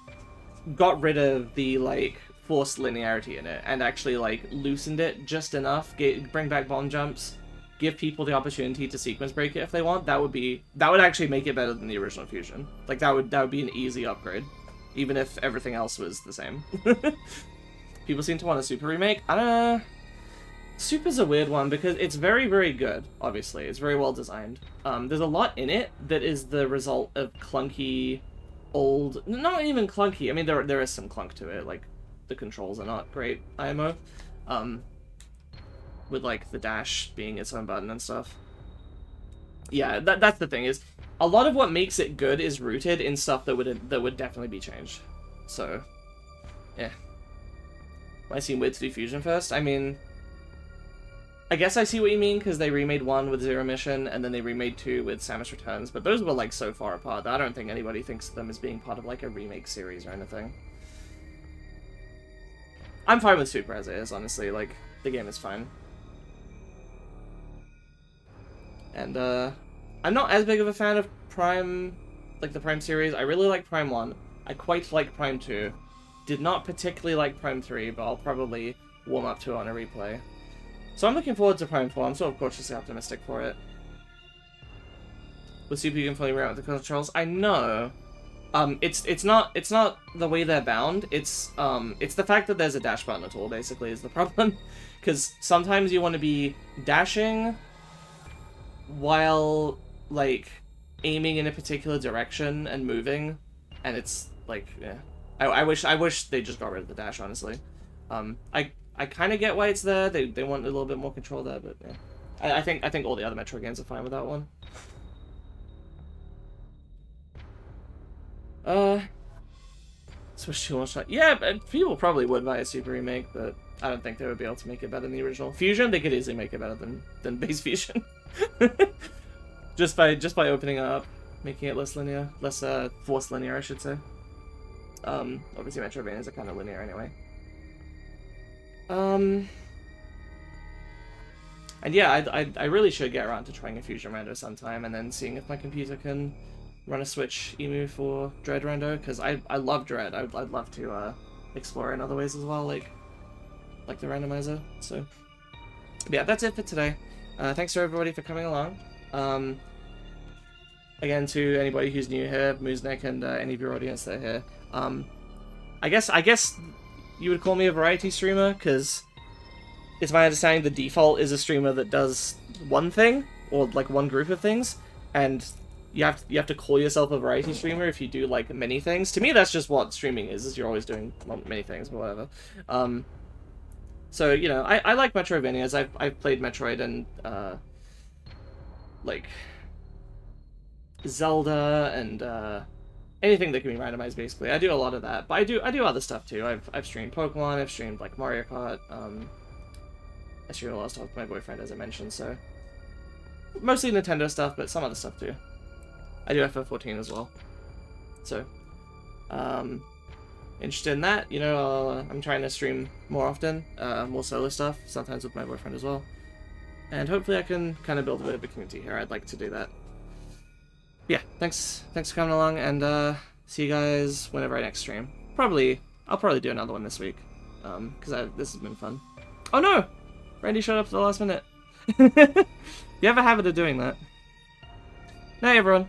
got rid of the, like, forced linearity in it, and actually, like, loosened it just enough, bring back bomb jumps, give people the opportunity to sequence break it if they want. That would actually make it better than the original Fusion. Like, that would be an easy upgrade, even if everything else was the same. People seem to want a Super remake. I don't know. Super's a weird one because it's very, very good, obviously. It's very well designed. There's a lot in it that is the result of clunky, old... Not even clunky. I mean, there is some clunk to it. Like, the controls are not great, IMO. With, like, the dash being its own button and stuff. Yeah, that's the thing, is a lot of what makes it good is rooted in stuff that would definitely be changed. So, yeah. Might seem weird to do Fusion first. I mean... I guess I see what you mean, because they remade 1 with Zero Mission, and then they remade 2 with Samus Returns, but those were, like, so far apart that I don't think anybody thinks of them as being part of, like, a remake series or anything. I'm fine with Super as it is, honestly. Like, the game is fine. And, I'm not as big of a fan of Prime, like the Prime series. I really like Prime 1. I quite like Prime 2. Did not particularly like Prime 3, but I'll probably warm up to it on a replay. So I'm looking forward to Prime 4. I'm sort of cautiously optimistic for it. With Super, you can fully react with the controls. I know. It's not the way they're bound. It's the fact that there's a dash button at all, basically, is the problem. Because sometimes you want to be dashing while, like, aiming in a particular direction and moving, and it's, like, yeah. I wish they just got rid of the dash, honestly. I kind of get why it's there. They want a little bit more control there, but yeah. I think all the other Metroid games are fine with that one. Switch to launch. Yeah, people probably would buy a Super Remake, but I don't think they would be able to make it better than the original. Fusion, they could easily make it better than base Fusion. just by opening it up, making it less linear, less forced linear, I should say. Obviously Metroidvanias are kind of linear anyway. And yeah, I really should get around to trying a Fusion render sometime, and then seeing if my computer can run a Switch emu for Dread render, because I love Dread. I'd love to explore in other ways as well, like the randomizer. So yeah, that's it for today. Thanks to everybody for coming along. Again, to anybody who's new here, Moosnick, and any of your audience that are here. I guess you would call me a variety streamer, because it's my understanding the default is a streamer that does one thing, or like one group of things, and you have to call yourself a variety streamer if you do like many things. To me, that's just what streaming is you're always doing many things, but whatever. So, you know, I like Metroidvanias. I've played Metroid and like Zelda and anything that can be randomized, basically. I do a lot of that, but I do other stuff too. I've streamed Pokemon, I've streamed like Mario Kart, I streamed a lot of stuff with my boyfriend, as I mentioned, so mostly Nintendo stuff, but some other stuff too. I do FF14 as well. So, interested in that, you know, I'm trying to stream more often, more solo stuff, sometimes with my boyfriend as well. And hopefully I can kind of build a bit of a community here. I'd like to do that. Yeah, thanks for coming along, and see you guys whenever I next stream. I'll probably do another one this week, because this has been fun. Oh no! Randy showed up at the last minute. You have a habit of doing that. Night, everyone.